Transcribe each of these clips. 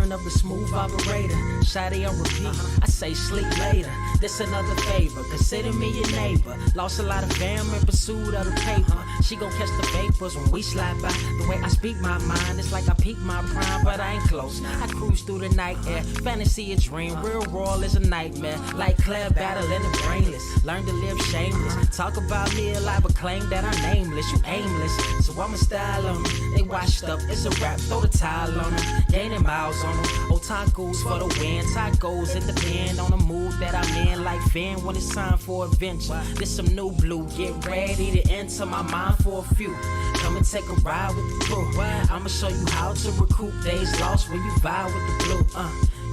return of the smooth operator. Shotty on repeat, I say sleep later. This another favor, consider me your neighbor. Lost a lot of fam in pursuit of the paper. She gon' catch the vapors when we slide by. The way I speak my mind, it's like I peak my prime, but I ain't close. I cruise through the night air, fantasy a dream, real world is a nightmare. Like Claire battling the brainless, learn to live shameless. Talk about me alive, but claim that I'm nameless. You aimless, so I'ma style on them. They washed up, it's a rap, throw the towel on them. Gaining miles on them, otakus for the win. Tacos, it depend on the mood that I'm in. Like Finn when it's time for adventure. This some new blue, get ready to enter my mind for a few. Come and take a ride with the crew. I'ma show you how to recoup days lost when you vibe with the blue.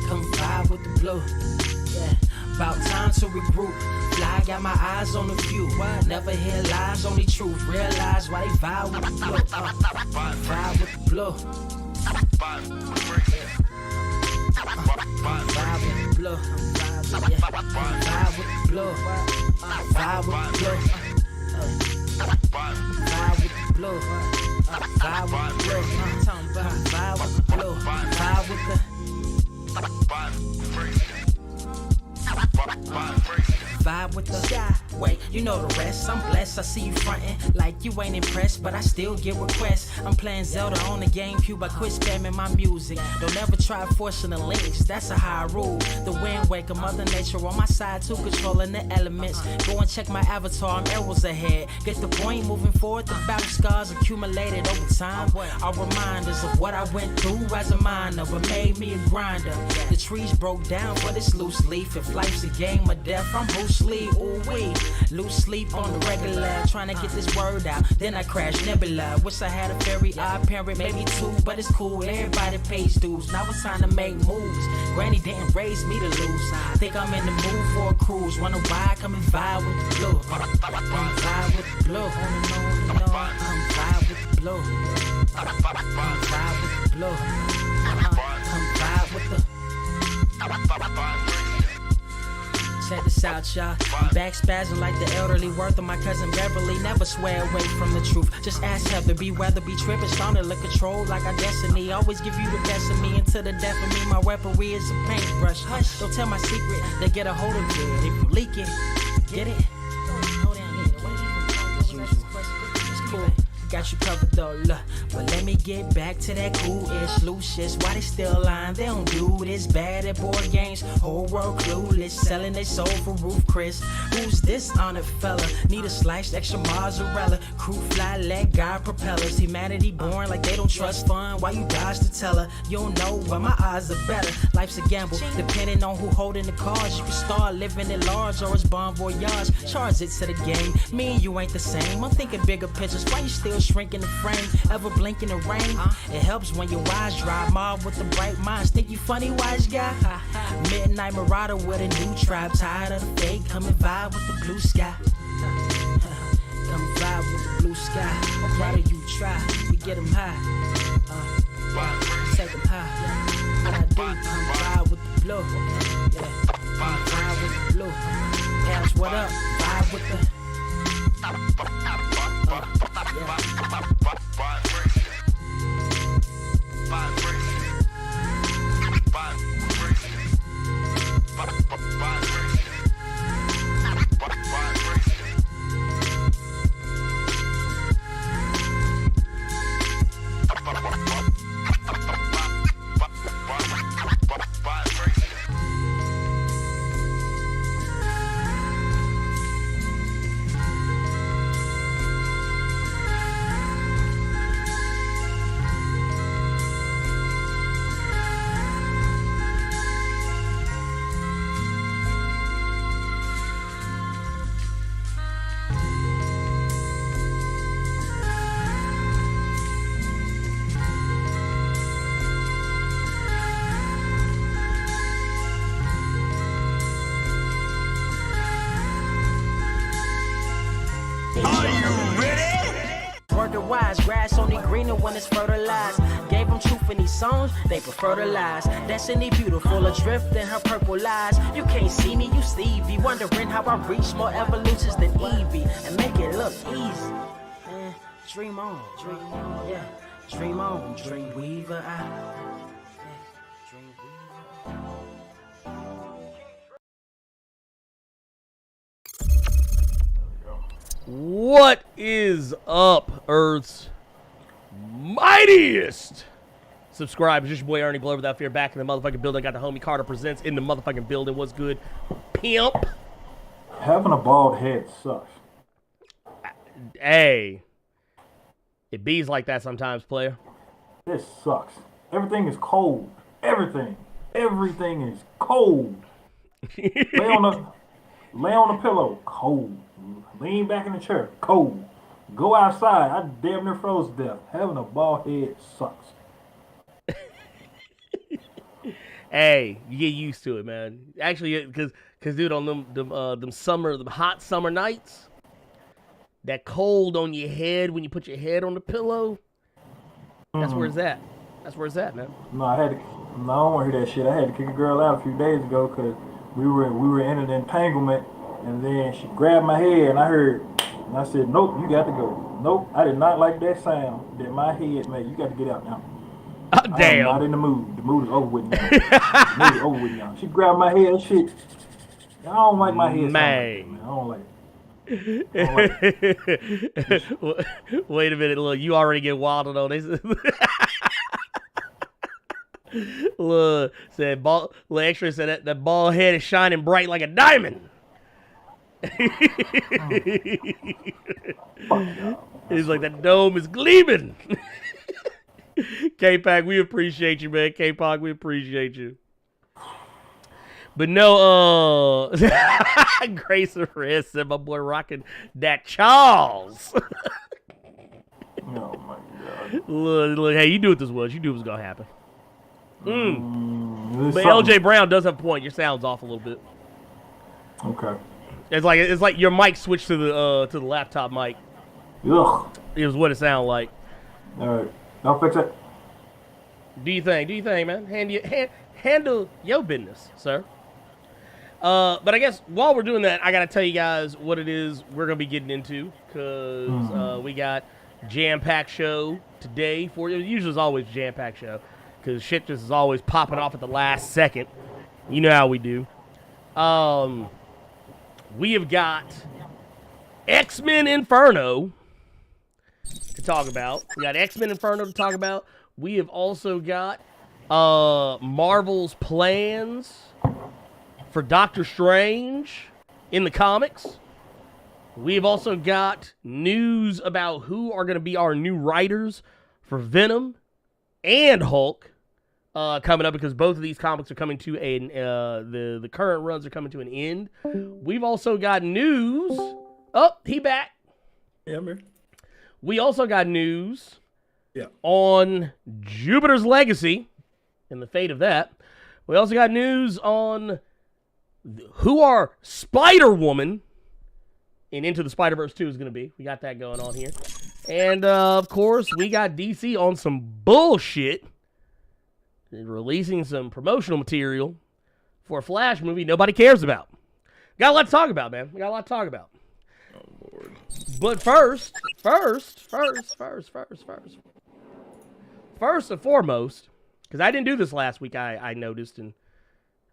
Come vibe with the blue. Yeah, about time to regroup. Fly, got my eyes on the view. Never hear lies, only truth. Realize why they vibe with the blue. Vibe with the blue. Vibe with the blue. Vibe with the blue. Vibe with the blue. Vibe with the blue. Vibe with the blue. Vibe with the blue. Vibe with the vibe with the sky. Wait, you know the rest. I'm blessed. I see you frontin' like you ain't impressed, but I still get requests. I'm playing Zelda on the GameCube. I quit spamming my music. Don't ever try forcing the links. That's a high rule. The wind waker, Mother Nature on my side too, controlling the elements. Go and check my avatar. I'm arrows ahead. Get the point. Moving forward, the battle scars accumulated over time are reminders of what I went through as a minor, but made me a grinder. The trees broke down for this loose leaf. If life's a game of death, I'm Bruce Lee. Ooh wee. Lose sleep on the regular, trying to get this word out. Then I crash nebula. Wish I had a very odd parent, maybe two, but it's cool. Everybody pays dues. Now it's time to make moves. Granny didn't raise me to lose. Think I'm in the mood for a cruise. Wanna ride? Come and vibe with the blue. Vibe with the blue. I'm vibe with the blue. Vibe with the blue. Come vibe with the. Check this out, y'all. I'm back spazzing like the elderly worth of my cousin Beverly. Never swear away from the truth. Just ask Heather, be weather, be tripping, starting to control like our destiny. Always give you the best of me until the death of me. My weaponry is a paintbrush. Hush, don't tell my secret. They get a hold of it. If you leak it, get it. It's cool. Got you covered though, look. But let me get back to that cool-ish Lucius. Why they still lying? They don't do this. Bad at board games, whole world clueless. Selling their soul for Roof Chris. Who's this honored fella? Need a sliced extra mozzarella. Crew fly, let God propellers. Humanity born like they don't trust fun. Why you dodge the teller? You don't know, but my odds are better. Life's a gamble, depending on who holding the cards. You can start living at large or it's bon voyage. Charge it to the game. Me and you ain't the same. I'm thinking bigger pictures. Why you still shrinking the frame? Ever blink in the rain? It helps when your eyes dry. Mob with the bright minds. Think you funny, wise guy? Midnight marauder with a new tribe. Tired of the fake. Come and vibe with the blue sky. Come vibe with the blue sky. Why do you try? We get them high. Take them high. What I do? Come vibe with the blue. Yeah. Come vibe with the blue. Parents, what up? Vibe with the. Wise grass only greener when it's fertilized. Gave them truth in these songs, they prefer to lies. Destiny beautiful, adrift in her purple lies. You can't see me, you Stevie, wondering how I reach more evolutions than Evie and make it look easy. Dream on, yeah. Dream on, dream weaver. Dream What is up, Earth's mightiest subscribers? It's your boy Ernie Blerd without fear, back in the motherfucking building. Got the homie Carter Presents in the motherfucking building. What's good, pimp? Having a bald head sucks. Hey, it bees like that sometimes, player. This sucks. Everything is cold. Everything is cold. Lay on the pillow, cold. Lean back in the chair, cold. Go outside, I damn near froze to death. Having a bald head sucks. Hey, you get used to it, man. Actually, because dude, on them hot summer nights, that cold on your head when you put your head on the pillow, that's where it's at. That's where it's at, man. No, I don't want to hear that shit. I had to kick a girl out a few days ago because we were in an entanglement, and then she grabbed my head, and I said, nope, you got to go. Nope, I did not like that sound that my head made. You got to get out now. Oh, damn. I'm not in the mood. The mood is over with now. The mood is over with now. She grabbed my head and shit. I don't like my head. Man. I don't like it. Wait a minute, look, you already get wilded on this. Look, extra said that bald head is shining bright like a diamond. He's like, that dome is gleaming. K-Pac, we appreciate you, man. K-Pac, we appreciate you. But no, Grace Arrest said my boy rocking that Charles. Oh my God. Look, hey, you do what this was. You knew it was gonna happen. But LJ Brown does have a point. Your sound's off a little bit. Okay. It's like your mic switched to the laptop mic. Ugh. It was what it sounded like. All right, I'll fix it. Do you think, man? Handle your business, sir. But I guess while we're doing that, I gotta tell you guys what it is we're gonna be getting into, because we got jam-packed show today for you. Usually it's always jam-packed show, because shit just is always popping off at the last second. You know how we do. We have got X-Men Inferno to talk about. We got X-Men Inferno to talk about. We have also got Marvel's plans for Doctor Strange in the comics. We've also got news about who are going to be our new writers for Venom and Hulk coming up, because both of these comics are coming to the current runs are coming to an end. We've also got news. Oh, he back. Yeah, man. We also got news Yeah. on Jupiter's Legacy and the fate of that. We also got news on who our Spider-Woman in Into the Spider-Verse 2 is going to be. We got that going on here. And, of course, we got DC on some bullshit, releasing some promotional material for a Flash movie nobody cares about. Got a lot to talk about, man. We got a lot to talk about. Oh, Lord. But first and foremost, because I didn't do this last week, I noticed, and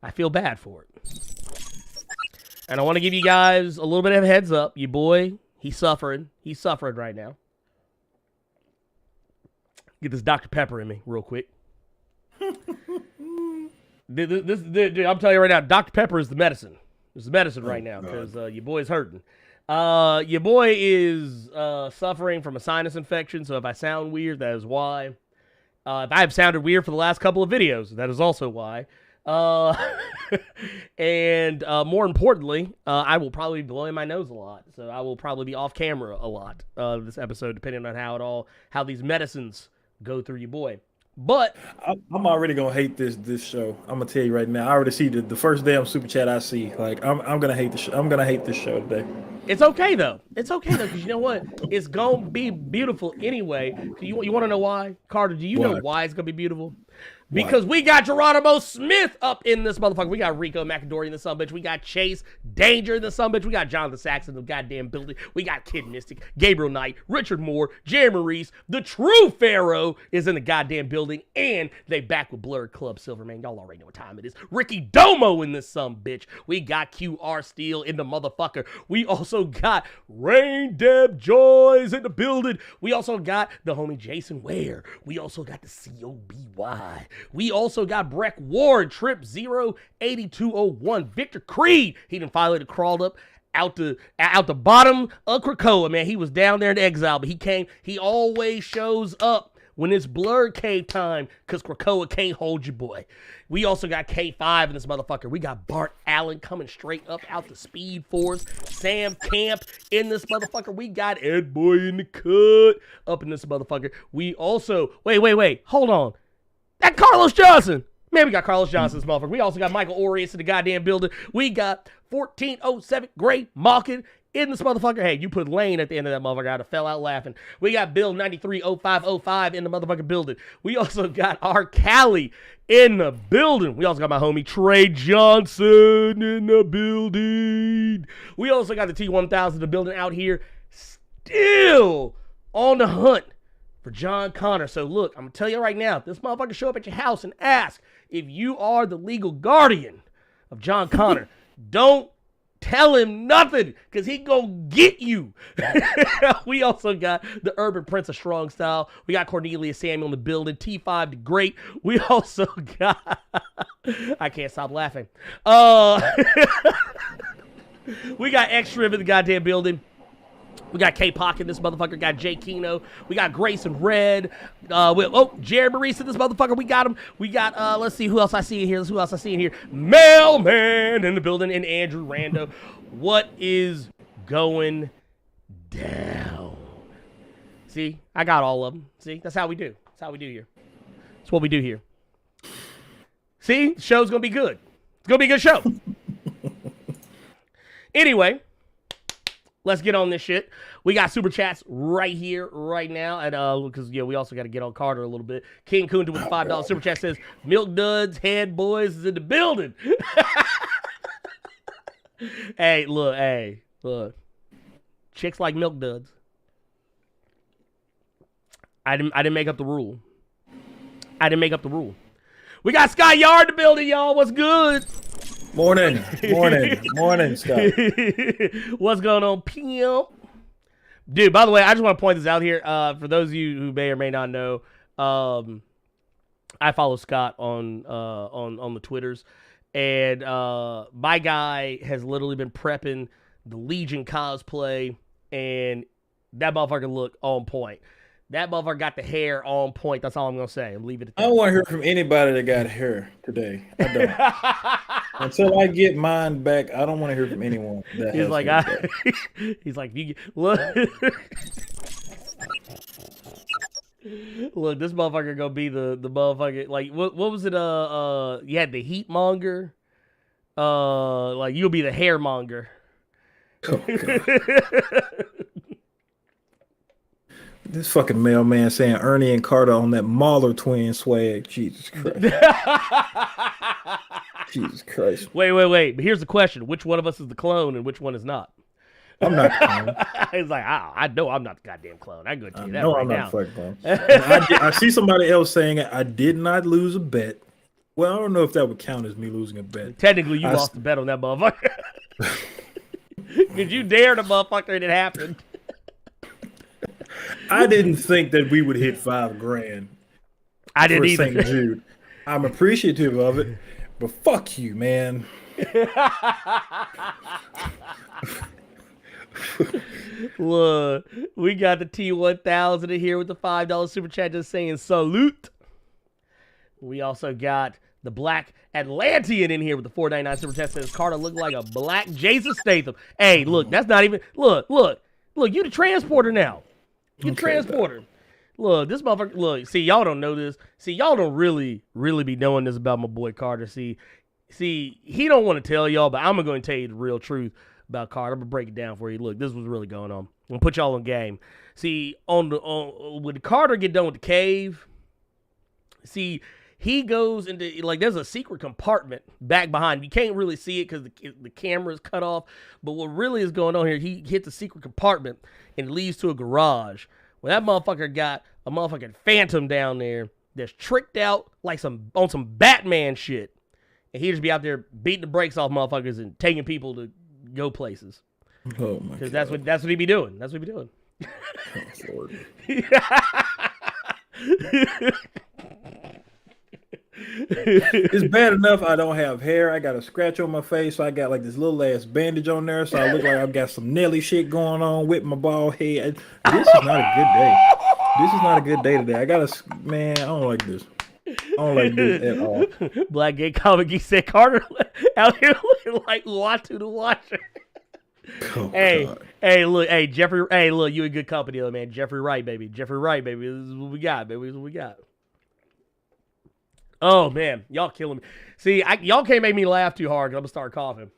I feel bad for it. And I want to give you guys a little bit of a heads up. Your boy, he's suffering. He's suffering right now. Get this Dr. Pepper in me real quick. Dude, I'm telling you right now, Dr. Pepper is the medicine. It's the medicine right now, because your boy's hurting. Your boy is suffering from a sinus infection, so if I sound weird, that is why. If I have sounded weird for the last couple of videos, that is also why. And more importantly, I will probably be blowing my nose a lot, so I will probably be off camera a lot this episode, depending on how these medicines go through your boy. But I'm already gonna hate this show. I'm gonna tell you right now. I already see the first damn super chat I see. Like I'm gonna hate the show. I'm gonna hate this show today. It's okay though. Because you know what? It's gonna be beautiful anyway. You want to know why, Carter? Do you know why it's gonna be beautiful? Because we got Geronimo Smith up in this motherfucker. We got Rico McAdory in the sumbitch. We got Chase Danger in the sumbitch. We got Jonathan Saxon in the goddamn building. We got Kid Mystic, Gabriel Knight, Richard Moore, Jerry Maurice. The true Pharaoh is in the goddamn building. And they back with Blerd Club Silver, man. Y'all already know what time it is. Ricky Domo in this sumbitch. We got QR Steel in the motherfucker. We also also got Rain Deb Joys in the building. We also got the homie Jason Ware. We also got the COBY. We also got Breck Ward, Trip 08201. Victor Creed, he done finally crawled up out the bottom of Krakoa, man. He was down there in exile, but he always shows up when it's Blerd cave time, because Krakoa can't hold you, boy. We also got K5 in this motherfucker. We got Bart Allen coming straight up out the Speed Force. Sam Camp in this motherfucker. We got Ed Boy in the cut up in this motherfucker. We also, wait, hold on. That Carlos Johnson. Man, we got Carlos Johnson in this motherfucker. We also got Michael Orius in the goddamn building. We got 1407 Gray Malkin in this motherfucker. Hey, you put Lane at the end of that motherfucker, I'd have fell out laughing. We got Bill 930505 in the motherfucking building. We also got R. Cali in the building. We also got my homie Trey Johnson in the building. We also got the T1000 in the building out here, still on the hunt for John Connor. So look, I'm gonna tell you right now, if this motherfucker show up at your house and ask if you are the legal guardian of John Connor, don't tell him nothing, because he gonna get you. We also got the Urban Prince of Strong Style. We got Cornelius Samuel in the building. T5 the Great. We also got... I can't stop laughing. We got Extra in the goddamn building. We got K-Pocket, this motherfucker. Got Jay Keno. We got Grayson Red. Jared Marisa, this motherfucker. We got him. We got, let's see who else I see in here. Mailman in the building, and Andrew Rando. What is going down? See, I got all of them. See, that's how we do. That's how we do here. That's what we do here. See, the show's going to be good. It's going to be a good show. Anyway, let's get on this shit. We got super chats right here, right now. And because we also got to get on Carter a little bit. King Kunta with the $5 super chat says, Milk Duds, Head Boys is in the building. Hey, look. Chicks like Milk Duds. I didn't make up the rule. We got Sky Yard in the building, y'all. What's good? Morning, Scott. What's going on, pimp? Dude, by the way, I just want to point this out here. For those of you who may or may not know, I follow Scott on the Twitters, and my guy has literally been prepping the Legion cosplay, and that motherfucker look on point. That motherfucker got the hair on point. That's all I'm gonna say. I'm leaving it at that. I don't want to hear from anybody that got hair today. I don't. Until I get mine back, I don't want to hear from anyone. He's like, he's like, you look, look, this motherfucker gonna be the motherfucker. Like, what was it? You had the heat monger. Like, you'll be the hair monger. Oh, this fucking mailman saying Ernie and Carter on that Mahler twin swag. Jesus Christ. Jesus Christ. Wait. But here's the question. Which one of us is the clone and which one is not? I'm not the clone. He's like, I know I'm not the goddamn clone. I go tell you that no, right I'm now. not the fucking clone. I see somebody else saying it. I did not lose a bet. Well, I don't know if that would count as me losing a bet. Technically, you lost the bet on that motherfucker. Because you dared a motherfucker and it happened. I didn't think that we would hit $5,000. I didn't for either. St. Jude. I'm appreciative of it, but fuck you, man. Look, we got the T1000 in here with the $5 super chat just saying salute. We also got the Black Atlantean in here with the $4.99 super chat says Carter looked like a black Jason Statham. Hey, look, that's not even look, you the transporter now. You the transporter. Look, this motherfucker, look, see, y'all don't know this. See, y'all don't really be knowing this about my boy Carter. See, he don't want to tell y'all, but I'm going to tell you the real truth about Carter. I'm going to break it down for you. Look, this was really going on. I'm going to put y'all on game. See, when Carter get done with the cave, see, he goes into, like, there's a secret compartment back behind. You can't really see it because the camera is cut off. But what really is going on here, he hits a secret compartment and it leads to a garage. Well, that motherfucker got a motherfucking phantom down there that's tricked out like on some Batman shit. And he just be out there beating the brakes off motherfuckers and taking people to go places. Oh my Because god. that's what he be doing. That's what he be doing. Oh, Lord. It's bad enough I don't have hair. I got a scratch on my face, so I got like this little ass bandage on there, so I look like I've got some Nelly shit going on with my bald head. This is not a good day. This is not a good day today. Man, I don't like this. I don't like this at all. Black gay comic geek said Carter out here looking like Uatu the Watcher. Oh, Hey, God. hey, look, hey, Jeffrey, hey, look, you in good company, though, man. Jeffrey Wright, baby. Jeffrey Wright, baby. This is what we got, baby. This is what we got. Oh, man. Y'all killing me. See, y'all can't make me laugh too hard because I'm going to start coughing.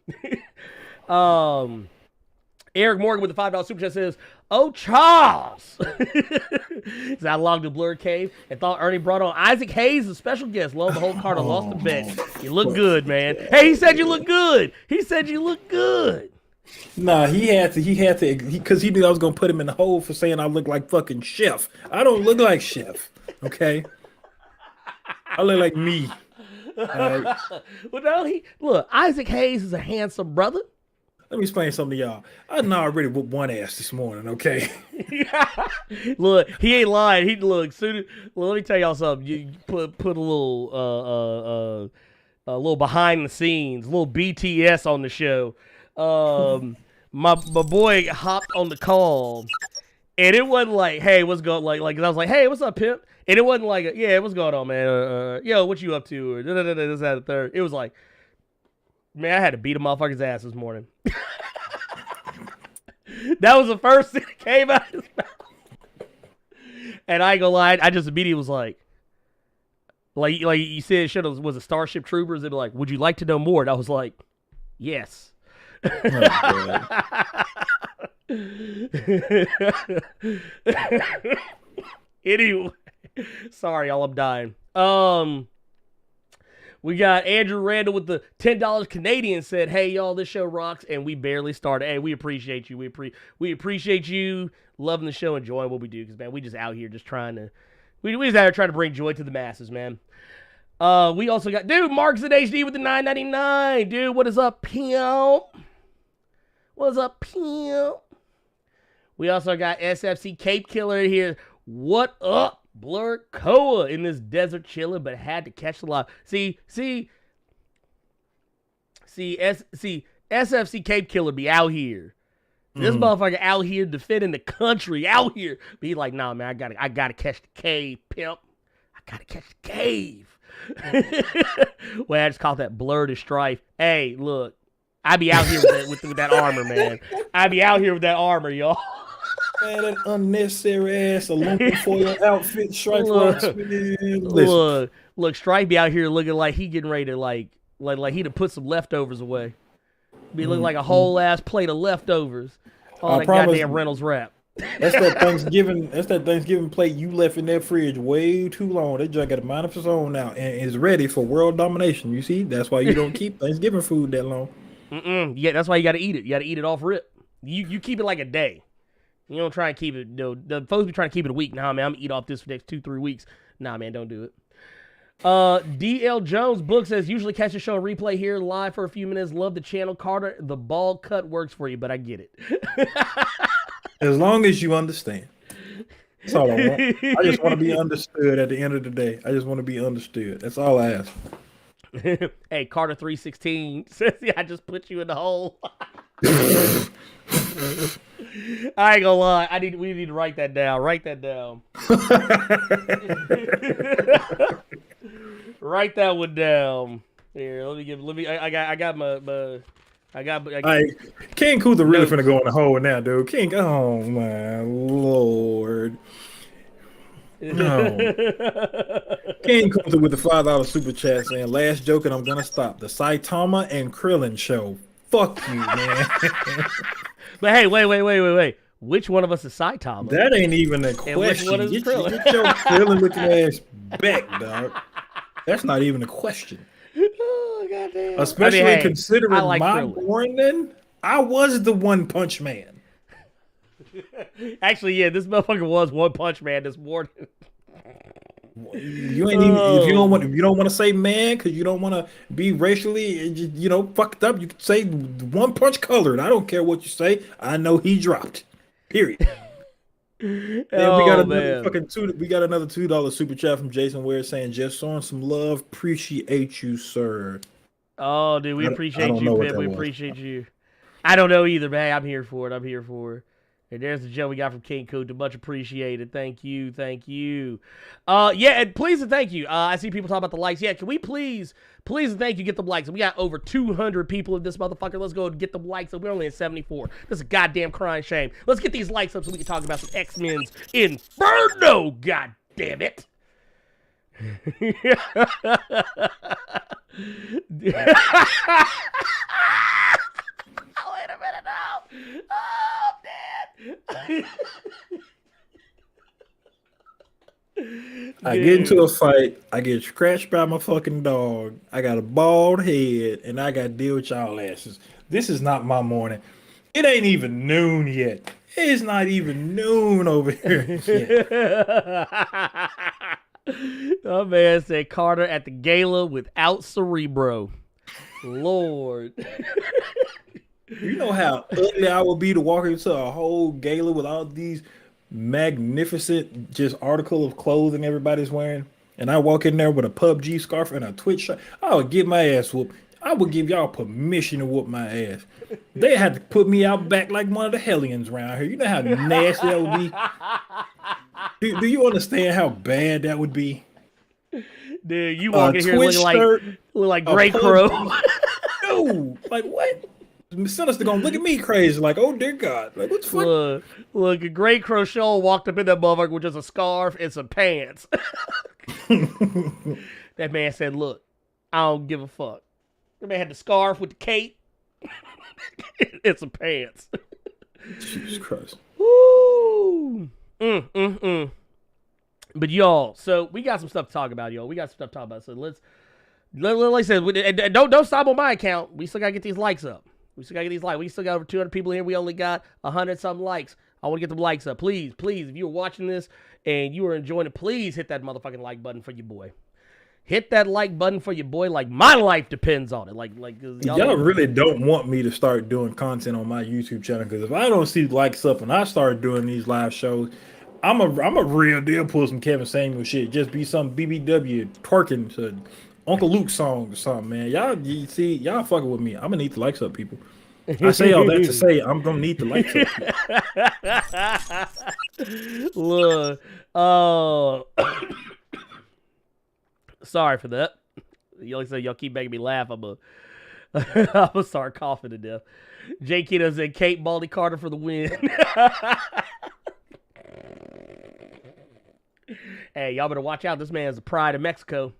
Eric Morgan with the $5 super chat says, "Oh, Charles." So I logged the Blerd cave and thought Ernie brought on Isaac Hayes, a special guest. Lo and behold, Carter lost the bet. You look good, man. Hey, he said you look good. He said you look good. Nah, he had to, because he knew I was gonna put him in the hole for saying I look like fucking Chef. I don't look like Chef, okay? I look like me. All right? Well, no, look. Isaac Hayes is a handsome brother. Let me explain something to y'all. I done already whooped one ass this morning, okay? Look, he ain't lying. Let me tell y'all something. You put a little behind the scenes, a little BTS on the show. My boy hopped on the call, and it wasn't like, "Hey, what's going?" Like I was like, "Hey, what's up, pimp?" And it wasn't like, "Yeah, what's going on, man? Yo, what you up to?" Or this, that, and third. It was like, man, I had to beat a motherfucker's ass this morning. That was the first thing that came out of his mouth. And I ain't gonna lie, I just immediately was like you said, shit was a Starship Troopers. They'd be like, "Would you like to know more?" And I was like, "Yes." Anyway, sorry, y'all, I'm dying. We got Andrew Randall with the $10 Canadian said, "Hey, y'all, this show rocks," and we barely started. Hey, we appreciate you. We appreciate you loving the show, enjoying what we do, because, man, we just out here just trying to, we just out here trying to bring joy to the masses, man. We also got, dude, Mark's in HD with the $9.99. Dude, what is up, pimp? What's up, pimp? We also got SFC Cape Killer here. What up? Blerd Koa in this desert chilling, but had to catch the live. See, SFC Cape Killer be out here. This motherfucker out here defending the country, out here. Be like, "Nah, man, I gotta catch the cave, pimp. I gotta catch the cave." Well, I just call that Blerd and Strife. Hey, look, I be out here with that armor, man. I be out here with that armor, y'all. Man, that unnecessary ass aluminum foil outfit, Stripe Rocks, man. Look, Stripe be out here looking like he getting ready to like he to put some leftovers away. Be looking like a whole ass plate of leftovers. All that goddamn Reynolds wrap. That's that Thanksgiving plate you left in that fridge way too long. That junk got a mind of its own now and is ready for world domination. You see, that's why you don't keep Thanksgiving food that long. Yeah, that's why you got to eat it. You got to eat it off rip. You keep it like a day. You don't try and keep it. The folks be trying to keep it a week. Nah, man, I'm gonna eat off this for the next 2-3 weeks. Nah, man, don't do it. DL Jones book says, "Usually catch the show on replay here live for a few minutes. Love the channel, Carter. The ball cut works for you, but I get it." As long as you understand. That's all I want. I just want to be understood at the end of the day. I just want to be understood. That's all I ask. Hey, Carter 316 says, "Yeah, I just put you in the hole." I ain't gonna lie. We need to write that down. Write that down. Write that one down. Here, I got King Kutha really finna go in the hole now, dude. King, oh my lord. No. King Kutha with the $5 super chat saying, "Last joke and I'm gonna stop. The Saitama and Krillin show. Fuck you, man." But hey, wait. Which one of us is Saitama? That ain't even a And which question. one is Get Krillin? your Krillin looking ass back, dog. That's not even a question. Oh, goddamn. Especially considering I like my Krillin. born then, I was the One Punch Man. Actually, yeah, this motherfucker was One Punch Man this morning. You ain't even if you don't want to say man because you don't want to be racially fucked up. You can say one punch colored. I don't care what you say. I know he dropped. Period. We got another $2 super chat from Jason Ware saying just showing some love. Appreciate you, sir. Oh, dude, we appreciate you, Pip. We appreciate you. I don't know either, but hey, I'm here for it. And there's the gem we got from King Kunta. Much appreciated. Thank you. Yeah, and please and thank you. I see people talking about the likes. Yeah, can we please and thank you, get the likes. We got over 200 people in this motherfucker. Let's go and get the likes. We're only at 74. This is a goddamn crying shame. Let's get these likes up so we can talk about some X-Men's Inferno. God damn it. Wait a minute now. Oh, man. I get into a fight. I get scratched by my fucking dog. I got a bald head, and I got to deal with y'all asses. This is not my morning. It ain't even noon yet. It's not even noon over here yet. Oh, man said Carter at the gala without Cerebro. Lord. You know how ugly I would be to walk into a whole gala with all these magnificent just article of clothing everybody's wearing, and I walk in there with a PUBG scarf and a Twitch shirt. I would get my ass whooped. I would give y'all permission to whoop my ass. They had to put me out back like one of the Hellions around here. You know how nasty that would be? Do you understand how bad that would be? Dude, you walk in here looking like Grey Crow. No, like what? Sinister gonna look at me crazy, like, oh dear God, like what the fuck? Look, a Grey Crow show walked up in that motherfucker with just a scarf and some pants. That man said, "Look, I don't give a fuck." The man had the scarf with the cape and some pants. Jesus Christ. Woo! But y'all, so we got some stuff to talk about, y'all. So like I said, don't stop on my account. We still gotta get these likes up. We still got over 200 people here. We only got 100-something likes. I want to get them likes up. Please, if you're watching this and you are enjoying it, please hit that motherfucking like button for your boy. Hit that like button for your boy like my life depends on it. Like y'all really don't want me to start doing content on my YouTube channel, because if I don't see likes up and I start doing these live shows, I'm a real deal pull some Kevin Samuel shit. Just be some BBW twerking to Uncle Luke song or something, man. Y'all fucking with me. I'm gonna need the likes up, people. I say all that to say I'm gonna need the likes up. Look, sorry for that. Y'all keep making me laugh. I'm gonna start coughing to death. J. Kiddo said Kate Baldy Carter for the win. Hey, y'all better watch out. This man's the pride of Mexico.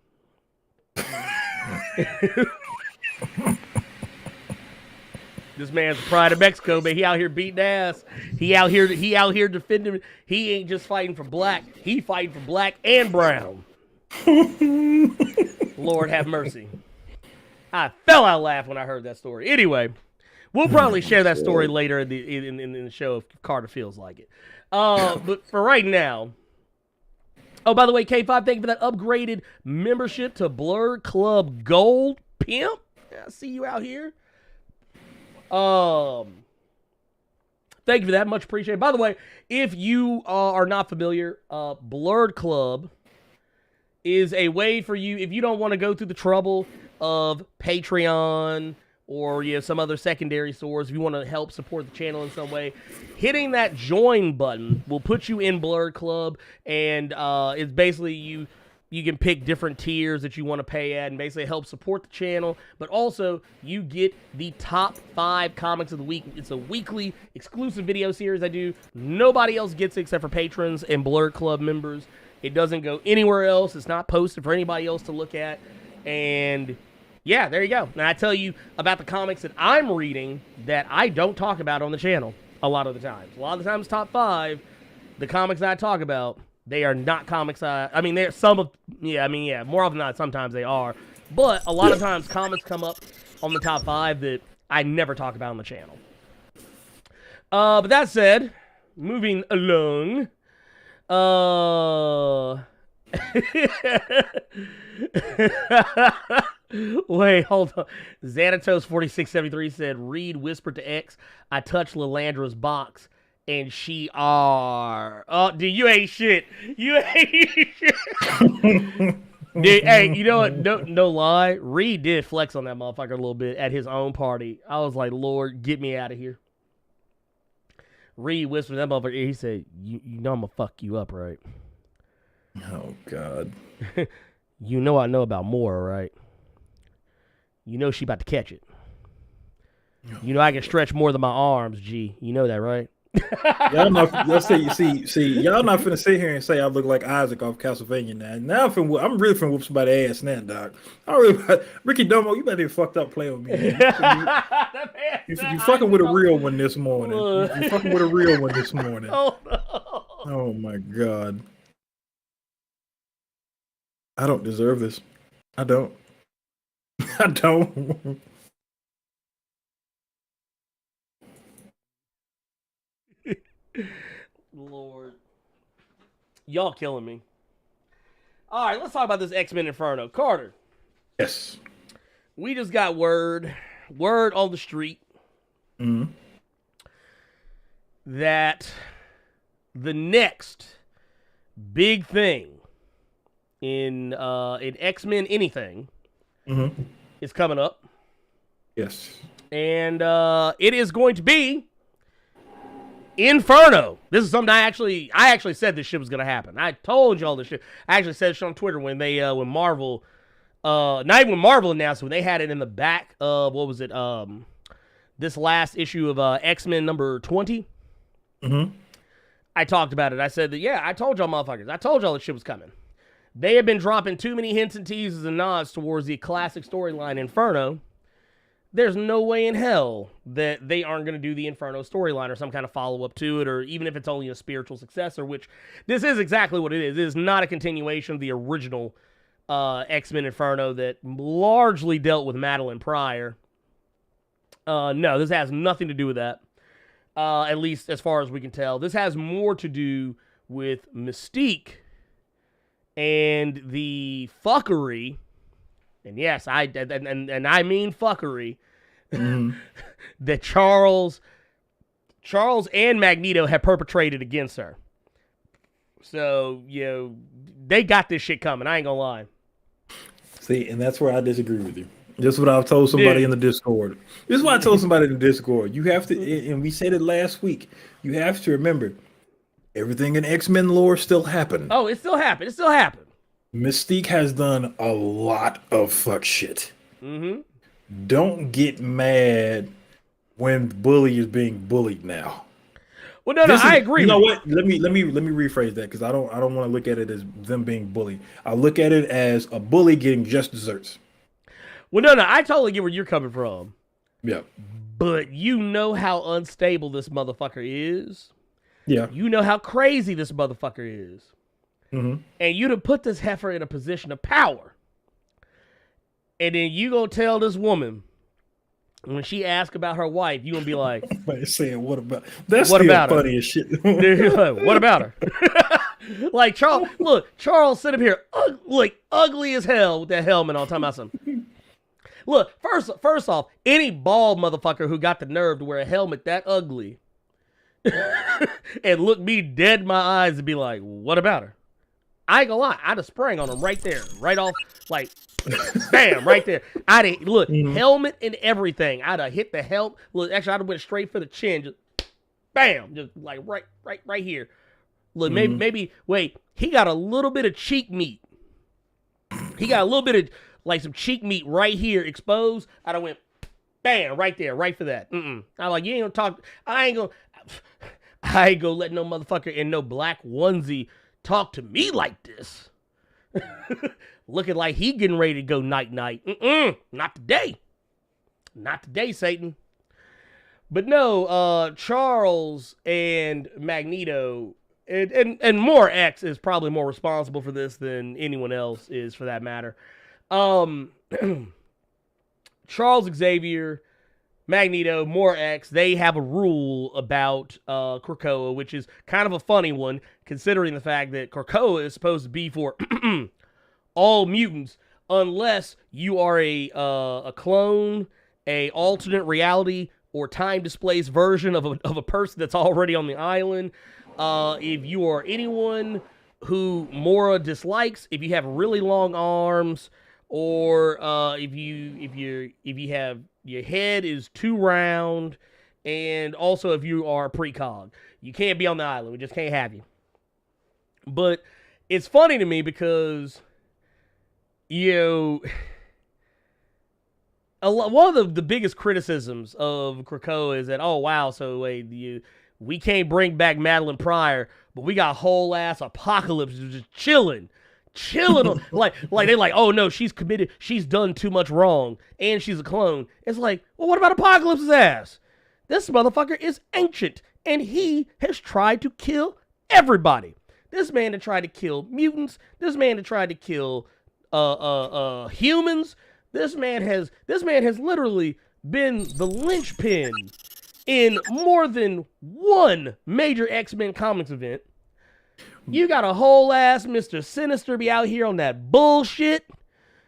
This man's the pride of Mexico, but he out here beating ass. He out here defending. He ain't just fighting for black. He fighting for black and brown. Lord have mercy. I fell out laughing when I heard that story. Anyway, we'll probably share that story later in the show if Carter feels like it. But for right now. Oh, by the way, K5, thank you for that upgraded membership to Blerd Club Gold. Pimp, I see you out here. Thank you for that. Much appreciated. By the way, if you are not familiar, Blerd Club is a way for you, if you don't want to go through the trouble of Patreon or some other secondary source, if you want to help support the channel in some way, hitting that join button will put you in Blerd Club, and it's basically you can pick different tiers that you want to pay at and basically help support the channel, but also you get the top 5 comics of the week. It's a weekly exclusive video series I do. Nobody else gets it except for patrons and Blerd Club members. It doesn't go anywhere else. It's not posted for anybody else to look at, and yeah, there you go. Now, I tell you about the comics that I'm reading that I don't talk about on the channel a lot of the times. A lot of the times, top 5, the comics that I talk about, they are not comics. They're some of, more often than not, sometimes they are. But a lot of times, comics come up on the top 5 that I never talk about on the channel. But that said, moving along, Wait, hold on. Xanatos4673 said, Reed whispered to X, I touched Lilandra's box, and she are. Oh, dude, you ain't shit. You ain't shit. Dude, hey, you know what? No lie. Reed did flex on that motherfucker a little bit at his own party. I was like, Lord, get me out of here. Reed whispered to that motherfucker. He said, you know I'm going to fuck you up, right? Oh, God. You know I know about Mora, right? You know she about to catch it. You know I can stretch more than my arms, G. You know that, right? Y'all not, let's see, y'all not finna sit here and say I look like Isaac off Castlevania now. Now I'm really finna whoop somebody's ass now, dog. Ricky Domo, you better be fucked up playing with me. You fucking with a real one this morning. You fucking with a real one this morning. Oh, no. Oh my God. I don't deserve this. I don't. I don't. Lord. Y'all killing me. All right, let's talk about this X-Men Inferno. Carter. Yes. We just got word on the street that the next big thing in X-Men anything is coming up. Yes. And it is going to be Inferno. This is something I actually said this shit was gonna happen. I told y'all this shit. I actually said this on Twitter when Marvel, not even when Marvel announced it, when they had it in the back of what was it? This last issue of X-Men number 20. I talked about it. I said that I told y'all motherfuckers. I told y'all this shit was coming. They have been dropping too many hints and teases and nods towards the classic storyline Inferno. There's no way in hell that they aren't going to do the Inferno storyline or some kind of follow-up to it, or even if it's only a spiritual successor, which this is exactly what it is. It is not a continuation of the original X-Men Inferno that largely dealt with Madeline Pryor. No, this has nothing to do with that, at least as far as we can tell. This has more to do with Mystique and the fuckery. And yes, I mean fuckery, that Charles and Magneto have perpetrated against her. So, they got this shit coming. I ain't gonna lie. See, and that's where I disagree with you. This is what I've told somebody in the Discord. This is what I told somebody in the Discord. You have to, and we said it last week, you have to remember, everything in X-Men lore still happened. Oh, it still happened. It still happened. Mystique has done a lot of fuck shit. Don't get mad when bully is being bullied now. Well, no, I agree. You know what? Let me rephrase that, because I don't want to look at it as them being bullied. I look at it as a bully getting just desserts. Well, no, I totally get where you're coming from. Yeah. But you know how unstable this motherfucker is. Yeah. You know how crazy this motherfucker is. And you'd have put this heifer in a position of power. And then you gonna tell this woman, when she asks about her wife, you gonna be like, saying, what about that's what about funny as shit. What about her? Like Charles sit up here ugly as hell with that helmet on, talking about something. Look, first off, any bald motherfucker who got the nerve to wear a helmet that ugly and look me dead in my eyes and be like, what about her? I ain't gonna lie, I'd have sprang on him right there, right off, like, bam, right there. Helmet and everything. I'd have hit the helmet. Look, actually, I'd have went straight for the chin, just bam, just like right here. Look, maybe, wait, he got a little bit of cheek meat. He got a little bit of, like, some cheek meat right here exposed. I'd have went, bam, right there, right for that. I'm like, you ain't gonna talk, I ain't gonna let no motherfucker in no black onesie talk to me like this. Looking like he getting ready to go night-night. Not today. Not today, Satan. But no, Charles and Magneto, and more X is probably more responsible for this than anyone else is, for that matter. Charles Xavier Magneto, more X, they have a rule about Krakoa, which is kind of a funny one, considering the fact that Krakoa is supposed to be for all mutants, unless you are a clone, a alternate reality, or time displaced version of a person that's already on the island. If you are anyone who Mora dislikes, if you have really long arms, or if you have your head is too round, and also if you are a precog, you can't be on the island. We just can't have you. But it's funny to me because one of the biggest criticisms of Krakoa is that, oh wow, so we can't bring back Madeline Pryor, but we got whole ass Apocalypse just chilling on, like they're like, oh no, she's committed, she's done too much wrong, and she's a clone. It's like, well, what about Apocalypse's ass? This motherfucker is ancient, and he has tried to kill everybody. This man that tried to kill mutants, this man that tried to kill humans. This man has literally been the linchpin in more than one major X-Men comics event. You got a whole ass Mr. Sinister be out here on that bullshit,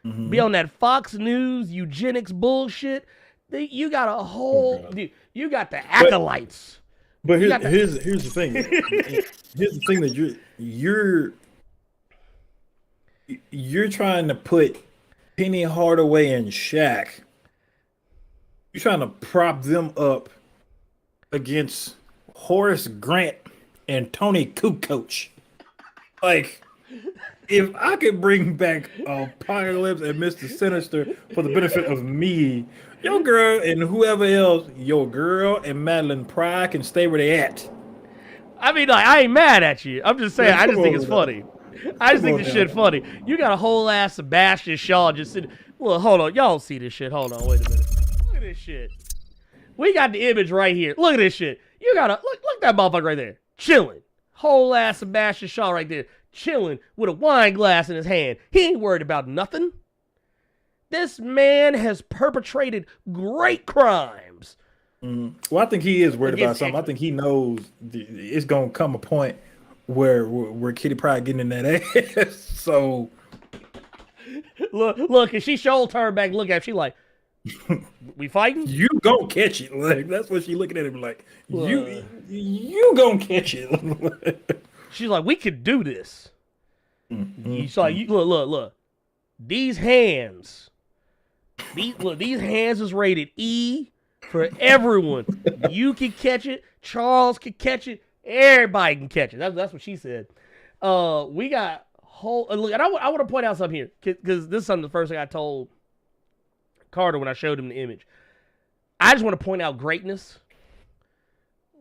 be on that Fox News eugenics bullshit. You got a whole, you got the acolytes. But here's the thing. Here's the thing that you're trying to put Penny Hardaway and Shaq. You're trying to prop them up against Horace Grant and Tony Kukoc. Like, if I could bring back Apocalypse and Mr. Sinister for the benefit of me, your girl and whoever else, your girl and Madeline Pryor can stay where they at. I mean, like, I ain't mad at you. I'm just saying, I just think it's funny. I just think this shit funny. You got a whole ass Sebastian Shaw just sitting. Well, hold on. Y'all see this shit. Hold on. Wait a minute. Look at this shit. We got the image right here. Look at this shit. You got to look that motherfucker right there. Chilling. Whole ass Sebastian Shaw right there. Chilling with a wine glass in his hand. He ain't worried about nothing. This man has perpetrated great crimes. Well, I think he is worried about something. I think he knows it's going to come a point where Kitty Pryde getting in that ass. So look, and she sure turned back, look at him. She like, we fighting? You gonna catch it. Like, that's what she looking at him like, you gonna catch it. She's like, we could do this. You saw you look. These hands is rated E for everyone. You can catch it. Charles can catch it. Everybody can catch it. That's what she said. We got whole look, and I want to point out something here because this is something the first thing I told Carter when I showed him the image. I just want to point out greatness.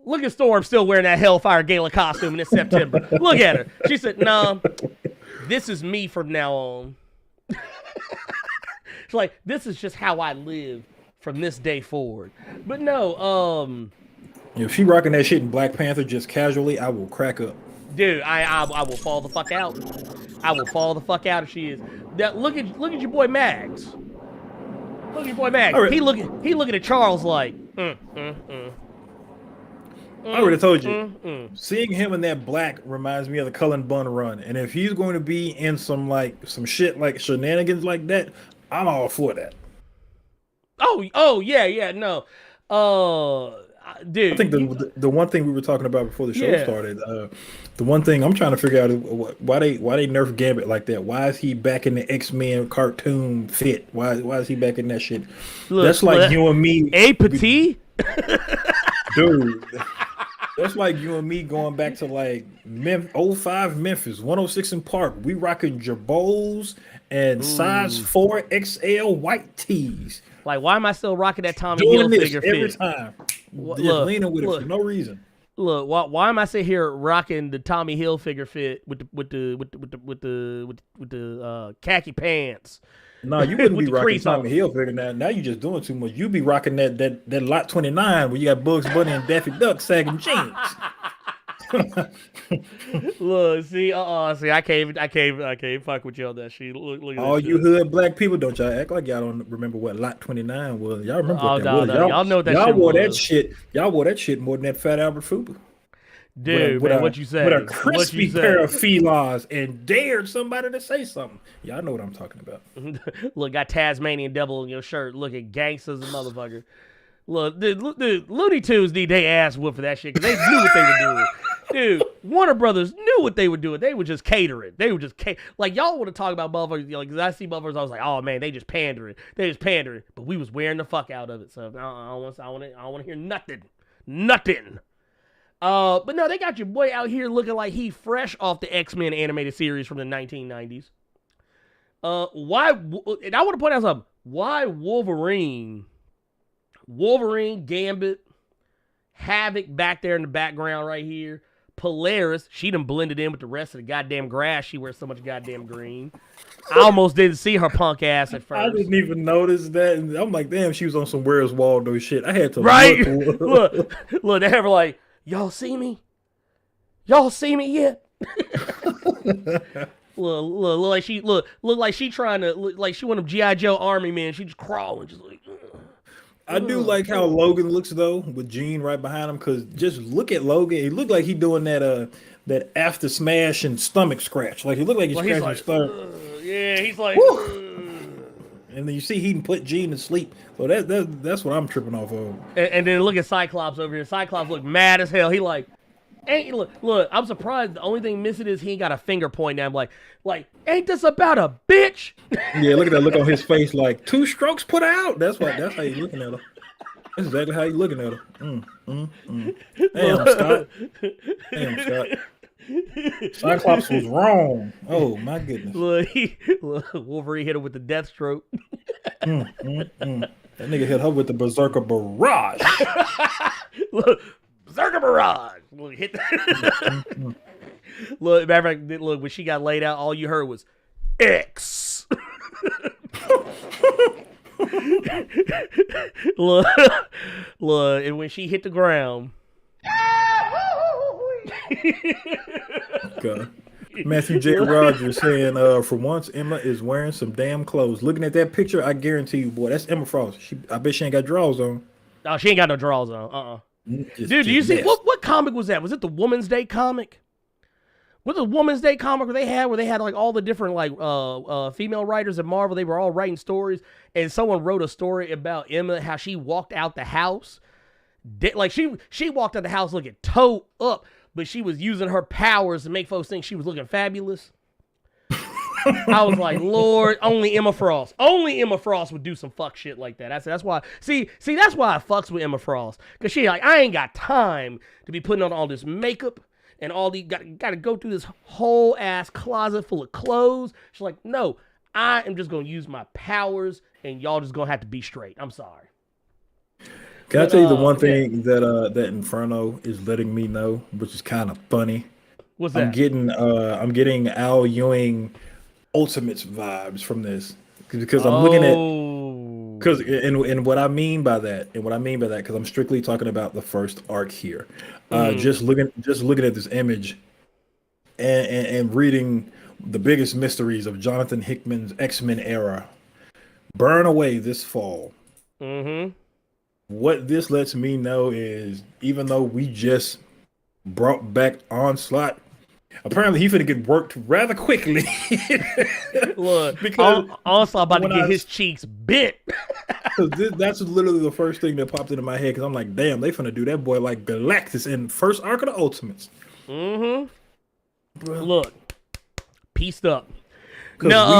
Look at Storm still wearing that Hellfire Gala costume in this September. Look at her. She said, "Nah, this is me from now on." She's like, "This is just how I live from this day forward." But no, if she rocking that shit in Black Panther just casually, I will crack up. Dude, I will fall the fuck out. I will fall the fuck out if she is. Look at your boy Mags. Look at your boy Mags. Right. He looking at Charles like, I already told you. Seeing him in that black reminds me of the Cullen Bunn run. And if he's going to be in some shit like shenanigans like that, I'm all for that. Oh yeah, no. Dude, I think the one thing we were talking about before the show started, the one thing I'm trying to figure out is why they nerf Gambit like that. Why is he back in the X-Men cartoon fit? Why is he back in that shit? That's like you and me. Petit? Dude. That's like you and me going back to like 05 Memphis, 106 in Park. We rocking Jabos and size 4XL white tees. Like, why am I still rocking that Tommy Hilfiger fit? Every time. Just leaning with it for no reason. Look, why am I sitting here rocking the Tommy Hilfiger fit with the khaki pants? No, you wouldn't be rocking Tommy Hilfiger now. Now you just doing too much. You be rocking that Lot 29 where you got Bugs Bunny and Daffy Duck sagging jeans. Look, see, see, I can't fuck with you on that shit. Look at All that you shit. hood black people, don't y'all act like y'all don't remember what Lot 29 was. Y'all remember Oh, what that no, was. no, y'all know what that y'all shit wore that was. shit. Y'all wore that shit more than that Fat Albert Fubu. Dude, with man, a, what you say? With a What crispy you say? pair of felines and dared somebody to say something. Y'all know what I'm talking about. Look, got Tasmanian Devil in your shirt. Look at gangsters and motherfucker. Look, dude, Looney Tunes need their ass whooped for that shit because they knew what they were doing. Dude, Warner Brothers knew what they were doing. They would just cater it. They would just like y'all want to talk about motherfuckers. Like, cause I see motherfuckers, I was like, oh man, they just pandering. They just pandering. But we was wearing the fuck out of it. So I don't want to hear nothing. But no, they got your boy out here looking like he fresh off the X-Men animated series from the 1990s. Why? And I want to point out something. Why Wolverine, Gambit, Havoc back there in the background right here. Polaris, she done blended in with the rest of the goddamn grass. She wears so much goddamn green. I almost didn't see her punk ass at first. I didn't even notice that. And I'm like, damn, she was on some Where's Waldo shit. I had to right? look. Look, they have her like, y'all see me? Y'all see me yet? look like she trying to look like she one of them G.I. Joe army men. She just crawling, just like. I do like how Logan looks though, with Gene right behind him. Cause just look at Logan. He looked like he doing that after smash and stomach scratch. Like he looked like he's scratching his stomach. Yeah, he's like. And then you see he can put Gene to sleep. So that's what I'm tripping off of. And then look at Cyclops over here. Cyclops look mad as hell. He like, ain't look. I'm surprised. The only thing missing is he ain't got a finger pointing at him. Like, ain't this about a bitch? Yeah, look at that look on his face. Like 2 strokes put out. That's how you looking at her. That's exactly how you looking at her. Damn, Scott. Cyclops was wrong. Oh my goodness. Look, Wolverine hit him with the death stroke. That nigga hit her with the Berserker Barrage. Look, Berserker Barrage. Look, hit that. Look, matter of fact, look, when she got laid out, all you heard was X. look, and when she hit the ground. God. Matthew J. Rogers saying, for once, Emma is wearing some damn clothes. Looking at that picture, I guarantee you, boy, that's Emma Frost. I bet she ain't got drawers on. Oh, she ain't got no drawers on. Dude, do you see what comic was that? Was it the Woman's Day comic? Was it the Woman's Day comic where they had like all the different like female writers at Marvel? They were all writing stories, and someone wrote a story about Emma, how she walked out the house, like she walked out the house looking toe up, but she was using her powers to make folks think she was looking fabulous. I was like, Lord, only Emma Frost would do some fuck shit like that. That's why. See, that's why I fucks with Emma Frost, cause she like, I ain't got time to be putting on all this makeup and all the got to go through this whole ass closet full of clothes. She's like, no, I am just gonna use my powers, and y'all just gonna have to be straight. I'm sorry. Can I tell you the one thing that Inferno is letting me know, which is kind of funny? What's that? I'm getting Al Ewing Ultimates vibes from this, because I'm looking at, because and what I mean by that, because I'm strictly talking about the first arc here. Just looking at this image and reading the biggest mysteries of Jonathan Hickman's X-Men era burn away this fall. What this lets me know is, even though we just brought back Onslaught, apparently he finna get worked rather quickly. Look, because Onslaught about to get his cheeks bit. That's literally the first thing that popped into my head, because I'm like, damn, they finna do that boy like Galactus in first arc of the Ultimates. Look, pieced up. No, we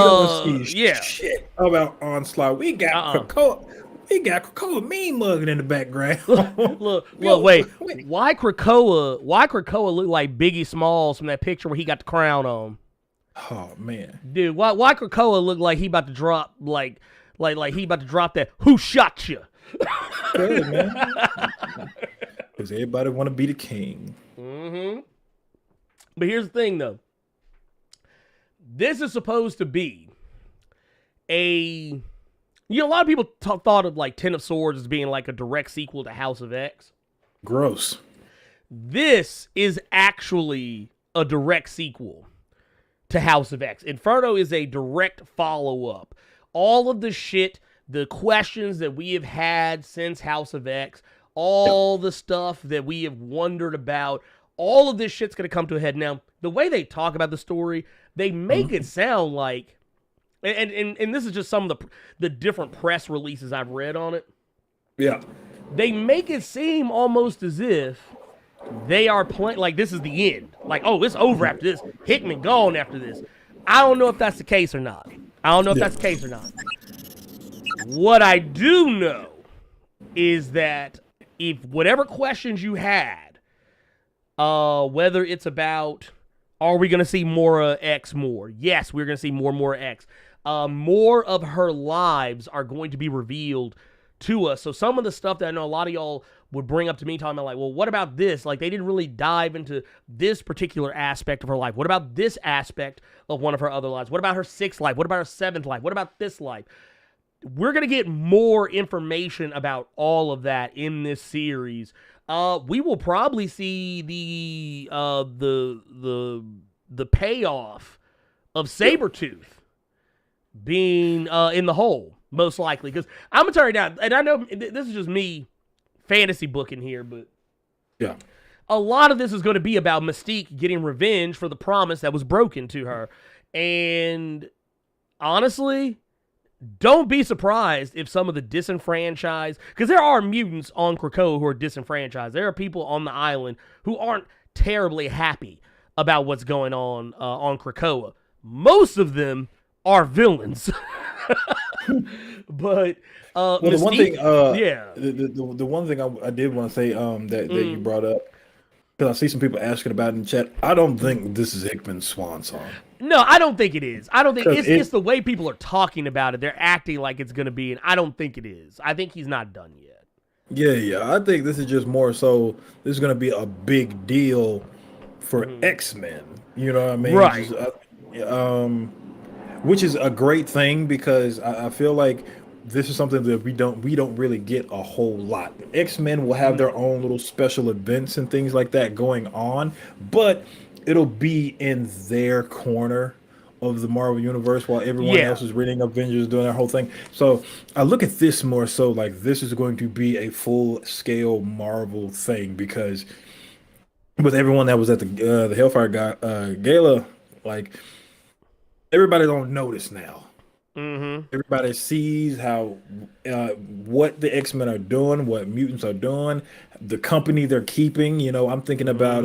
don't see shit about Onslaught. We got Krakoa. We got Krakoa mean mugging in the background. look, wait. Why Krakoa look like Biggie Smalls from that picture where he got the crown on? Oh man, dude, why Krakoa look like he about to drop like he about to drop that "Who shot you?" Good, man. Because everybody want to be the king. But here's the thing, though. This is supposed to be a lot of people thought of like Ten of Swords as being like a direct sequel to House of X. Gross. This is actually a direct sequel to House of X. Inferno is a direct follow-up. All of the shit, the questions that we have had since House of X, all the stuff that we have wondered about, all of this shit's going to come to a head. Now, the way they talk about the story, they make it sound like, and this is just some of the different press releases I've read on it. Yeah. They make it seem almost as if they are playing, like this is the end. Like, oh, it's over after this. Hickman gone after this. I don't know if that's the case or not. What I do know is that if whatever questions you had, whether it's about, are we going to see more X more? Yes, we're going to see more and more X. More of her lives are going to be revealed to us. So some of the stuff that I know a lot of y'all would bring up to me talking about, like, well, what about this? Like, they didn't really dive into this particular aspect of her life. What about this aspect of one of her other lives? What about her sixth life? What about her seventh life? What about this life? We're going to get more information about all of that in this series. We will probably see the payoff of Sabretooth being in the hole, most likely. Because I'm going to tell you now, and I know this is just me fantasy booking here, but yeah, a lot of this is going to be about Mystique getting revenge for the promise that was broken to her. And honestly, don't be surprised if some of the disenfranchised, because there are mutants on Krakoa who are disenfranchised. There are people on the island who aren't terribly happy about what's going on Krakoa. Most of them are villains. But well, Mystique, the one thing, yeah, the one thing I did want to say, that you brought up, because I see some people asking about it in chat. I don't think this is Hickman's swan song. No, I don't think it is. I don't think it's the way people are talking about it. They're acting like it's going to be, and I don't think it is. I think he's not done yet. Yeah. I think this is just more so, this is going to be a big deal for X-Men. You know what I mean? Right. Just, which is a great thing, because I feel like this is something that we don't really get a whole lot. X-Men will have their own little special events and things like that going on, but it'll be in their corner of the Marvel Universe while everyone else is reading Avengers, doing their whole thing. So I look at this more so like this is going to be a full-scale Marvel thing, because with everyone that was at the Hellfire Gala, like, everybody don't notice now. Everybody sees how what the X-Men are doing, what mutants are doing, the company they're keeping. You know, I'm thinking about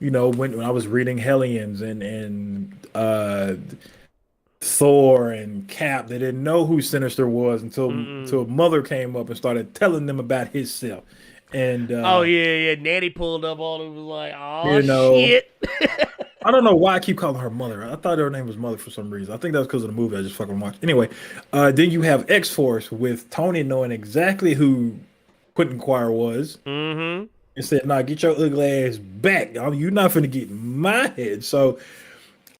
when I was reading Hellions and Thor and Cap, they didn't know who Sinister was until Mother came up and started telling them about himself. And Natty pulled up on him, was like, oh, shit. I don't know why I keep calling her Mother. I thought her name was Mother for some reason. I think that was because of the movie I just fucking watched. Anyway, then you have X-Force with Tony knowing exactly who Quentin was. And said, nah, get your ugly ass back. You're not finna get in my head. So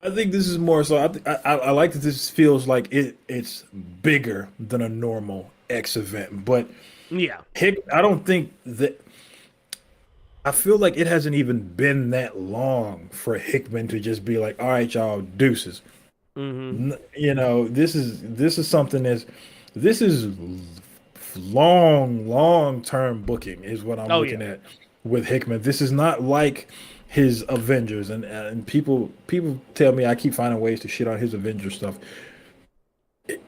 I think this is more so, I like that this feels like it's bigger than a normal X event. But yeah, I don't think that, I feel like it hasn't even been that long for Hickman to just be like, all right, y'all, deuces. You know, this is something this is long-term booking is what I'm looking at with Hickman. This is not like his Avengers, and people tell me I keep finding ways to shit on his Avengers stuff.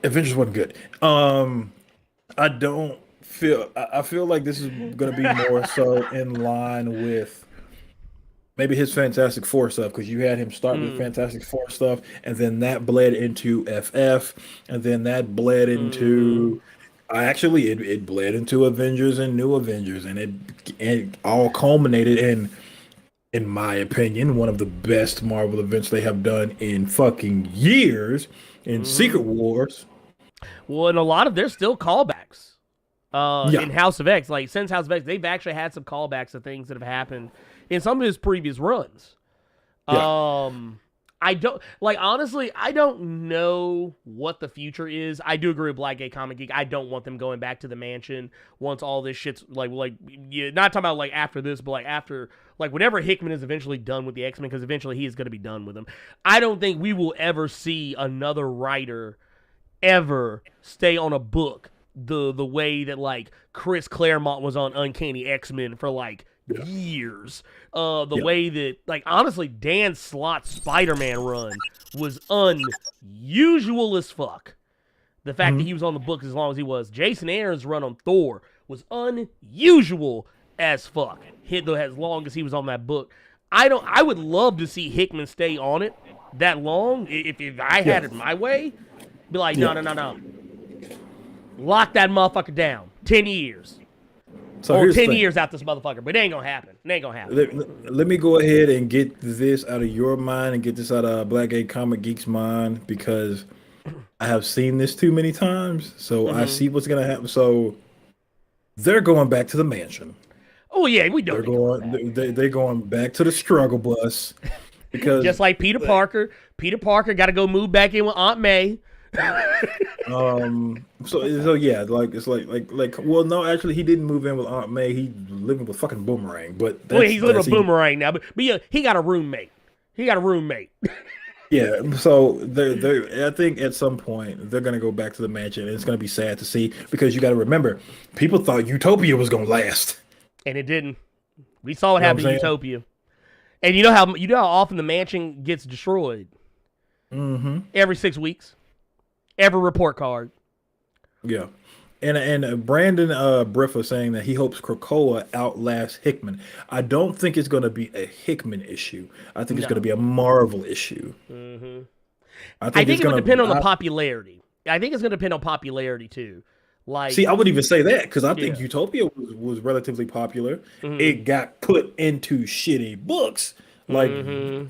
Avengers wasn't good. I feel like this is going to be more so in line with maybe his Fantastic Four stuff, because you had him start with Fantastic Four stuff, and then that bled into FF, and then that bled into it bled into Avengers and New Avengers, and it all culminated in my opinion, one of the best Marvel events they have done in fucking years in Secret Wars. Well, and a lot of there's still callbacks. In House of X, like since House of X, they've actually had some callbacks to things that have happened in some of his previous runs. I don't like honestly. I don't know what the future is. I do agree with Black Gay Comic Geek. I don't want them going back to the mansion once all this shit's like yeah, not talking about like after this, but like after like whenever Hickman is eventually done with the X-Men, because eventually he is going to be done with them. I don't think we will ever see another writer ever stay on a book the way that like Chris Claremont was on Uncanny X-Men for like years. The way that like honestly Dan Slott's Spider-Man run was unusual as fuck. The fact that he was on the book as long as he was. Jason Aaron's run on Thor was unusual as fuck. Hit though as long as he was on that book. I would love to see Hickman stay on it that long. If I had it my way, be like, no. Lock that motherfucker down. 10 years. So or here's 10 the thing. years out this motherfucker. But it ain't gonna happen. It ain't gonna happen. Let me go ahead and get this out of your mind and get this out of Black Gay Comic Geek's mind, because I have seen this too many times. So I see what's gonna happen. So they're going back to the mansion. Oh yeah, we know They're going back to the struggle bus, because just like Peter Parker. Peter Parker got to go move back in with Aunt May. So yeah, like it's like well, no, actually he didn't move in with Aunt May. He's living with fucking Boomerang. But He's living with Boomerang now. But yeah, he got a roommate. Yeah, so they're I think at some point they're gonna go back to the mansion, and it's gonna be sad to see, because you got to remember, people thought Utopia was gonna last, and it didn't. We saw what happened to Utopia, and you know how often the mansion gets destroyed. Every 6 weeks, every report card. Yeah, and Brandon Briffa saying that he hopes Krakoa outlasts Hickman. I don't think it's going to be a Hickman issue. I think it's going to be a Marvel issue. I think it would depend on the popularity. I think it's going to depend on popularity too. Like, see, I wouldn't even say that, because I think Utopia was relatively popular. It got put into shitty books, like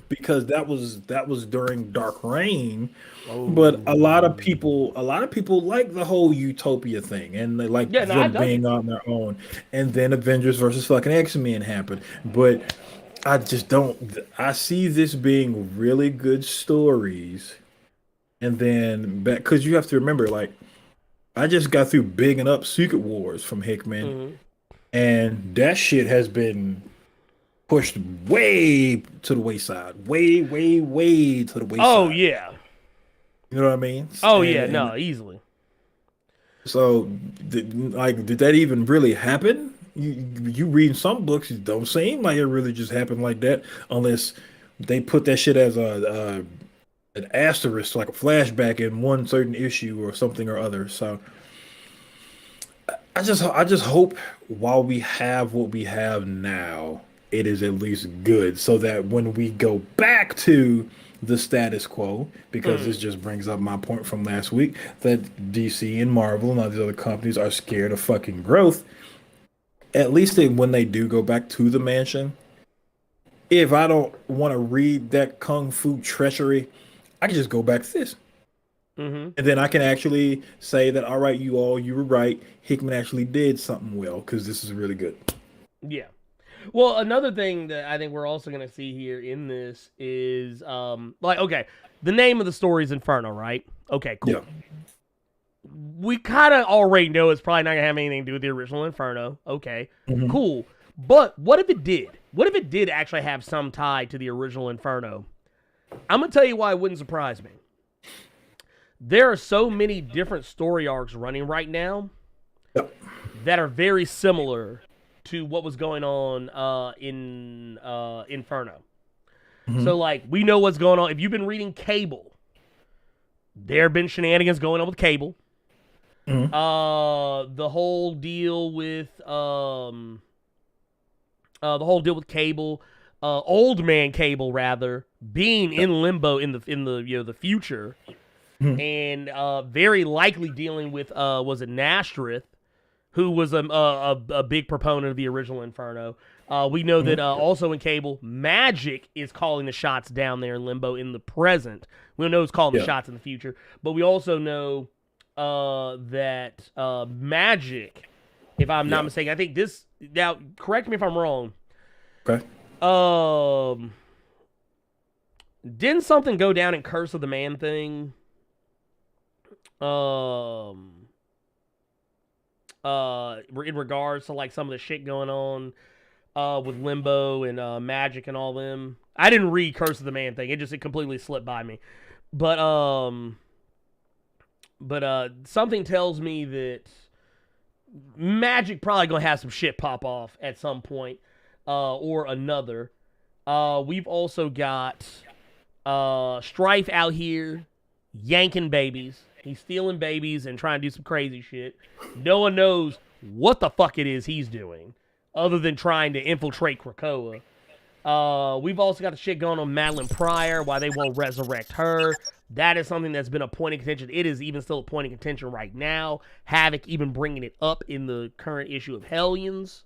because that was during Dark Reign. But a lot of people like the whole Utopia thing, and they like them being on their own. And then Avengers versus fucking X-Men happened. But I just don't. I see this being really good stories, and then back, because you have to remember, like, I just got through bigging up Secret Wars from Hickman, and that shit has been pushed way to the wayside, way to the wayside. Oh yeah. You know what I mean? Easily. So, did that even really happen? You read some books, it don't seem like it really just happened like that, unless they put that shit as an asterisk, like a flashback in one certain issue or something or other. So, I just hope while we have what we have now, it is at least good, so that when we go back to the status quo, because this just brings up my point from last week, that DC and Marvel and all these other companies are scared of fucking growth. At least when they do go back to the mansion, if I don't want to read that kung fu treachery, I can just go back to this. And then I can actually say that, all right, you were right. Hickman actually did something well, because this is really good. Yeah. Well, another thing that I think we're also going to see here in this is, okay, the name of the story is Inferno, right? Okay, cool. Yeah. We kind of already know it's probably not going to have anything to do with the original Inferno. Okay, cool. But what if it did? What if it did actually have some tie to the original Inferno? I'm going to tell you why it wouldn't surprise me. There are so many different story arcs running right now that are very similar to what was going on in Inferno. So, like, we know what's going on. If you've been reading Cable, there have been shenanigans going on with Cable. The whole deal with Cable, Old Man Cable rather, being in limbo in the future, and very likely dealing with was it Nashtrith, who was a big proponent of the original Inferno. We know that also in Cable, Magic is calling the shots down there in Limbo in the present. We don't know who's calling the shots in the future, but we also know that Magic, if I'm not mistaken, I think this, now correct me if I'm wrong. Okay. Didn't something go down in Curse of the Man thing? In regards to like some of the shit going on with Limbo and Magic and all them. I didn't read Curse of the Man thing. It completely slipped by me. But something tells me that Magic probably gonna have some shit pop off at some point or another. We've also got Strife out here yanking babies. He's stealing babies and trying to do some crazy shit. No one knows what the fuck it is he's doing other than trying to infiltrate Krakoa. We've also got the shit going on Madeline Pryor, why they won't resurrect her. That is something that's been a point of contention. It is even still a point of contention right now. Havoc even bringing it up in the current issue of Hellions.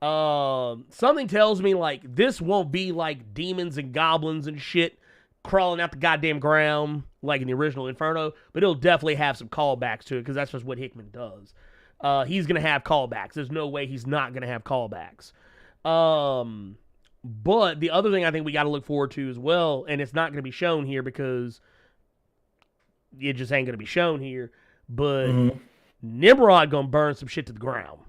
Something tells me like this won't be like demons and goblins and shit crawling out the goddamn ground like in the original Inferno, but it'll definitely have some callbacks to it because that's just what Hickman does. He's going to have callbacks. There's no way he's not going to have callbacks. But the other thing I think we got to look forward to as well, and it's not going to be shown here because it just ain't going to be shown here, but Nimrod going to burn some shit to the ground.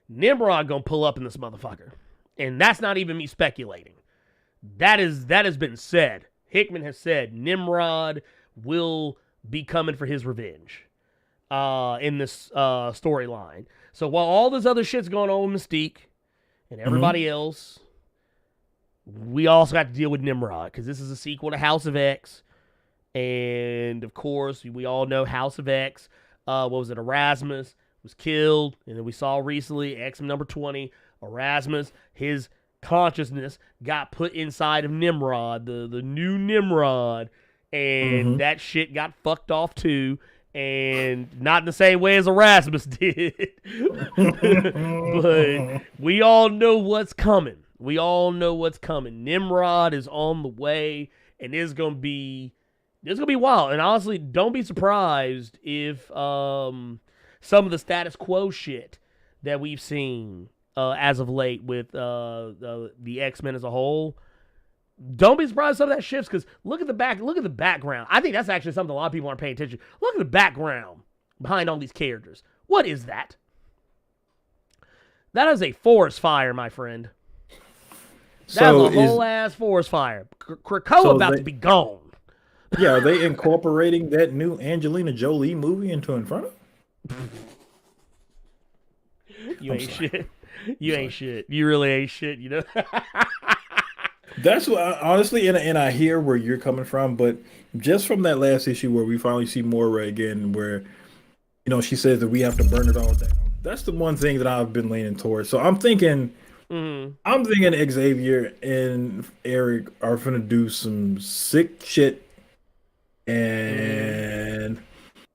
Nimrod going to pull up in this motherfucker. And that's not even me speculating. That has been said. Hickman has said Nimrod will be coming for his revenge in this storyline. So while all this other shit's going on with Mystique and everybody else, we also have to deal with Nimrod because this is a sequel to House of X. And, of course, we all know House of X. What was it? Erasmus was killed. And then we saw recently, X-Men number 20, Erasmus, his consciousness got put inside of Nimrod, the new Nimrod, and that shit got fucked off too, and not in the same way as Erasmus did. But we all know what's coming. Nimrod is on the way, and it's gonna be wild. And honestly, don't be surprised if some of the status quo shit that we've seen as of late with the X-Men as a whole. Don't be surprised if some of that shifts because look at the background. I think that's actually something a lot of people aren't paying attention. Look at the background behind all these characters. What is that? That is a forest fire, my friend. That is a whole ass forest fire. Krakoa about to be gone. Yeah, are they incorporating that new Angelina Jolie movie into Inferno? You ain't shit. You ain't shit. You really ain't shit, you know? That's what, honestly, and I hear where you're coming from, but just from that last issue where we finally see Moira again, where, she says that we have to burn it all down. That's the one thing that I've been leaning towards. So I'm thinking Xavier and Eric are going to do some sick shit, and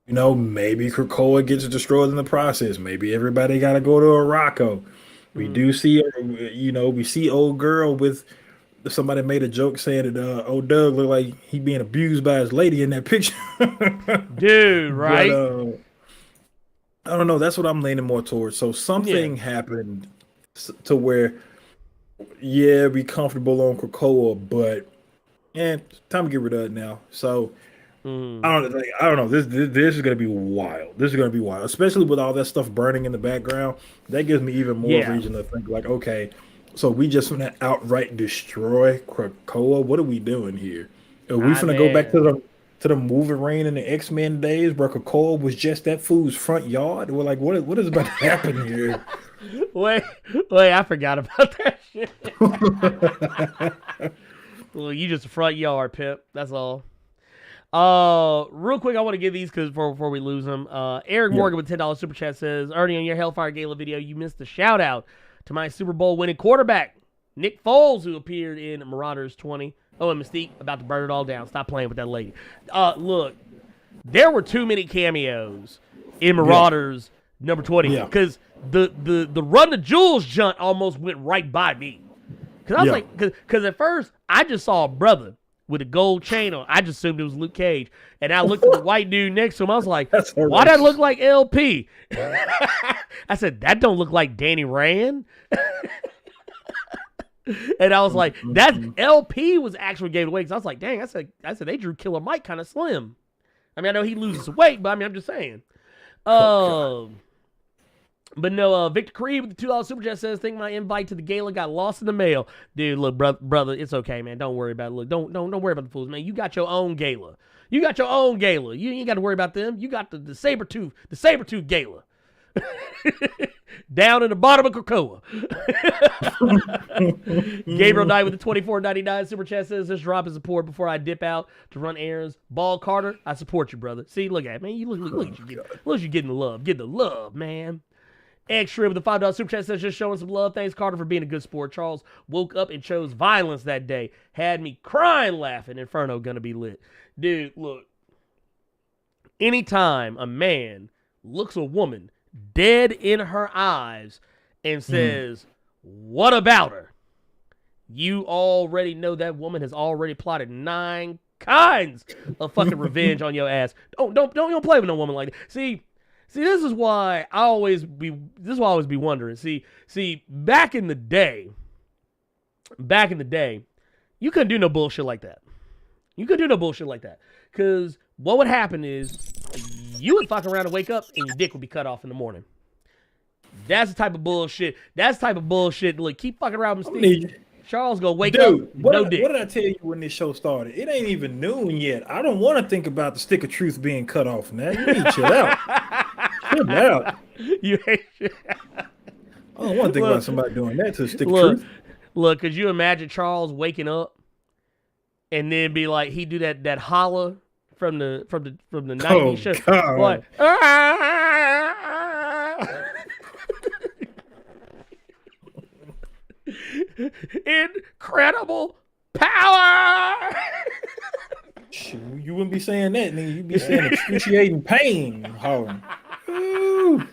maybe Krakoa gets destroyed in the process. Maybe everybody got to go to Araco. We do see, we see old girl with somebody made a joke saying that old Doug looked like he being abused by his lady in that picture. Dude, right? But, I don't know. That's what I'm leaning more towards. So something happened to where, we comfortable on Krakoa, but time to get rid of it now. So I don't know. This is gonna be wild. This is gonna be wild, especially with all that stuff burning in the background. That gives me even more reason to think like, okay, so we just gonna outright destroy Krakoa. What are we doing here? Are we gonna go back to the movie reign in the X-Men days where Krakoa was just that fool's front yard? We're like, what is about to happen here? Wait, I forgot about that shit. Well, you just a front yard, Pip. That's all. Real quick, I want to give these because before we lose them. Eric Morgan with $10 super chat says, Ernie, on your Hellfire Gala video, you missed the shout out to my Super Bowl winning quarterback, Nick Foles, who appeared in Marauders 20. Oh, and Mystique about to burn it all down. Stop playing with that lady. Look, there were too many cameos in Marauders number 20 because the Run the Jewels junt almost went right by me. Because I was like, because at first I just saw a brother with a gold chain on. I just assumed it was Luke Cage. And I looked at the white dude next to him. I was like, why that look like LP? I said, that don't look like Danny Rand. And I was like, that LP was actually gave it away because I was like, dang, I said they drew Killer Mike kind of slim. I mean, I know he loses some weight, but I mean, I'm just saying. But no, Victor Creed with the $2 super chat says, think my invite to the gala got lost in the mail. Dude, look, brother, it's okay, man. Don't worry about it. Look, don't worry about the fools, man. You got your own gala. You got your own gala. You ain't got to worry about them. You got the Sabertooth gala. Down in the bottom of Krakoa. Gabriel Knight with the $24.99 super chat says, this drop is support before I dip out to run errands. Ball Carter, I support you, brother. See, look at it, man. You look at you getting the love. Get the love, man. Extra with the $5 super chat says, just showing some love. Thanks, Carter, for being a good sport. Charles woke up and chose violence that day. Had me crying laughing. Inferno gonna be lit. Dude, look. Anytime a man looks a woman dead in her eyes and says, what about her? You already know that woman has already plotted 9 kinds of fucking revenge on your ass. Don't play with no woman like that. See, this is why I always be wondering. See, back in the day, you couldn't do no bullshit like that. Because what would happen is you would fuck around and wake up and your dick would be cut off in the morning. That's the type of bullshit. Look, keep fucking around with Steve. Charles gonna wake up, dick. What did I tell you when this show started? It ain't even noon yet. I don't want to think about the stick of truth being cut off now. You need to chill out. Chill out. You hate shit. I don't want to think about somebody doing that to the stick of truth. Look, could you imagine Charles waking up and then be like, he do that holler from the 90s show? God. Like, incredible power. Shoot, you wouldn't be saying that, nigga. You'd be saying excruciating pain, hollering. Ooh.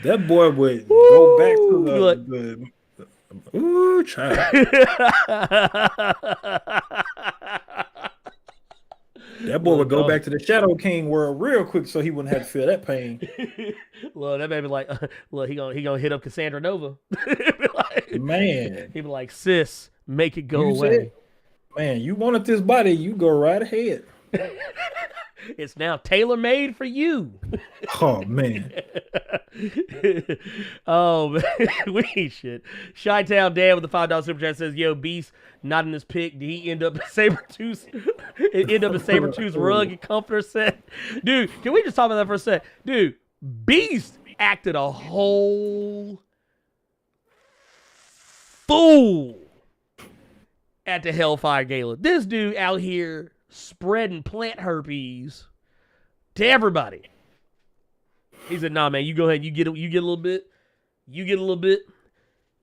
That boy would go back to the ooh, child. That boy would go back to the Shadow King world real quick so he wouldn't have to feel that pain. Look, that baby like, look, he gonna hit up Cassandra Nova. Man. He be like, sis, make it go away. Man, you wanted this body, you go right ahead. It's now tailor-made for you. Oh, man. Oh, man. We shit. Chi-Town Dan with the $5 super chat says, yo, Beast, not in this pic. Did he end up in Sabertooth's rug and comforter set? Dude, can we just talk about that for a sec? Dude, Beast acted a whole fool at the Hellfire Gala. This dude out here spreading plant herpes to everybody. He said, nah, man, you go ahead. You get a little bit. You get a little bit.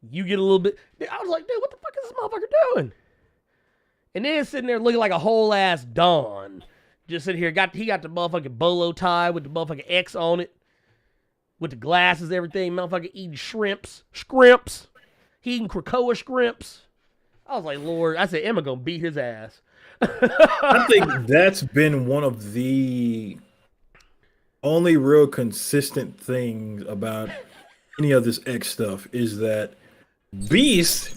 You get a little bit. I was like, dude, what the fuck is this motherfucker doing? And then sitting there looking like a whole ass Don. Just sitting here. He got the motherfucking bolo tie with the motherfucking X on it. With the glasses, everything. Motherfucker eating scrimps. He eating Krakoa scrimps. I was like, Lord, I said, Emma gonna beat his ass. I think that's been one of the only real consistent things about any of this X stuff is that Beast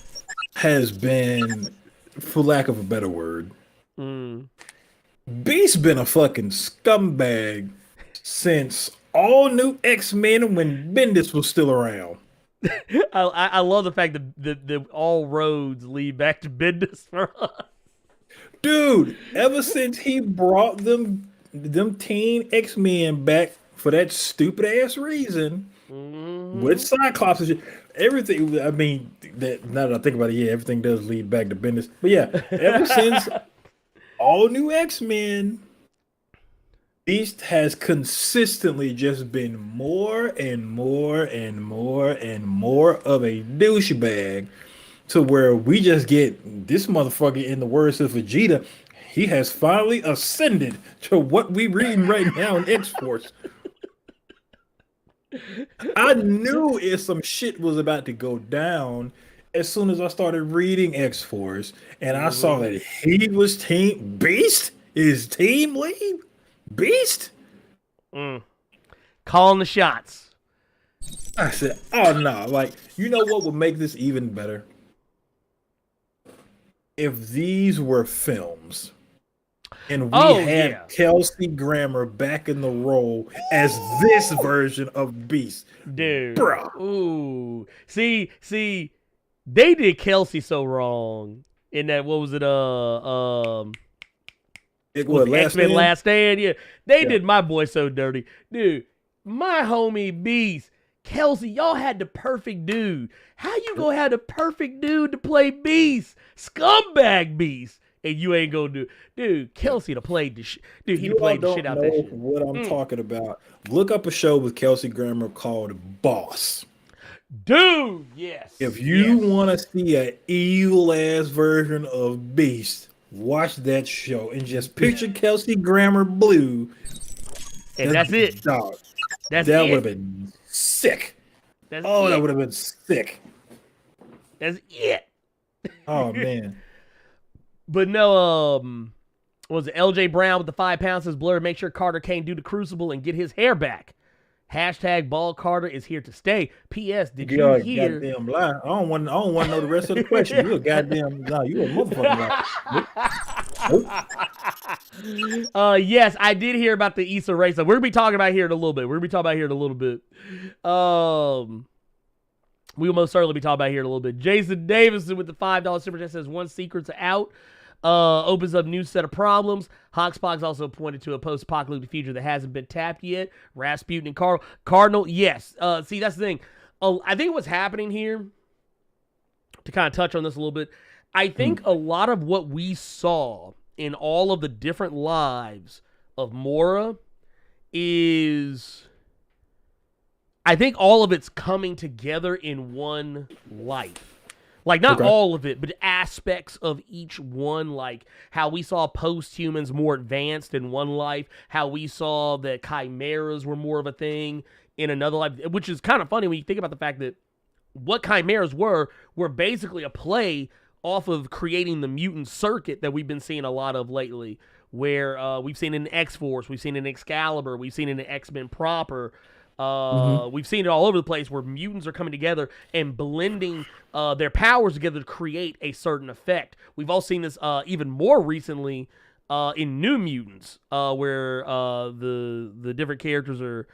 has been, for lack of a better word, Beast been a fucking scumbag since all new X-Men when Bendis was still around. I love the fact that all roads lead back to Bendis for us. Dude, ever since he brought them teen X-Men back for that stupid ass reason with Cyclops and shit, everything. I mean, that now that I think about it, yeah, everything does lead back to Bendis. But yeah, ever since all new X-Men, Beast has consistently just been more and more and more and more of a douchebag. To where we just get this motherfucker, in the words of Vegeta, he has finally ascended to what we reading right now in X-Force. I knew if some shit was about to go down as soon as I started reading X-Force, and I saw that he was Team Beast, is Team Lead Beast. Calling the shots. I said, oh no, like, you know what would make this even better? If these were films and we had Kelsey Grammer back in the role as this version of Beast. Dude. Bruh. Ooh. See, they did Kelsey so wrong in that, what was it, X-Men Last Stand? Yeah. They did my boy so dirty. Dude, my homie Beast, Kelsey, y'all had the perfect dude. How you gonna have the perfect dude to play Beast? Scumbag Beast. And you ain't gonna do, dude. Kelsey to play the shit. Dude, he played the shit out that shit. What I'm talking about? Look up a show with Kelsey Grammer called Boss. Dude, yes. If you want to see an evil ass version of Beast, watch that show and just picture Kelsey Grammer blue. And that's it. Dog. That would have been sick. That would have been sick. That's it. Oh man. But no, was it LJ Brown with the 5 pounds says Blerd, make sure Carter can't do the Crucible and get his hair back. Hashtag Bald Carter is here to stay. P.S. Did you hear? Goddamn lie. I don't want to know the rest of the question. You a goddamn lie. You a motherfucking lie. Yes, I did hear about the Issa Rae stuff. We're gonna be talking about here in a little bit. We will most certainly be talking about here in a little bit. Jason Davison with the $5 super chat says one secret's out. Opens up new set of problems. Hoxpox also pointed to a post-apocalyptic future that hasn't been tapped yet. Rasputin and Cardinal, yes. See, that's the thing. I think what's happening here, to kind of touch on this a little bit, I think a lot of what we saw in all of the different lives of Mora is, I think all of it's coming together in one life. Like, not all of it, but aspects of each one, like how we saw post-humans more advanced in one life, how we saw that chimeras were more of a thing in another life, which is kind of funny when you think about the fact that what chimeras were basically a play off of creating the mutant circuit that we've been seeing a lot of lately, where we've seen it in X-Force, we've seen it in Excalibur, we've seen it in X-Men proper. We've seen it all over the place where mutants are coming together and blending their powers together to create a certain effect. We've all seen this even more recently in New Mutants, where the different characters are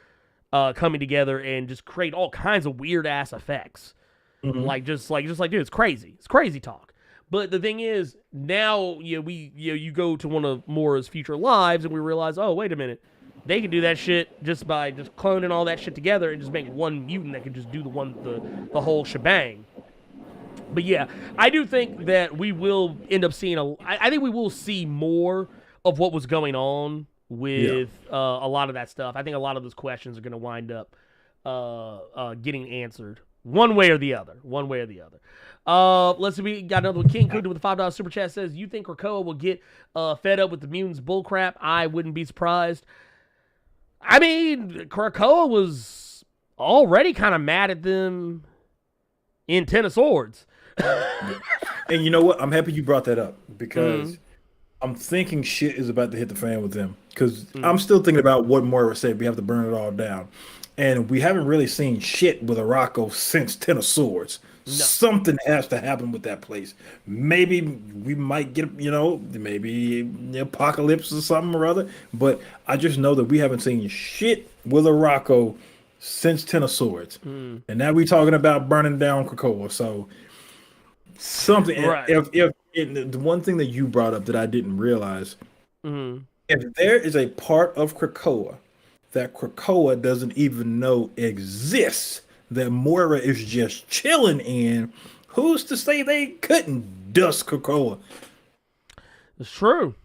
coming together and just create all kinds of weird ass effects. Like just like dude, it's crazy. It's crazy talk. But the thing is, now you go to one of Mora's future lives and we realize, oh wait a minute. They can do that shit just by just cloning all that shit together and just make one mutant that can just do the whole shebang. But yeah, I do think that we will end up seeing I think we will see more of what was going on with a lot of that stuff. I think a lot of those questions are going to wind up getting answered one way or the other. Let's see, we got another one. King Cooked with the $5 super chat says, you think Krakoa will get fed up with the mutants bullcrap? I wouldn't be surprised. I mean, Krakoa was already kind of mad at them in Ten of Swords. And you know what? I'm happy you brought that up because I'm thinking shit is about to hit the fan with them. Because I'm still thinking about what Moira said. We have to burn it all down. And we haven't really seen shit with Araco since Ten of Swords. No. Something has to happen with that place. Maybe we might get, maybe the apocalypse or something or other. But I just know that we haven't seen shit with Araco since Ten of Swords. And now we're talking about burning down Krakoa. So something. Right. If the one thing that you brought up that I didn't realize, if there is a part of Krakoa that Krakoa doesn't even know exists, that Moira is just chilling in, who's to say they couldn't dust Krakoa? It's true.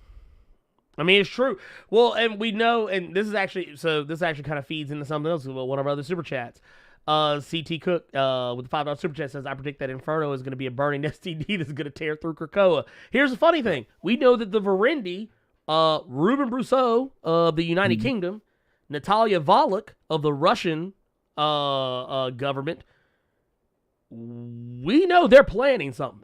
I mean, it's true. Well, and we know, and this actually kind of feeds into something else. One of our other super chats. CT Cook with the $5 super chat says, I predict that Inferno is going to be a burning STD that's going to tear through Krakoa. Here's the funny thing. We know that the Verendi, Ruben Brousseau of the United Kingdom, Natalia Volok of the Russian government, we know they're planning something.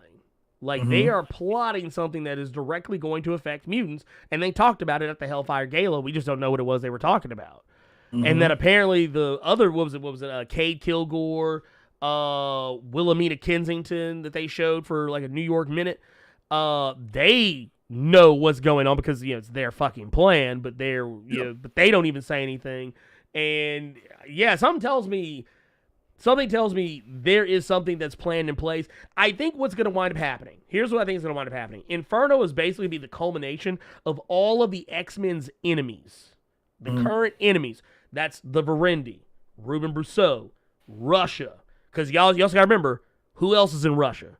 Like, they are plotting something that is directly going to affect mutants, and they talked about it at the Hellfire Gala. We just don't know what it was they were talking about. And then apparently the other, what was it, Cade Kilgore, Wilhelmina Kensington that they showed for like a New York minute, they know what's going on because, it's their fucking plan, but but they don't even say anything. And yeah, something tells me there is something that's planned in place. I think what's going to wind up happening. Here's what I think is going to wind up happening. Inferno is basically be the culmination of all of the X-Men's enemies, the current enemies. That's the Verendi, Ruben Brousseau, Russia. Because you also got to remember, who else is in Russia?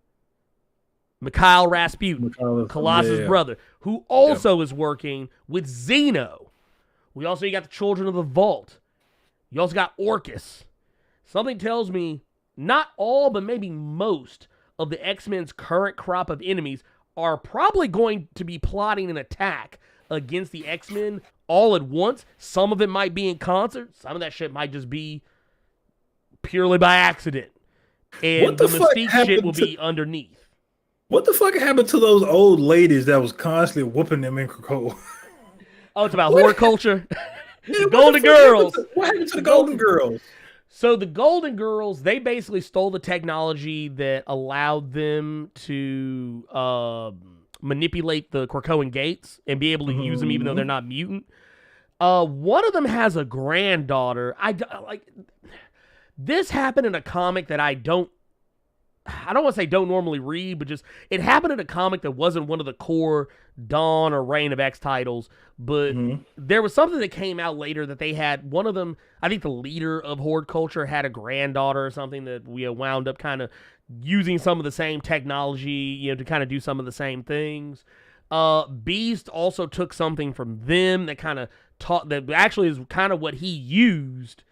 Mikhail Rasputin, Colossus' brother, who also is working with Xeno. You got the Children of the Vault. You also got Orcus. Something tells me not all, but maybe most of the X-Men's current crop of enemies are probably going to be plotting an attack against the X-Men all at once. Some of it might be in concert. Some of that shit might just be purely by accident. And the Mystique shit will be underneath. What the fuck happened to those old ladies that was constantly whooping them in Krakow? Oh, it's about horror culture? Golden Girls. What happened to the Golden Girls? So the Golden Girls, they basically stole the technology that allowed them to manipulate the Krakoan gates and be able to use them even though they're not mutant. One of them has a granddaughter. This happened in a comic that I don't want to say don't normally read, but just it happened in a comic that wasn't one of the core Dawn or Reign of X titles. But there was something that came out later that they had one of them. I think the leader of Horde Culture had a granddaughter or something that we wound up kind of using some of the same technology, to kind of do some of the same things. Beast also took something from them that kind of taught that actually is kind of what he used,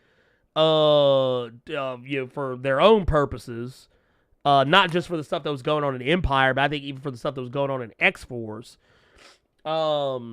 for their own purposes. Not just for the stuff that was going on in Empire, but I think even for the stuff that was going on in X-Force. Because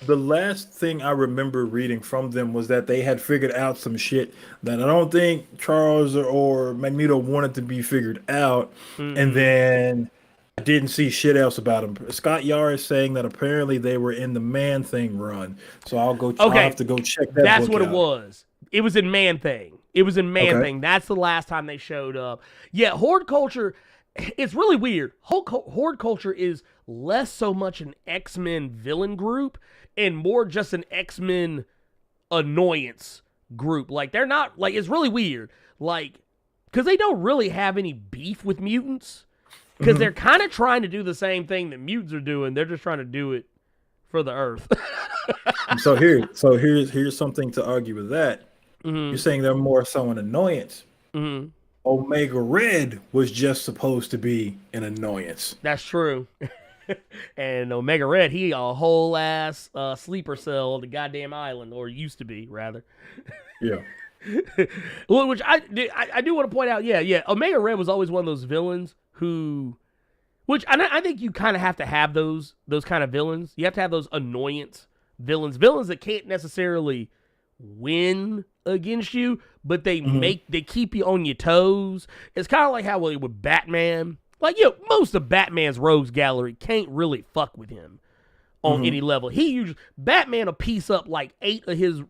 the last thing I remember reading from them was that they had figured out some shit that I don't think Charles or Magneto wanted to be figured out, and then I didn't see shit else about them. Scott Yar is saying that apparently they were in the Man Thing run, so I'll have to go check that. That's book what out. it was. It was in Man Thing. It was in Man Thing. That's the last time they showed up. Yeah, Horde Culture, it's really weird. Horde Culture is less so much an X-Men villain group and more just an X-Men annoyance group. Like, they're not, like, it's really weird. Like, because they don't really have any beef with mutants. Because they're kind of trying to do the same thing that mutants are doing. They're just trying to do it for the Earth. So here's something to argue with that. You're saying they're more so an annoyance. Omega Red was just supposed to be an annoyance. That's true. And Omega Red, he a whole ass sleeper cell on the goddamn island, or used to be, rather. Yeah. Well, which I do want to point out, yeah. Omega Red was always one of those villains who, which I think you kind of have to have those kind of villains. You have to have those annoyance villains that can't necessarily win against you, but they keep you on your toes. It's kind of like how with Batman, like, most of Batman's rogues gallery can't really fuck with him on any level. Batman will piece up like 8 of his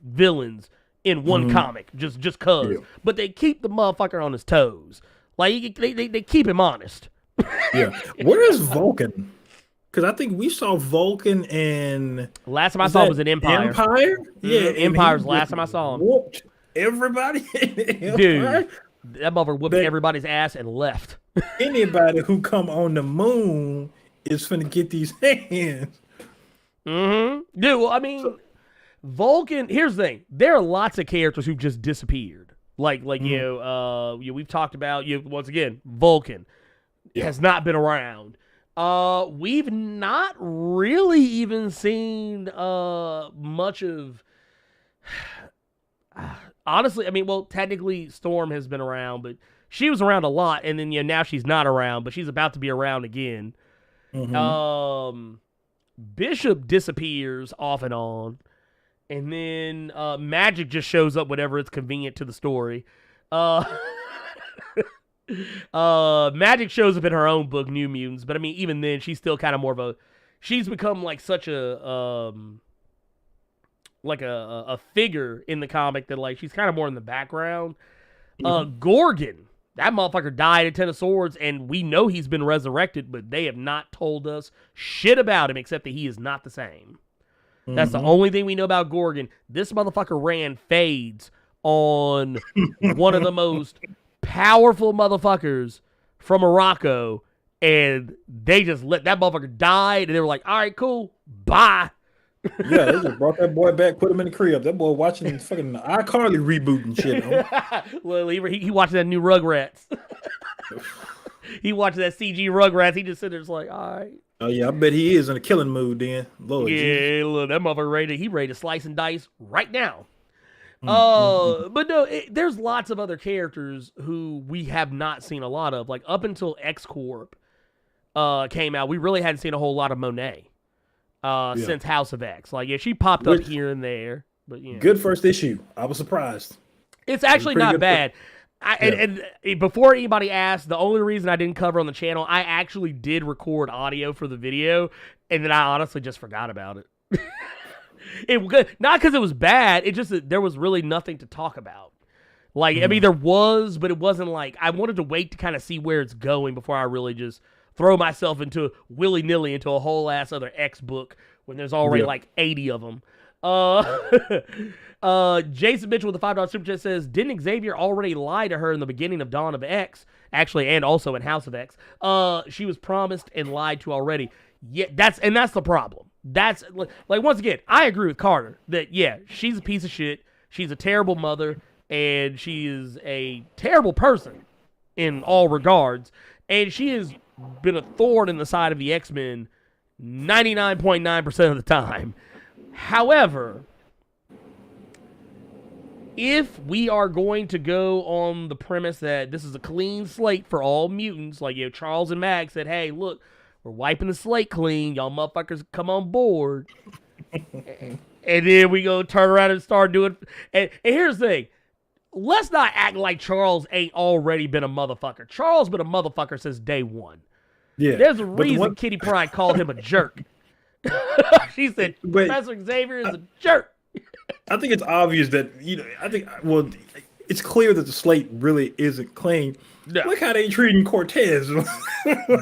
villains in one comic just cause, but they keep the motherfucker on his toes. Like, they keep him honest. Yeah. Where is Vulcan? Because I think we saw Vulcan in... Last time I saw him was in Empire. Empire? Yeah. Empire's the last time I saw him. Whooped everybody in Empire. Dude, that motherfucker whooped everybody's ass and left. Anybody who come on the moon is finna get these hands. Dude, well, I mean, Vulcan... Here's the thing. There are lots of characters who just disappeared. Like we've talked about, once again, Vulcan has not been around. We've not really even seen much of. Honestly, I mean, well, technically, Storm has been around, but she was around a lot, and then now she's not around, but she's about to be around again. Bishop disappears off and on, and then Magic just shows up whenever it's convenient to the story. Magic shows up in her own book, New Mutants, but I mean, even then, she's still kind of more of a. She's become like such a a figure in the comic that like she's kind of more in the background. Gorgon, that motherfucker died at Ten of Swords, and we know he's been resurrected, but they have not told us shit about him except that he is not the same. That's the only thing we know about Gorgon. This motherfucker ran fades on one of the most powerful motherfuckers from Morocco, and they just let that motherfucker die, and they were like, all right, cool, bye. Yeah, they just brought that boy back, put him in the crib. That boy watching fucking iCarly reboot and shit. Well, he watched that new Rugrats. He watched that CG Rugrats. He just sit there just like, all right. Oh, yeah, I bet he is in a killing mood then. Lord, yeah, look, that motherfucker ready to slice and dice right now. But no, there's lots of other characters who we have not seen a lot of. Like, up until X-Corp came out, we really hadn't seen a whole lot of Monet since House of X. Like, yeah, she popped up here and there. But yeah, good first issue. I was surprised. It's actually not bad. And before anybody asked, the only reason I didn't cover on the channel, I actually did record audio for the video, and then I honestly just forgot about it. Not because it was bad, it just that there was really nothing to talk about. Like, I mean, there was, but it wasn't like, I wanted to wait to kind of see where it's going before I really just throw myself into willy-nilly into a whole ass other X book when there's already like 80 of them. Jason Mitchell with the $5 super chat says, didn't Xavier already lie to her in the beginning of Dawn of X? Actually, and also in House of X. She was promised and lied to already. Yeah, that's the problem. That's like, once again, I agree with Carter that yeah, she's a piece of shit. She's a terrible mother, and she is a terrible person in all regards. And she has been a thorn in the side of the X-Men 99.9% of the time. However, if we are going to go on the premise that this is a clean slate for all mutants, like, you know, Charles and Mag said, hey, look, we're wiping the slate clean, y'all motherfuckers come on board. And then we go turn around and start doing, and here's the thing, let's not act like Charles ain't already been a motherfucker. Charles been a motherfucker since day one. Yeah, there's a reason Kitty Pryde called him a jerk. She said, Professor Xavier is a jerk. I think it's obvious that, you know, it's clear that the slate really isn't clean. No. Look how they treating Cortez.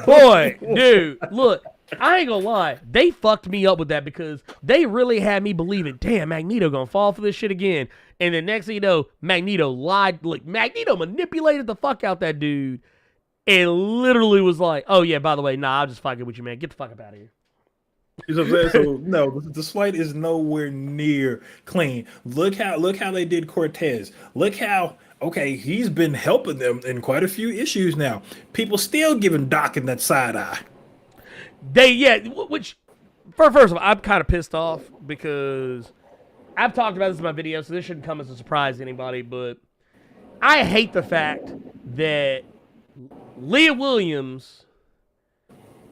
Boy, dude, look, I ain't gonna lie. They fucked me up with that because they really had me believing, damn, Magneto gonna fall for this shit again. And the next thing you know, Magneto lied. Like, Magneto manipulated the fuck out that dude and literally was like, oh yeah, by the way, nah, I'll just fuck it with you, man. Get the fuck up out of here. So no, the slate is nowhere near clean. Look how they did Cortez. Look how he's been helping them in quite a few issues now. People still giving Doc in that side eye. Which first of all, I'm kind of pissed off because I've talked about this in my video, so this shouldn't come as a surprise to anybody. But I hate the fact that Leah Williams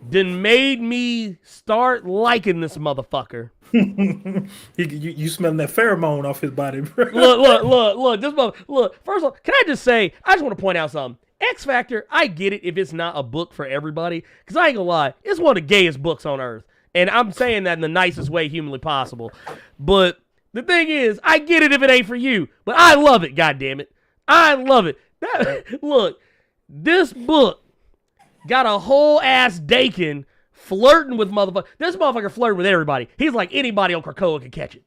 then made me start liking this motherfucker. You smelling that pheromone off his body, bro. Look. First of all, can I just say, I just want to point out something. X Factor, I get it if it's not a book for everybody, because I ain't gonna lie, it's one of the gayest books on earth. And I'm saying that in the nicest way humanly possible. But the thing is, I get it if it ain't for you. But I love it, goddammit. I love it. Look, this book got a whole ass Dakin flirting with motherfucker. This motherfucker flirting with everybody. He's like, anybody on Krakoa can catch it.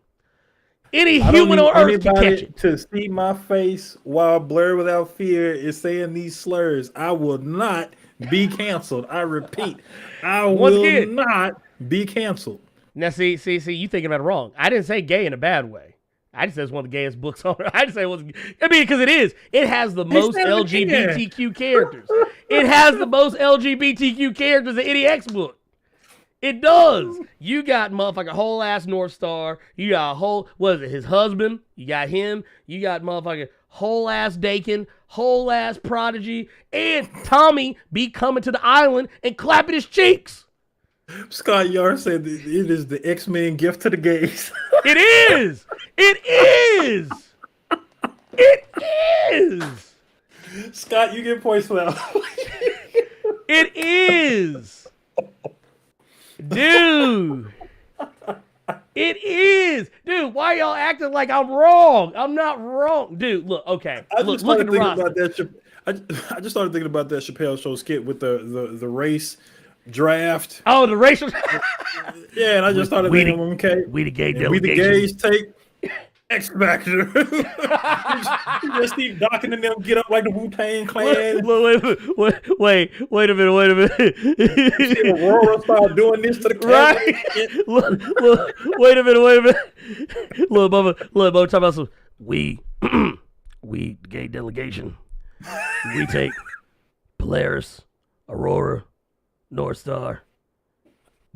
Any human on Earth can catch it. To see my face while Blerd Without Fear is saying these slurs, I will not be canceled. I repeat, I will not be canceled. Now, see, you thinking about it wrong. I didn't say gay in a bad way. I just said it's one of the gayest books on Earth. I just say it was. I mean, because it is. It has the most LGBTQ characters. It has the most LGBTQ characters in any X book. It does. You got motherfucker whole ass North Star. You got a whole, his husband? You got him. You got motherfucker whole ass Dakin, whole ass Prodigy, and Tommy be coming to the island and clapping his cheeks. Scott Yard said it is the X-Men gift to the gays. It is. It is. It is. Scott, you get points for that. It is. Dude. It is. Dude, why y'all acting like I'm wrong? I'm not wrong. Dude, look, okay. Look at the roster. I just started thinking about that Chappelle Show skit with the race draft. Oh, the racial. Yeah, and I just started thinking, okay, we the gay we the delegation. gays take X Factor. You just keep docking and them get up like the Wu-Tang Clan. Wait a minute. You see Aurora start doing this to the camera. Right? Look, wait a minute. Look, Bubba, talk about some. We the gay delegation. We take Polaris, Aurora, North Star,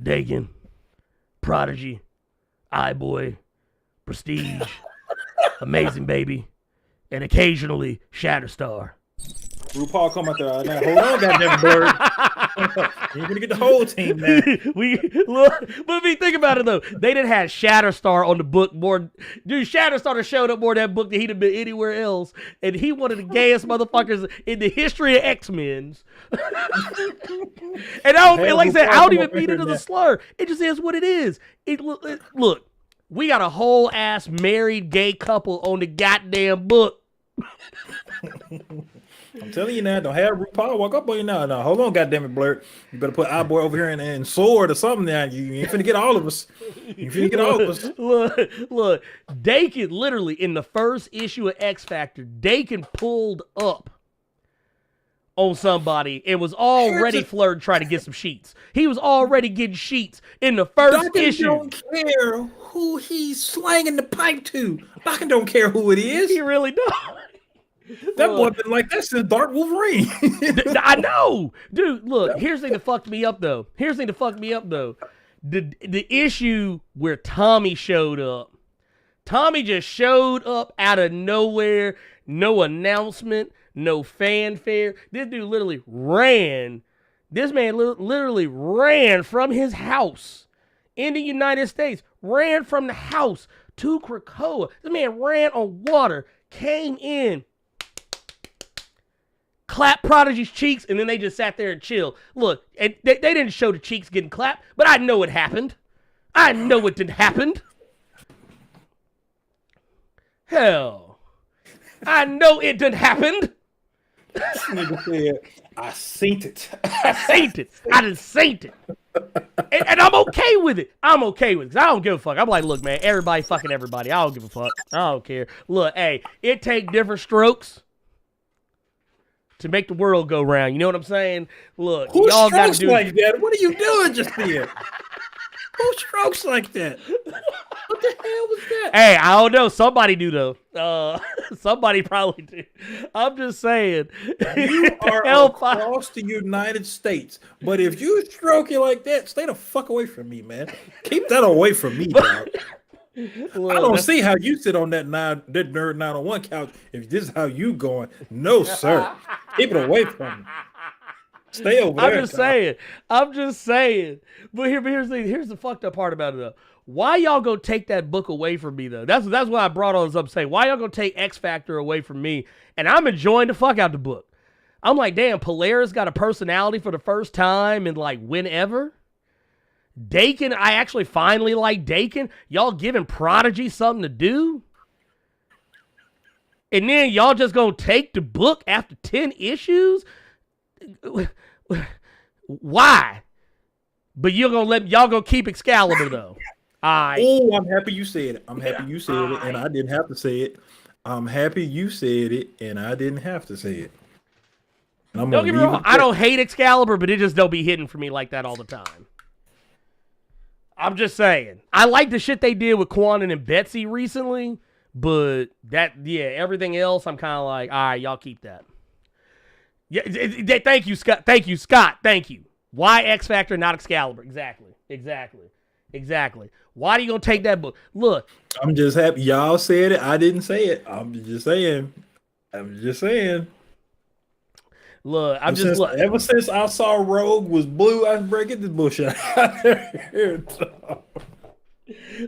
Dakin, Prodigy, iBoy, Prestige, Amazing Baby, and occasionally Shatterstar. RuPaul come out there. Now, hold on, goddamn Blerd. You're gonna get the whole team now. But think about it though. They didn't have Shatterstar on the book more. Dude, Shatterstar showed up more in that book than he'd have been anywhere else, and he one of the gayest motherfuckers in the history of X-Men's. And like I said, I don't even mean it as a slur. It just is what it is. Look, we got a whole ass married gay couple on the goddamn book. I'm telling you now, don't have RuPaul walk up on you now. No, hold on, goddamn it, Blerd. You better put our boy over here and Sword or something now. You ain't finna get all of us. You finna get all of us. Look, Dakin literally in the first issue of X Factor, Dakin pulled up on somebody and was already flirting trying to get some sheets. He was already getting sheets in the first issue. Don't care who he's slanging the pipe to. Dakin don't care who it is. He really don't. That boy been like that since Dark Wolverine. I know. Dude, look, here's the thing that fucked me up, though. The issue where Tommy showed up. Tommy just showed up out of nowhere. No announcement. No fanfare. This dude literally ran. This man literally ran from his house in the United States. Ran from the house to Krakoa. This man ran on water. Came in. Clap Prodigy's cheeks, and then they just sat there and chill. Look, and they didn't show the cheeks getting clapped, but I know it happened. I know it didn't happen. Hell, I know it didn't happen. Nigga said, I seen it. I done seen it. And I'm okay with it. Because I don't give a fuck. I'm like, look, man, everybody fucking everybody. I don't give a fuck. I don't care. Look, hey, it take different strokes to make the world go round. You know what I'm saying? Look, who y'all strokes gotta do like that? What are you doing just here? Who strokes like that? What the hell was that? Hey, I don't know. Somebody do though. Somebody probably do. I'm just saying. You are across the United States, but if you stroke it like that, stay the fuck away from me, man. Keep that away from me, dog. Look, I don't see how you sit on that Nerd 901 couch if this is how you going. No, sir. Keep it away from me. Stay over there. I'm just saying. But here's the fucked up part about it though. Why y'all gonna take that book away from me though? That's why I brought all this up saying, why y'all gonna take X Factor away from me? And I'm enjoying the fuck out the book. I'm like, damn, Polaris got a personality for the first time in like whenever. Dakin, I actually finally like Dakin. Y'all giving Prodigy something to do? And then y'all just gonna take the book after 10 issues? Why? But y'all gonna keep Excalibur though. Oh, I'm happy you said it. And I didn't have to say it. I'm happy you said it, and I didn't have to say it. Don't get me wrong. I don't hate Excalibur, but it just don't be hitting for me like that all the time. I'm just saying. I like the shit they did with Quanon and Betsy recently, but everything else, I'm kind of like, all right, y'all keep that. Yeah, thank you, Scott. Thank you. Why X Factor, not Excalibur? Exactly. Why are you gonna take that book? Look, I'm just happy y'all said it. I didn't say it. I'm just saying. Look, ever since I saw Rogue was blue, I was breaking this bullshit out there.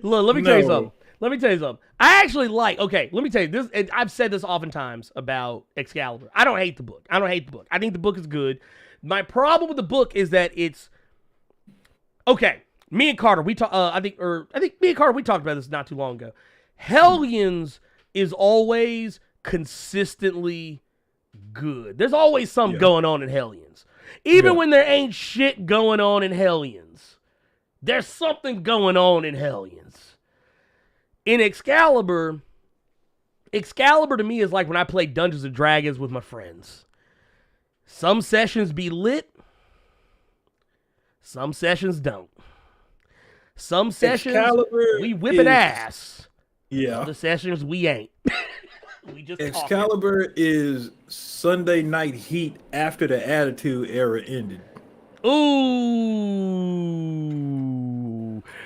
Look, let me tell you something. I actually like, let me tell you this. And I've said this oftentimes about Excalibur. I don't hate the book. I think the book is good. My problem with the book is that it's, me and Carter, we talked. I think me and Carter, we talked about this not too long ago. Hellions is always consistently good. There's always something going on in Hellions, even when there ain't shit going on in Hellions. There's something going on in Hellions. In Excalibur to me is like when I play Dungeons and Dragons with my friends. Some sessions be lit. Some sessions don't. Some sessions we whipping ass. Yeah. Other sessions we ain't. We just Excalibur is Sunday night heat after the Attitude Era ended. Ooh.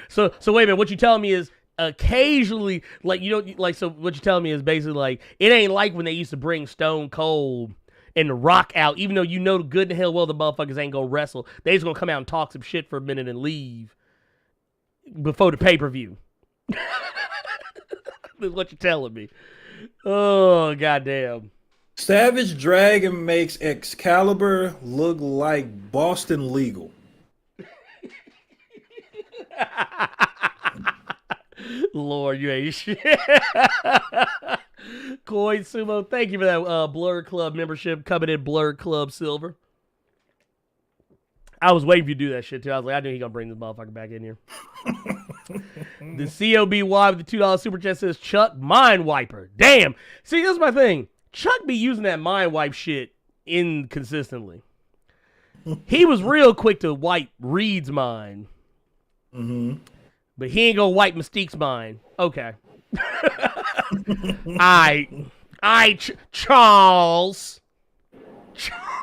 So wait a minute. What you telling me is occasionally, like, you know, like, so what you telling me is basically like it ain't like when they used to bring Stone Cold and The Rock out, even though you know good and hell well the motherfuckers ain't gonna wrestle. They just gonna come out and talk some shit for a minute and leave before the pay-per-view. That's what you're telling me. Oh, goddamn. Savage Dragon makes Excalibur look like Boston Legal. Lord, you ain't shit. Coin Sumo, thank you for that Blerd Club membership coming in Blerd Club Silver. I was waiting for you to do that shit too. I was like, I knew he gonna bring this motherfucker back in here. The COBY with the $2 super chat says Chuck Mind Wiper. Damn. See, this is my thing. Chuck be using that mind wipe shit inconsistently. He was real quick to wipe Reed's mind. Mm-hmm. But he ain't gonna wipe Mystique's mind. Okay. Charles,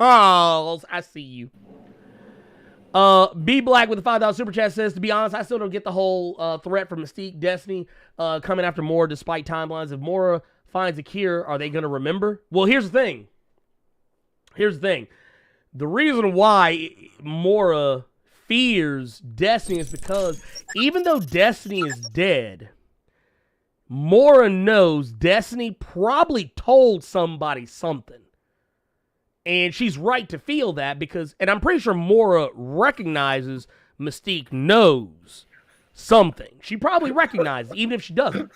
I see you. B Black with the $5 super chat says, to be honest, I still don't get the whole threat from Mystique Destiny coming after Mora despite timelines. If Mora finds a cure, are they going to remember? Well, here's the thing. The reason why Mora fears Destiny is because even though Destiny is dead, Mora knows Destiny probably told somebody something. And she's right to feel that because, and I'm pretty sure Mora recognizes Mystique knows something. She probably recognizes, even if she doesn't.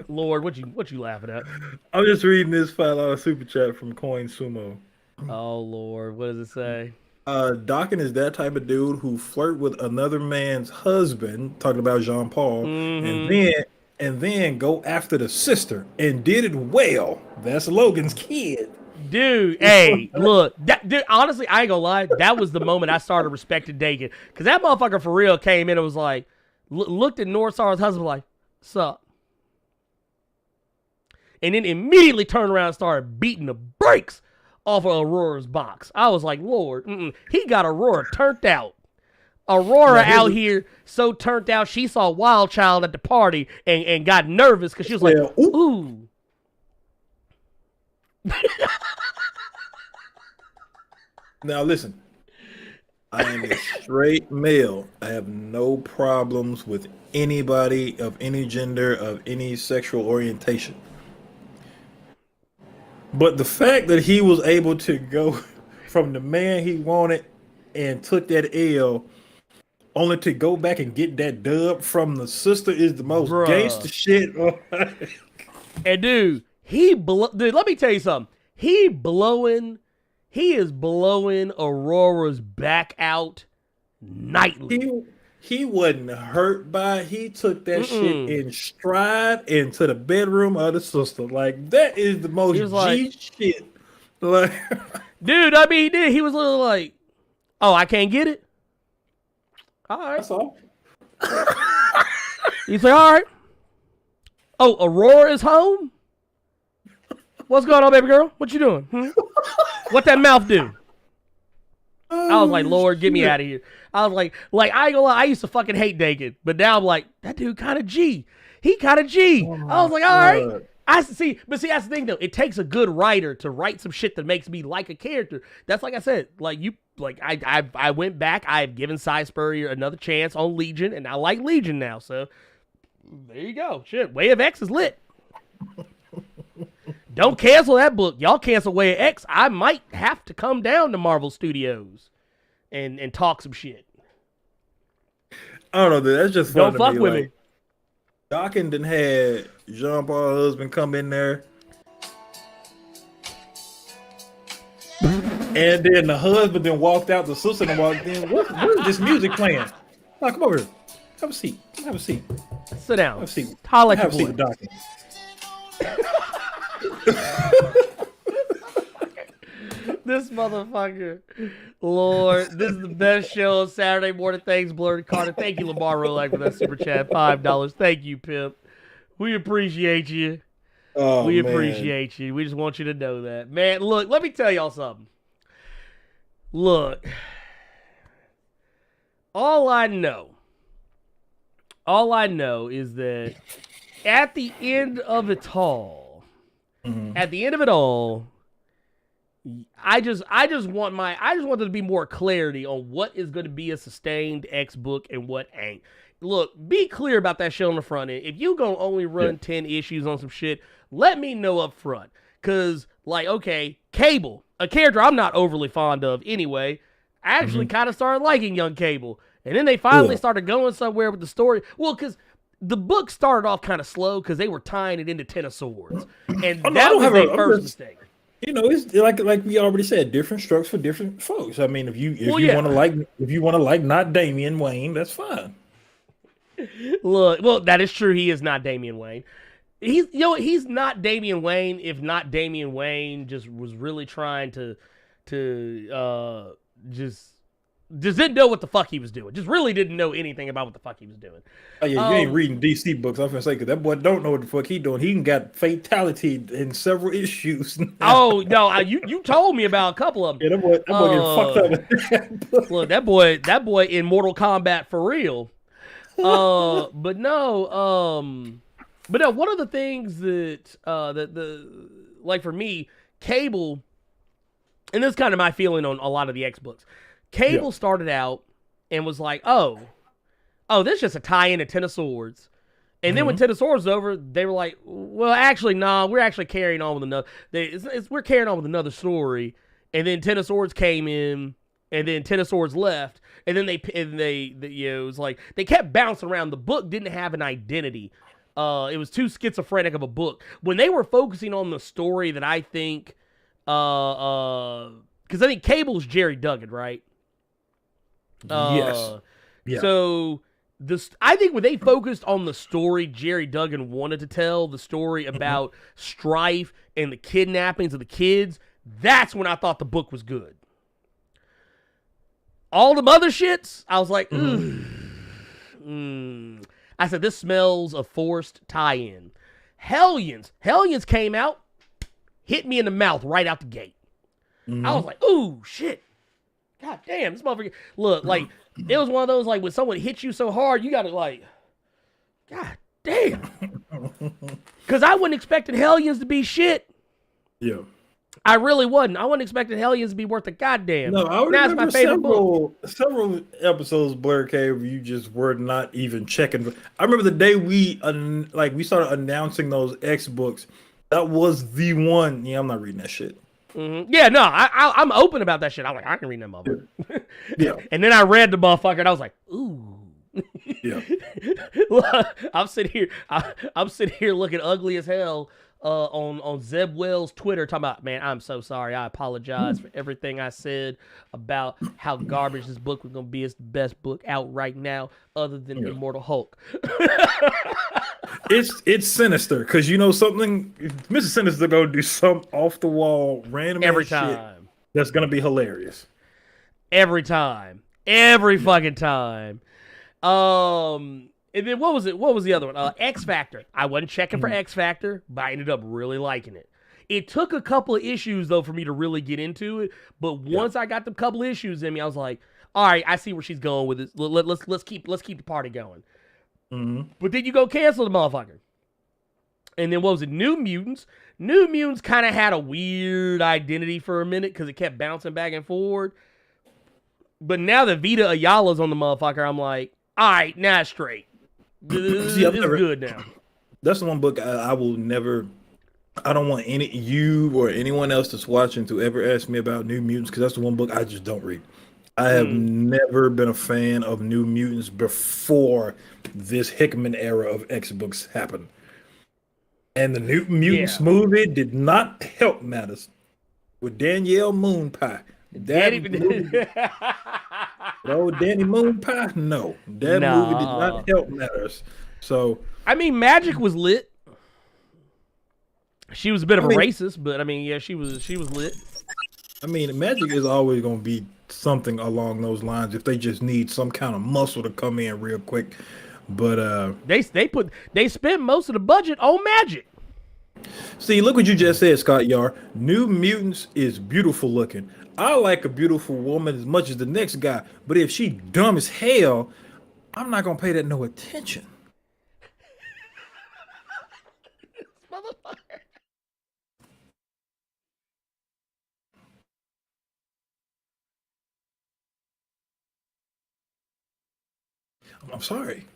Lord, what you laughing at? I'm just reading this $5 super chat from Coin Sumo. Oh Lord, what does it say? Dawkins is that type of dude who flirt with another man's husband, talking about Jean Paul, and then go after the sister and did it well. That's Logan's kid. Dude, hey, look, dude, honestly, I ain't gonna lie. That was the moment I started respecting Dakin. Because that motherfucker for real came in and was like, looked at Northstar's husband like, sup? And then immediately turned around and started beating the brakes off of Aurora's box. I was like, Lord, he got Aurora turned out. Aurora out here so turned out she saw Wild Child at the party and got nervous because she was like, ooh. Now listen, I am a straight male. I have no problems with anybody of any gender, of any sexual orientation. But the fact that he was able to go from the man he wanted and took that L only to go back and get that dub from the sister is the most gangster shit. And dude, dude, let me tell you something. He is blowing Aurora's back out nightly. He wasn't hurt by it. He took that shit in stride into the bedroom of the sister. Like, that is the most G shit. Like, dude, I mean, he was literally like, oh, I can't get it? All right. That's all. He's like, all right. Oh, Aurora is home? What's going on, baby girl? What you doing? What that mouth do? I was like, Lord, get me out of here. I was like, I ain't gonna lie, I used to fucking hate Dakin, but now I'm like, that dude kind of G. He kind of G. I was like, all right. But see, that's the thing though. It takes a good writer to write some shit that makes me like a character. That's like I said, I went back. I have given Cy Spurrier another chance on Legion, and I like Legion now. So there you go. Shit, Way of X is lit. Don't cancel that book. Y'all cancel Way of X. I might have to come down to Marvel Studios and talk some shit. I don't know. That's just Don't fun fuck to me. with Like, me. Dawkins done had Jean Paul husband come in there. And then the husband then walked out, the sister then walked in. What is this music playing? No, come over here. Have a seat. Have a seat. Sit down. Have a seat. Holla at Have a your seat boy. with Dawkins. This motherfucker. Lord, this is the best show on Saturday morning. Thanks, Blerd Carter. Thank you, Lamar Rolak, for that super chat. $5. Thank you, Pimp. We appreciate you. Oh, We man. appreciate you. We just want you to know that. Man, look, let me tell y'all something. Look, all I know is that at the end of it all, I just want there to be more clarity on what is going to be a sustained X book and what ain't. Look, be clear about that shit on the front end. If you gonna only run 10 issues on some shit, let me know up front. Cause like, okay, Cable, a character I'm not overly fond of anyway. I actually kind of started liking young Cable. And then they finally started going somewhere with the story. Well, because the book started off kind of slow because they were tying it into Ten of Swords. And that was their first mistake. You know, it's like we already said, different strokes for different folks. I mean, if you want to like not Damian Wayne, that's fine. Look, well, that is true. He is not Damian Wayne. He's not Damian Wayne. If not Damian Wayne, just was really trying to just didn't know what the fuck he was doing. Just really didn't know anything about what the fuck he was doing. Oh yeah, you ain't reading DC books. I was gonna say, because that boy don't know what the fuck he doing. He got fatality in several issues. Oh no, you told me about a couple of them. Yeah, that boy getting fucked up. Look, that boy in Mortal Kombat for real. But no, one of the things that like for me, Cable, and this is kind of my feeling on a lot of the X books. Cable started out and was like, oh, this is just a tie-in to Ten of Swords. And then when Ten of Swords was over, they were like, well, actually, nah, we're actually carrying on with another. We're carrying on with another story. And then Ten of Swords came in, and then Ten of Swords left. And then it was like they kept bouncing around. The book didn't have an identity. It was too schizophrenic of a book. When they were focusing on the story that I think, because I think Cable's Jerry Duggan, right? Yes. Yeah. So I think when they focused on the story Jerry Duggan wanted to tell, the story about strife and the kidnappings of the kids, that's when I thought the book was good. All the other shits, I was like, I said, this smells of forced tie-in. Hellions came out, hit me in the mouth right out the gate. I was like, ooh, shit. God damn, this motherfucker. Look, like, it was one of those, like, when someone hits you so hard, you gotta, like, God damn. Because I wasn't expecting Hellions to be shit. Yeah. I really wasn't. I wasn't expecting Hellions to be worth a goddamn. No, I Now it's my remember favorite book. several episodes of Blerd Cave you just were not even checking. I remember the day we started announcing those X books. That was the one. Yeah, I'm not reading that shit. Yeah, no, I'm open about that shit. I'm like, I can read that motherfucker. Yeah. And then I read the motherfucker, and I was like, ooh. Yeah. I'm sitting here looking ugly as hell on Zeb Wells' Twitter, talking about, man, I'm so sorry. I apologize for everything I said about how garbage this book was gonna be. It's the best book out right now, other than Immortal Hulk. It's sinister because you know something. Mr. Sinister gonna do some off the wall random Every shit time. that's gonna be hilarious. Every time. Every fucking time. And then what was it? What was the other one? X Factor. I wasn't checking for X Factor, but I ended up really liking it. It took a couple of issues though for me to really get into it, but once I got the couple issues in me, I was like, all right, I see where she's going with this. Let's keep the party going. But then you go cancel the motherfucker. And then what was it? New Mutants. New Mutants kind of had a weird identity for a minute because it kept bouncing back and forward. But now that Vita Ayala's on the motherfucker, I'm like, all right, now it's straight. This is good now. That's the one book I will never. I don't want you or anyone else that's watching to ever ask me about New Mutants because that's the one book I just don't read. I have never been a fan of New Mutants before this Hickman era of X books happened. And the New Mutants movie did not help matters with Danielle Moonpie. That movie, Danny Moonpie, no. That movie did not help matters. So I mean, Magic was lit. She was a bit of a racist, but I mean, yeah, she was lit. I mean, Magic is always going to be something along those lines if they just need some kind of muscle to come in real quick. But they spent most of the budget on Magic. See, look what you just said, Scott Yar. New Mutants is beautiful looking. I like a beautiful woman as much as the next guy, but if she dumb as hell, I'm not gonna pay that no attention. I'm sorry.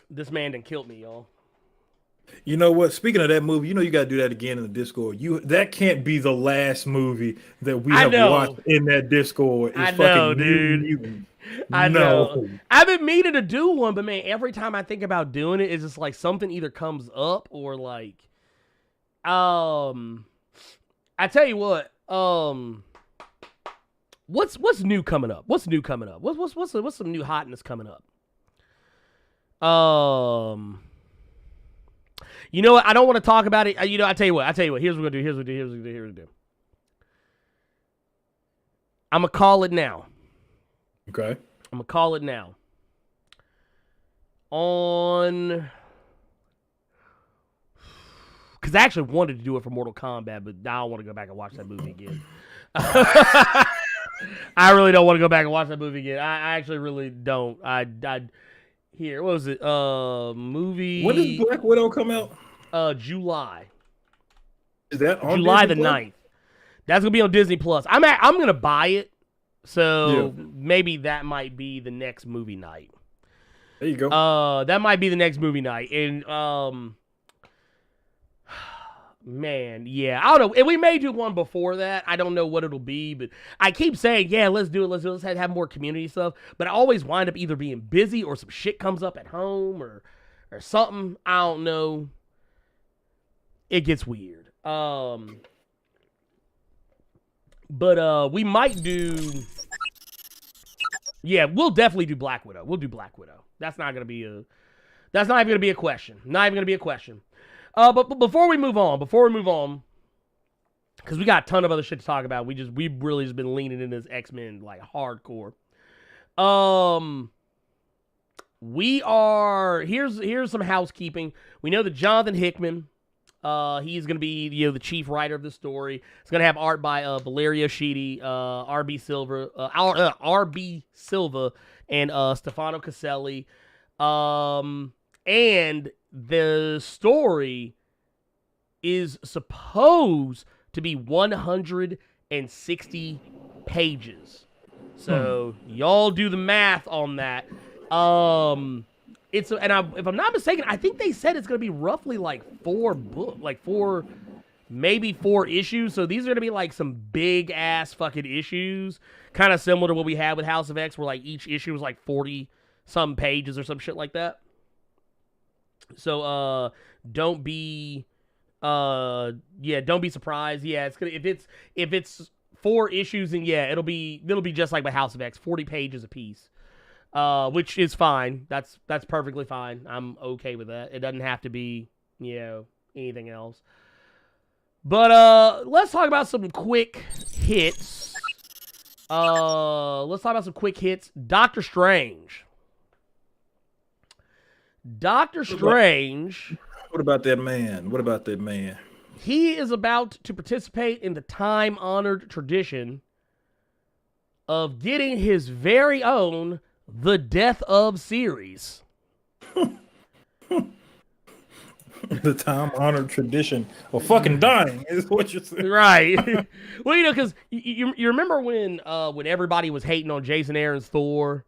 This man done killed me, y'all. You know what? Speaking of that movie, you got to do that again in the Discord. That can't be the last movie that we have watched in that Discord. I know, dude. I know. I've been meaning to do one, but man, every time I think about doing it, it's just like something either comes up or like, I tell you what, what's new coming up? What's new coming up? What's some new hotness coming up? You know what? I don't want to talk about it. I tell you what. Here's what we're gonna do. I'm gonna call it now. Okay. I'm gonna call it now. Because I actually wanted to do it for Mortal Kombat, but now I want to go back and watch that movie again. I really don't want to go back and watch that movie again. I actually really don't. Here, what was it? Movie. When does Black Widow come out? July. Is that on July Disney the 9th? That's gonna be on Disney Plus. I'm gonna buy it, so maybe that might be the next movie night. There you go. That might be the next movie night, and man, yeah, I don't know. And we may do one before that. I don't know what it'll be, but I keep saying, yeah, let's do it. Let's have more community stuff. But I always wind up either being busy or some shit comes up at home or something. I don't know. It gets weird. But we might do. Yeah, we'll definitely do Black Widow. We'll do Black Widow. That's not even gonna be a question. Not even gonna be a question. But before we move on, because we got a ton of other shit to talk about. We've really just been leaning into this X-Men like hardcore. Here's some housekeeping. We know that Jonathan Hickman, he's gonna be the chief writer of the story. It's gonna have art by Valerio Schiti, RB Silva, and Stefano Caselli. And the story is supposed to be 160 pages. So y'all do the math on that. If I'm not mistaken, I think they said it's going to be roughly like maybe four issues. So these are going to be like some big ass fucking issues, kind of similar to what we had with House of X, where like each issue was like 40 some pages or some shit like that. So don't be surprised. Yeah, it's gonna if it's 4 issues, then yeah, it'll be just like my House of X, 40 pages a piece. Which is fine. That's perfectly fine. I'm okay with that. It doesn't have to be, anything else. But let's talk about some quick hits. Doctor Strange. What about that man? He is about to participate in the time-honored tradition of getting his very own The Death of series. The time-honored tradition of fucking dying is what you're saying. Right. Well, because you remember when everybody was hating on Jason Aaron's Thor,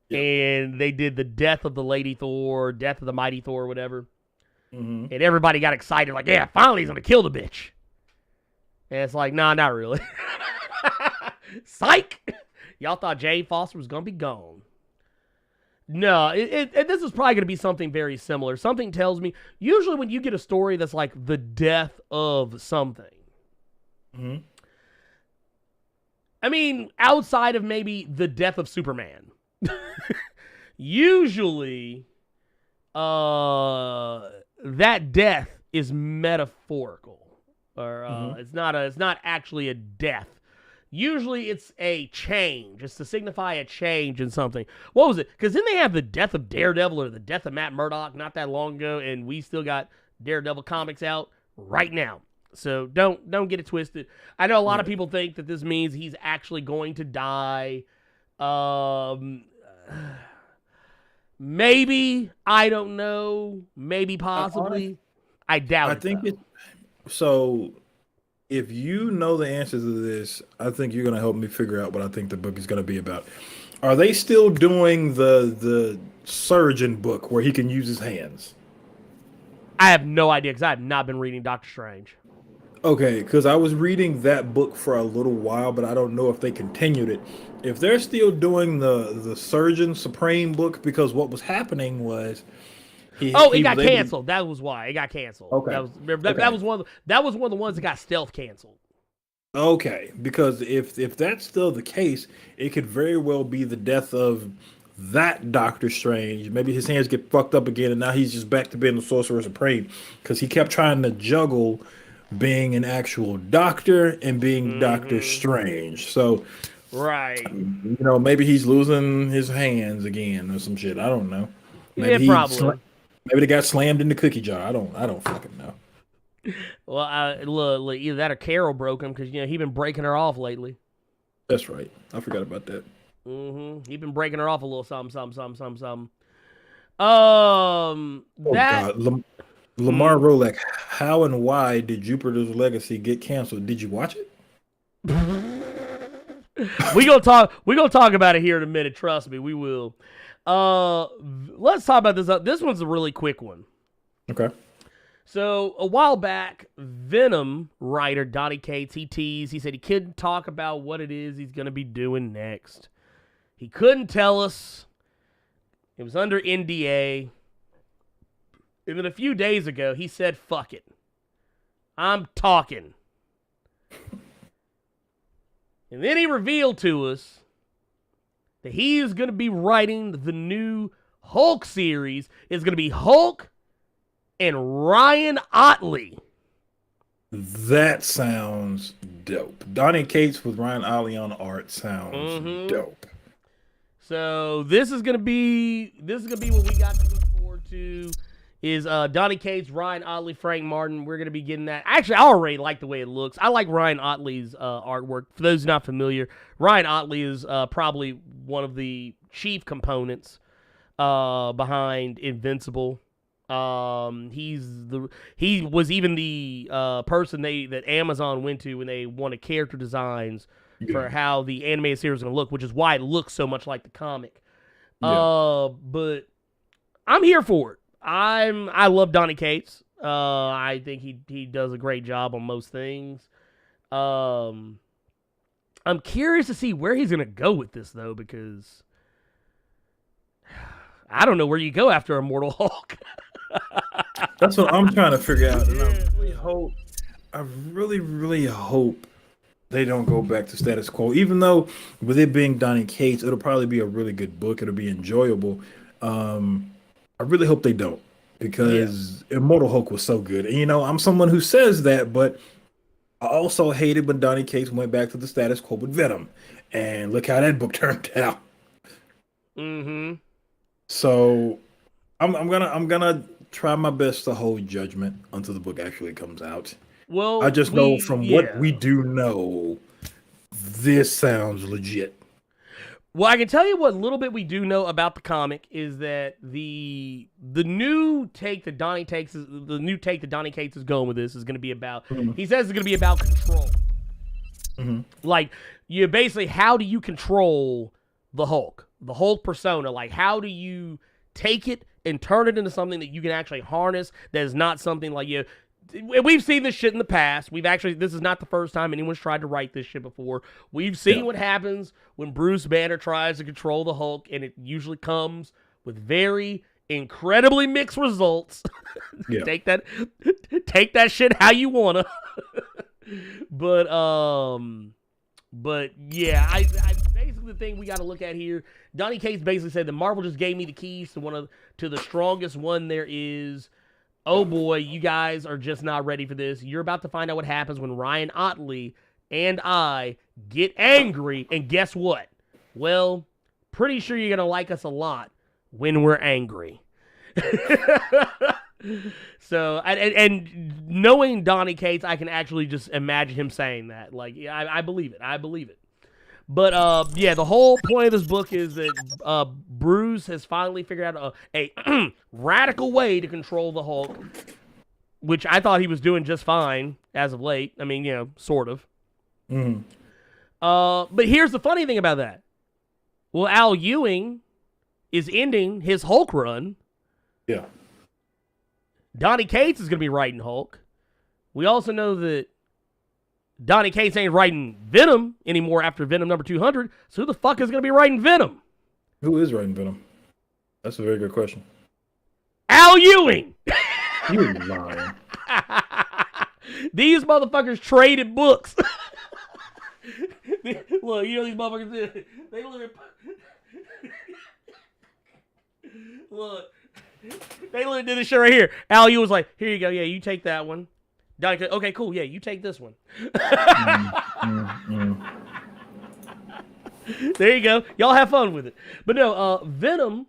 and they did the Death of the Lady Thor, Death of the Mighty Thor, whatever. Mm-hmm. And everybody got excited, like, yeah, finally he's going to kill the bitch. And it's like, nah, not really. Psych! Y'all thought Jane Foster was gonna be gone. No, this is probably gonna be something very similar. Something tells me usually when you get a story that's like the death of something. Mm-hmm. I mean, outside of maybe the death of Superman, usually, that death is metaphorical, or it's not actually a death. Usually it's a change. It's to signify a change in something. What was it? Because then they have the death of Daredevil or the death of Matt Murdock not that long ago, and we still got Daredevil comics out right now. So don't get it twisted. I know a lot of people think that this means he's actually going to die. Maybe, I don't know. Maybe, possibly. I doubt it. I think it. So, if you know the answers to this, I think you're going to help me figure out what I think the book is going to be about. Are they still doing the surgeon book where he can use his hands? I have no idea because I have not been reading Doctor Strange. Okay, because I was reading that book for a little while, but I don't know if they continued it. If they're still doing the Surgeon Supreme book, because what was happening was it got canceled. That was why it got canceled. Okay, that was one of the ones that got stealth canceled. Okay, because if that's still the case, it could very well be the death of that Doctor Strange. Maybe his hands get fucked up again, and now he's just back to being the Sorcerer Supreme because he kept trying to juggle being an actual doctor and being Doctor Strange. So, right, maybe he's losing his hands again or some shit. I don't know. Maybe probably. Maybe they got slammed in the cookie jar. I don't fucking know. Well, look, either that or Carol broke him because he been breaking her off lately. That's right. I forgot about that. He been breaking her off a little something. God. Lamar Rolek, how and why did Jupiter's Legacy get canceled? Did you watch it? we gonna talk about it here in a minute. Trust me, we will. Let's talk about this. This one's a really quick one. Okay. So a while back, Venom writer Donny Cates, he teased. He said he couldn't talk about what it is he's gonna be doing next. He couldn't tell us. It was under NDA. And then a few days ago, he said, fuck it. I'm talking. And then he revealed to us that he is going to be writing the new Hulk series. It's going to be Hulk and Ryan Otley. That sounds dope. Donny Cates with Ryan Otley on art sounds dope. So this is going to be what we got to look forward to. Is Donny Cates, Ryan Otley, Frank Martin. We're going to be getting that. Actually, I already like the way it looks. I like Ryan Otley's artwork. For those not familiar, Ryan Otley is probably one of the chief components behind Invincible. He was even the person that Amazon went to when they wanted character designs for how the animated series is going to look, which is why it looks so much like the comic. But I'm here for it. I love Donny Cates. I think he does a great job on most things. I'm curious to see where he's gonna go with this though, because I don't know where you go after Immortal Hulk. That's what I'm trying to figure out, and I really hope they don't go back to status quo. Even though with it being Donny Cates, it'll probably be a really good book. It'll be enjoyable. I really hope they don't, because Immortal Hulk was so good. And, I'm someone who says that, but I also hated when Donny Cates went back to the status quo with Venom. And look how that book turned out. So I'm gonna try my best to hold judgment until the book actually comes out. Well, I just know from what we do know, this sounds legit. Well, I can tell you what little bit we do know about the comic is that the new take that Donny Cates is going with this is going to be about. He says it's going to be about control. Like, you basically, how do you control the Hulk persona? Like, how do you take it and turn it into something that you can actually harness? That is not something like we've seen this shit in the past. This is not the first time anyone's tried to write this shit before. We've seen what happens when Bruce Banner tries to control the Hulk, and it usually comes with very incredibly mixed results. Yeah. Take that shit how you wanna. But yeah, I basically the thing we got to look at here. Donny Cates basically said that Marvel just gave me the keys to the strongest one there is. Oh boy, you guys are just not ready for this. You're about to find out what happens when Ryan Otley and I get angry. And guess what? Well, pretty sure you're gonna like us a lot when we're angry. So, and knowing Donny Cates, I can actually just imagine him saying that. Like, yeah, I believe it. I believe it. But, yeah, the whole point of this book is that Bruce has finally figured out a radical way to control the Hulk, which I thought he was doing just fine as of late. I mean, you know, sort of. Mm. But here's the funny thing about that. Well, Al Ewing is ending his Hulk run. Yeah. Donny Cates is going to be writing Hulk. We also know that Donny Cates ain't writing Venom anymore after Venom number 200. So who the fuck is going to be writing Venom? Who is writing Venom? That's a very good question. Al Ewing! You lying. These motherfuckers traded books. Look, you know these motherfuckers did. They literally... Look... They literally did this shit right here. Al Ewing was like, here you go. Yeah, you take that one. Donny Cates, okay, cool. Yeah, you take this one. There you go. Y'all have fun with it. But no, Venom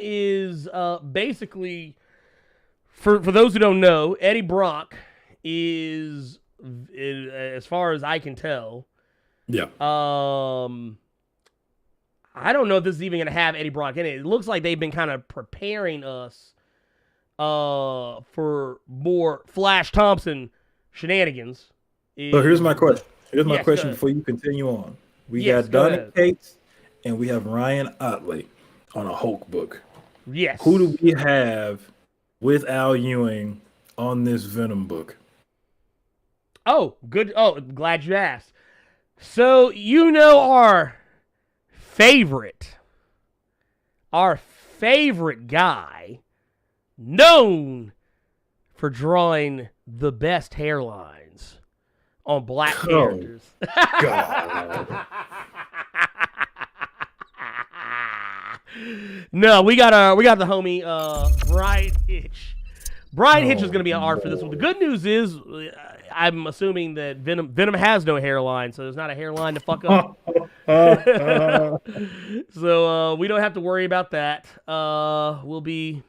is basically, for those who don't know, Eddie Brock is, as far as I can tell, Yeah. I don't know if this is even going to have Eddie Brock in it. It looks like they've been kind of preparing us for more Flash Thompson shenanigans. So here's my question. Here's my Yes, question go ahead. before you continue on. We Yes, got go Donny ahead. Cates and we have Ryan Otley on a Hulk book. Yes. Who do we have with Al Ewing on this Venom book? Oh, good. Oh, glad you asked. So, you know our favorite guy, known for drawing the best hairlines on black characters. God. No, we got the homie Brian Hitch. Brian Hitch is going to be on art for this one. The good news is, I'm assuming that Venom has no hairline, so there's not a hairline to fuck up. So we don't have to worry about that. We'll be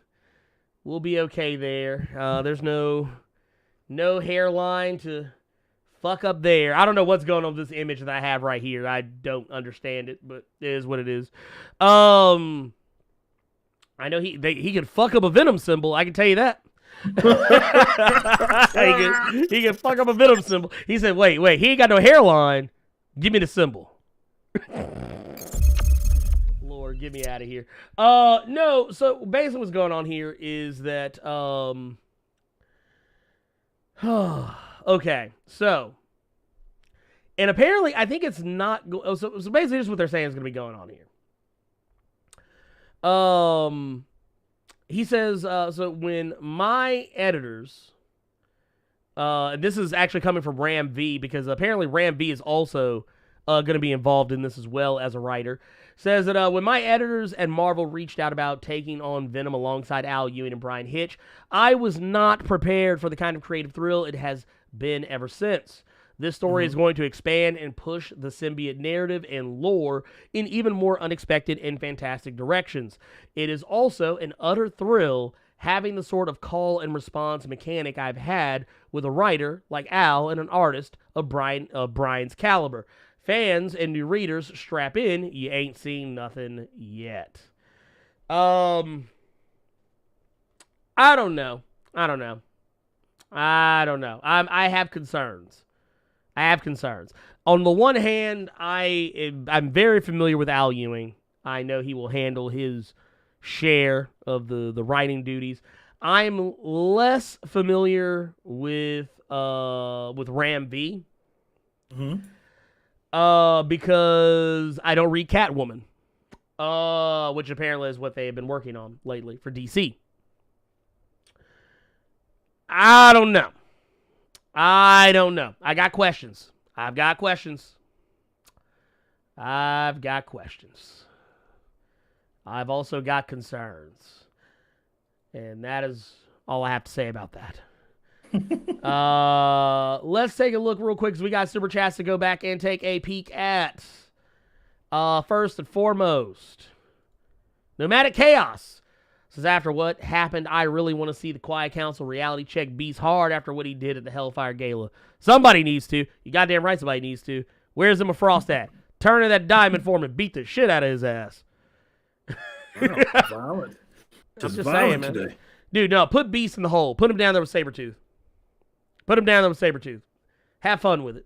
okay there. There's no hairline to fuck up there. I don't know what's going on with this image that I have right here. I don't understand it, but it is what it is. I know he could fuck up a Venom symbol. I can tell you that. he can fuck up a Venom symbol. He said, wait, he ain't got no hairline. Give me the symbol. Lord, get me out of here. No, so basically what's going on here is that, okay, so, and apparently I think it's not, so basically here's what they're saying is going to be going on here. He says, so when my editors, this is actually coming from Ram V, because apparently Ram V is also going to be involved in this as well as a writer, says that when my editors and Marvel reached out about taking on Venom alongside Al Ewing and Brian Hitch, I was not prepared for the kind of creative thrill it has been ever since. This story is going to expand and push the symbiote narrative and lore in even more unexpected and fantastic directions. It is also an utter thrill having the sort of call and response mechanic I've had with a writer like Al and an artist of Brian's caliber. Fans and new readers, strap in. You ain't seen nothing yet. I don't know. I have concerns. On the one hand, I'm very familiar with Al Ewing. I know he will handle his share of the writing duties. I'm less familiar with Ram V. Because I don't read Catwoman. Which apparently is what they have been working on lately for DC. I don't know. I got questions. I've got questions. I've also got concerns. And that is all I have to say about that. Let's take a look real quick because we got super chats to go back and take a peek at. First and foremost, Nomadic Chaos says, after what happened, I really want to see the Quiet Council reality check Beast hard after what he did at the Hellfire Gala. Somebody needs to. You goddamn right somebody needs to. Where's Emma Frost at? Turn to that diamond for him and beat the shit out of his ass. Violent. Just saying, man. Today. Dude, no, put Beast in the hole. Put him down there with Sabretooth. Have fun with it.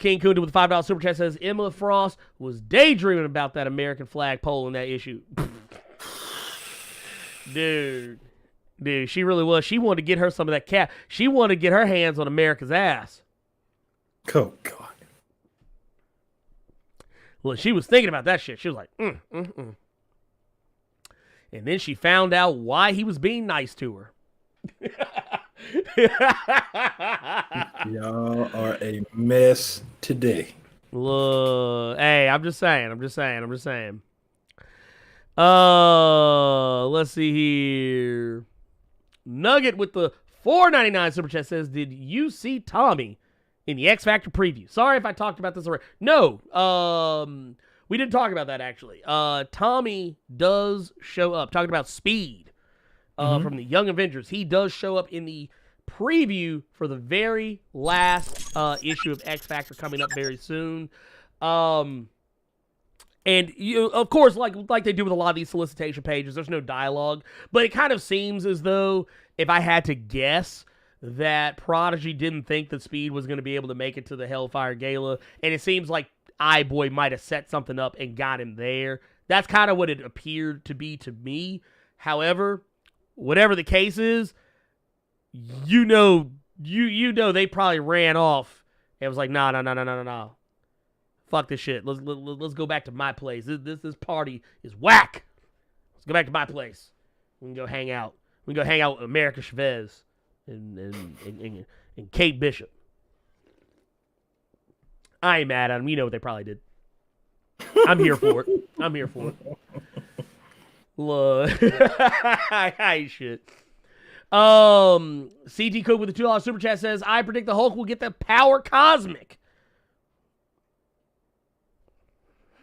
King Kunda with the $5 super chat says, Emma Frost was daydreaming about that American flag pole in that issue. Dude, she really was. She wanted to get her some of that cat. She wanted to get her hands on America's ass. Oh, God. Look, she was thinking about that shit. She was like, And then she found out why he was being nice to her. Y'all are a mess today. Look, hey, I'm just saying. Let's see here. Nugget with the $4.99 super chat says, did you see Tommy in the X Factor preview? Sorry if I talked about this already. No, we didn't talk about that actually. Tommy does show up. Talking about Speed. From the Young Avengers. He does show up in the preview for the very last issue of X Factor coming up very soon. And of course, like they do with a lot of these solicitation pages, there's no dialogue. But it kind of seems as though, if I had to guess, that Prodigy didn't think that Speed was going to be able to make it to the Hellfire Gala. And it seems like iBoy might have set something up and got him there. That's kind of what it appeared to be to me. However, whatever the case is, you know they probably ran off and was like, no. Fuck this shit. Let's go back to my place. This party is whack. Let's go back to my place. We can go hang out. We can go hang out with America Chavez and Kate Bishop. I ain't mad at them. You know what they probably did. I'm here for it. Look. I shit. CT Cook with the $2 super chat says, I predict the Hulk will get the power cosmic.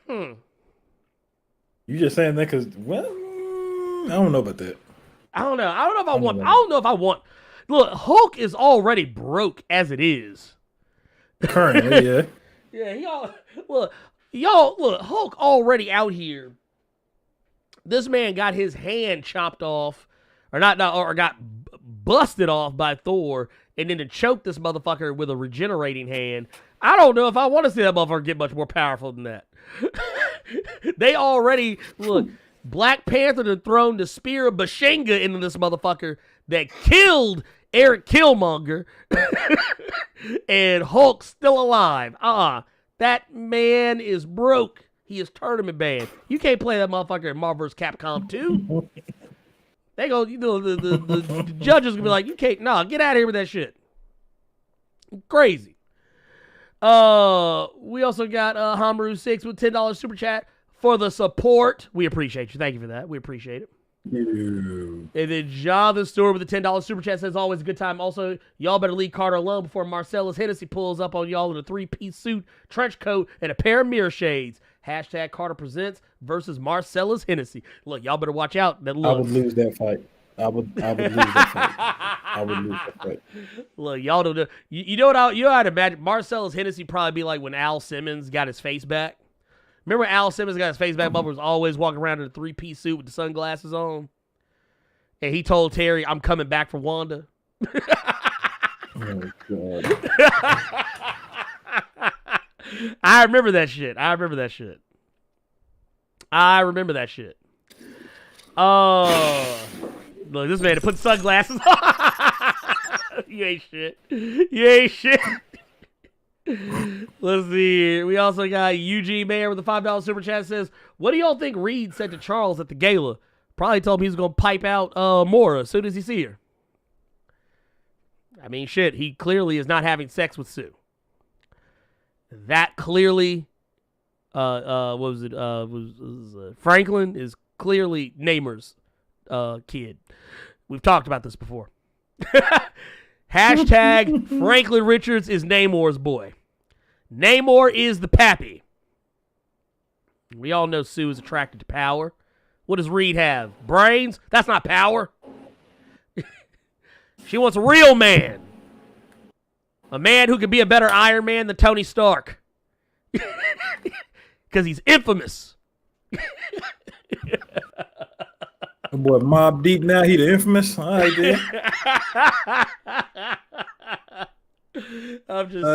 You just saying that because, well, I don't know about that. I don't know if I want. Look, Hulk is already broke as it is. Currently, yeah. Yeah, look, Hulk already out here. This man got his hand chopped off, or got busted off by Thor, and then to choke this motherfucker with a regenerating hand. I don't know if I want to see that motherfucker get much more powerful than that. They already, look, Black Panther to thrown the spear of Bashenga into this motherfucker that killed Eric Killmonger, and Hulk's still alive. That man is broke. He is tournament banned. You can't play that motherfucker in Marvel vs. Capcom 2. They go, the judges gonna be like, you can't, get out of here with that shit. Crazy. We also got Hamaru6 with $10 super chat for the support. We appreciate you. Thank you for that. We appreciate it. And then Java Store with the $10 super chat says, always a good time. Also, y'all better leave Carter alone before Marcellus Hennessy pulls up on y'all in a 3-piece suit, trench coat, and a pair of mirror shades. Hashtag Carter Presents versus Marcellus Hennessy. Look, y'all better watch out. That I would lose that fight. I would lose that fight. Look, y'all don't know. You know what? You know how to imagine Marcellus Hennessy probably be like when Al Simmons got his face back. Remember when Al Simmons got his face back? Bubba was always walking around in a 3-piece suit with the sunglasses on. And he told Terry, I'm coming back for Wanda. Oh, God. I remember that shit. Look, this man put sunglasses on. You ain't shit. You ain't shit. Let's see. We also got Eugene Mayer with the $5 super chat. Says, what do y'all think Reed said to Charles at the gala? Probably told him he was going to pipe out Mora as soon as he see her. I mean, shit, he clearly is not having sex with Sue. That clearly, what was it? Franklin is clearly Namer's kid. We've talked about this before. Hashtag Franklin Richards is Namor's boy. Namor is the pappy. We all know Sue is attracted to power. What does Reed have? Brains? That's not power. She wants a real man. A man who could be a better Iron Man than Tony Stark. Because he's infamous. That boy Mob Deep now, he the infamous. All right, then. I'm just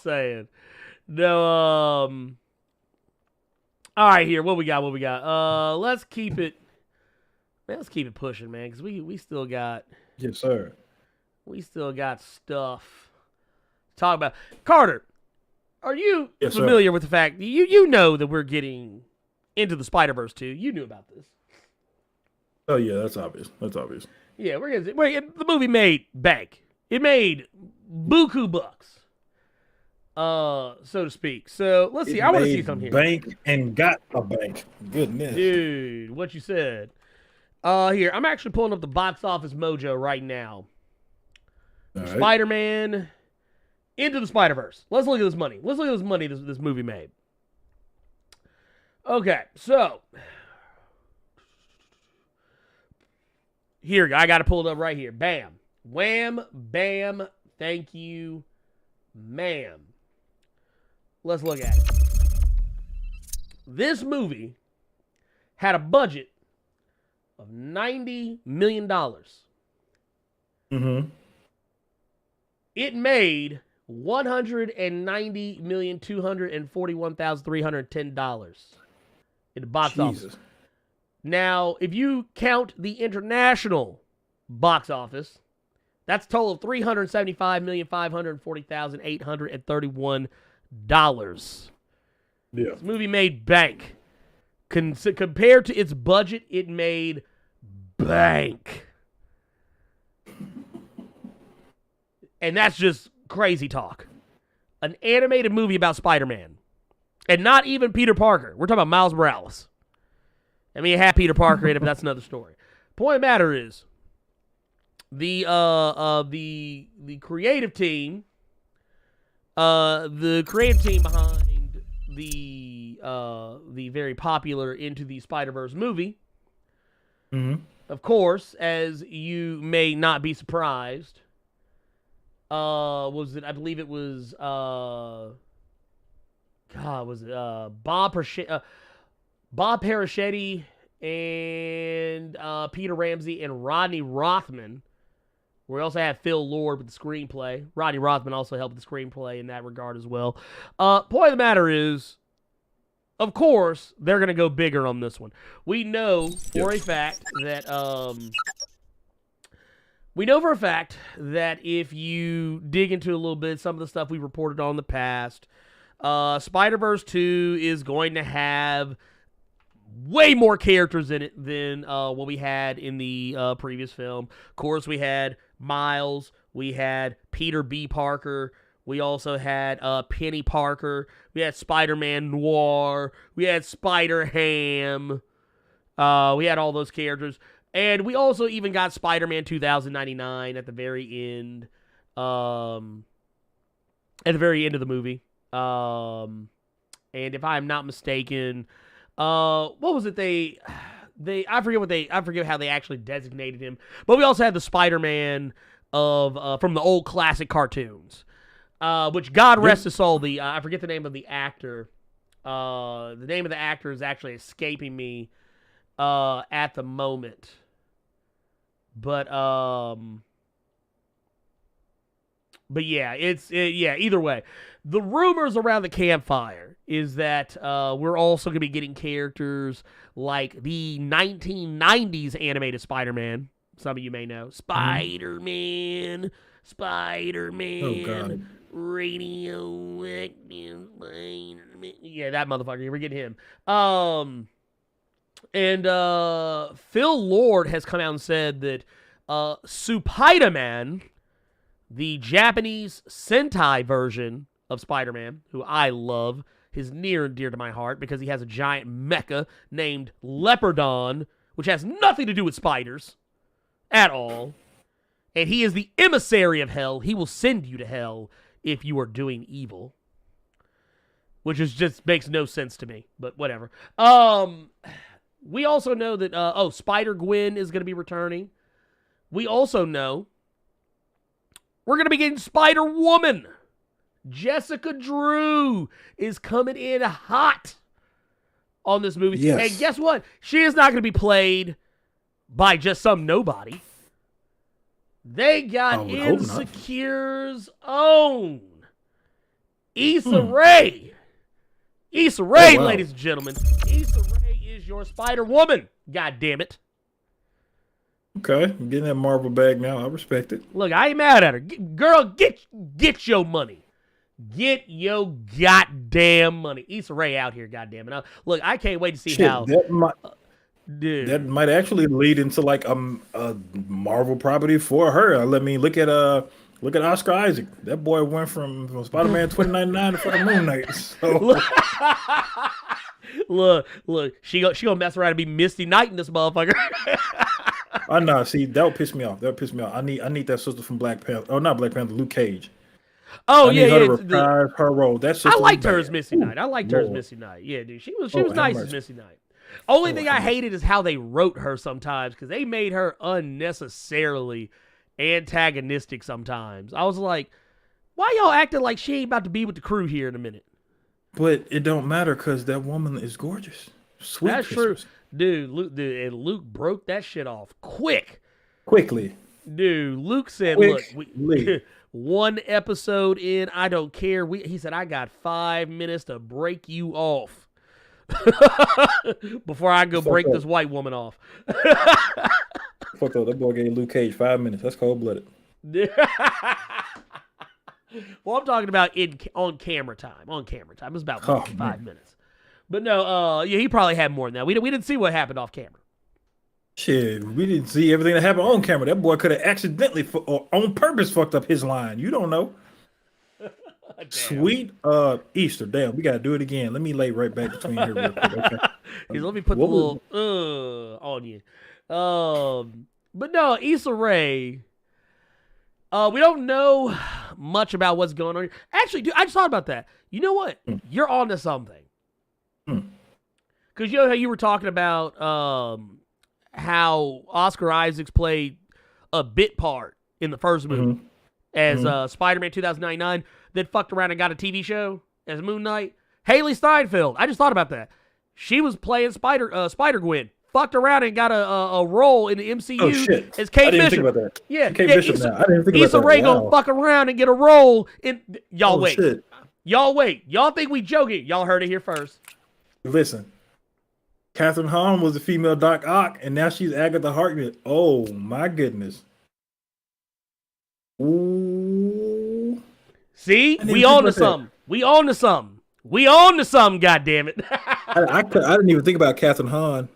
saying. No, all right, here. What we got? Let's keep it pushing, man, because we still got. Yes, sir. We still got stuff to talk about. Carter, are you familiar with the fact you know that we're getting into the Spider-Verse 2? You knew about this. Oh yeah, that's obvious. Yeah, the movie made bank. It made buku bucks, so to speak. So let's see. I want to see something here. Bank and got a bank. Goodness, dude, what you said. Here, I'm actually pulling up the box office mojo right now. Right. Spider-Man Into the Spider-Verse. Let's look at this money. This movie made. Okay, so here, I got to pull it up right here. Bam. Wham, bam, thank you, ma'am. Let's look at it. This movie had a budget of $90 million. Mm-hmm. It made $190,241,310 in the box office. Now, if you count the international box office, that's a total of $375,540,831. Yeah. This movie made bank. Compared to its budget, it made bank. And that's just crazy talk. An animated movie about Spider-Man. And not even Peter Parker. We're talking about Miles Morales. I mean, it had Peter Parker in it, but that's another story. Point of the matter is, the creative team, behind the very popular Into the Spider-Verse movie, of course, as you may not be surprised, I believe it was Bob Paraschetti and Peter Ramsey and Rodney Rothman. We also had Phil Lord with the screenplay. Rodney Rothman also helped with the screenplay in that regard as well. Point of the matter is, of course, they're going to go bigger on this one. We know for a fact that if you dig into a little bit some of the stuff we reported on in the past, Spider-Verse 2 is going to have way more characters in it than what we had in the previous film. Of course, we had Miles, we had Peter B. Parker, we also had Penny Parker, we had Spider-Man Noir, we had Spider-Ham, we had all those characters, and we also even got Spider-Man 2099 at the very end, of the movie, and if I'm not mistaken, what was it I forget how they actually designated him, but we also had the Spider-Man of from the old classic cartoons, which God rest his soul, I forget the name of the actor. The name of the actor is actually escaping me at the moment, but yeah, either way, the rumors around the campfire is that we're also going to be getting characters like the 1990s animated Spider-Man. Some of you may know. Spider-Man. Oh, God. Radioactive Spider-Man. Yeah, that motherfucker. We're getting him. And Phil Lord has come out and said that Spider-Man, the Japanese Sentai version of Spider-Man, who I love, is near and dear to my heart because he has a giant mecha named Leopardon, which has nothing to do with spiders at all. And he is the emissary of hell. He will send you to hell if you are doing evil. Which is just makes no sense to me, but whatever. We also know that, Spider-Gwen is going to be returning. We also know we're going to be getting Spider-Woman. Jessica Drew is coming in hot on this movie. Yes. And guess what? She is not going to be played by just some nobody. They got Insecure's own Issa Rae. Issa Rae, ladies and gentlemen. Issa Rae is your Spider-Woman. God damn it. Okay, I'm getting that Marvel bag now. I respect it. Look, I ain't mad at her. Girl, get your money. Get your goddamn money. Issa Rae out here, goddamn it. Look, I can't wait to see how. That might actually lead into like a Marvel property for her. I mean, look at Oscar Isaac. That boy went from Spider-Man 2099 to fucking Moon Knight. So. look, she gonna mess around and be Misty Knight in this motherfucker. I know. See, that would piss me off. I need that sister from Black Panther. Oh, not Black Panther. Luke Cage. Oh, I yeah, need her yeah. to reprise her role. That sister I liked was her bad. as Misty Knight. I liked her as Misty Knight. Yeah, dude. She was nice as Misty Knight. Only thing I hated is how they wrote her sometimes because they made her unnecessarily antagonistic sometimes. I was like, why y'all acting like she ain't about to be with the crew here in a minute? But it don't matter because that woman is gorgeous. Sweet That's Christmas. true. Dude, Luke broke that shit off Quickly. Dude, Luke said, Quickly. look, one episode in, I don't care. He said, I got 5 minutes to break you off before I go break this white woman off. Fuck up. That boy gave Luke Cage 5 minutes. That's cold-blooded. Well, I'm talking about on camera time. On camera time. It was about 5 minutes. But no, yeah, he probably had more than that. We didn't see what happened off camera. Shit, we didn't see everything that happened on camera. That boy could have accidentally or on purpose fucked up his line. You don't know. Sweet Easter. Damn, we gotta do it again. Let me lay right back between here real quick. Okay. Let me put the little on you. But no, Issa Rae. We don't know much about what's going on here. Actually, dude, I just thought about that. You know what? You're on to something. Because you know how you were talking about how Oscar Isaacs played a bit part in the first movie as Spider-Man 2099 that fucked around and got a TV show as Moon Knight. Haley Steinfeld. I just thought about that. She was playing Spider-Gwen. Fucked around and got a role in the MCU as Kate Bishop. Think about that. Yeah, Kate Bishop now. I didn't think Issa about that. Rae gonna fuck around and get a role in. Y'all wait. Shit. Y'all wait. Y'all think we joking? Y'all heard it here first. Listen, Catherine Hahn was the female Doc Ock, and now she's Agatha Harkness. Oh my goodness. Ooh. See, we on to something. We on to something. We on to something. God damn it. I didn't even think about Catherine Hahn.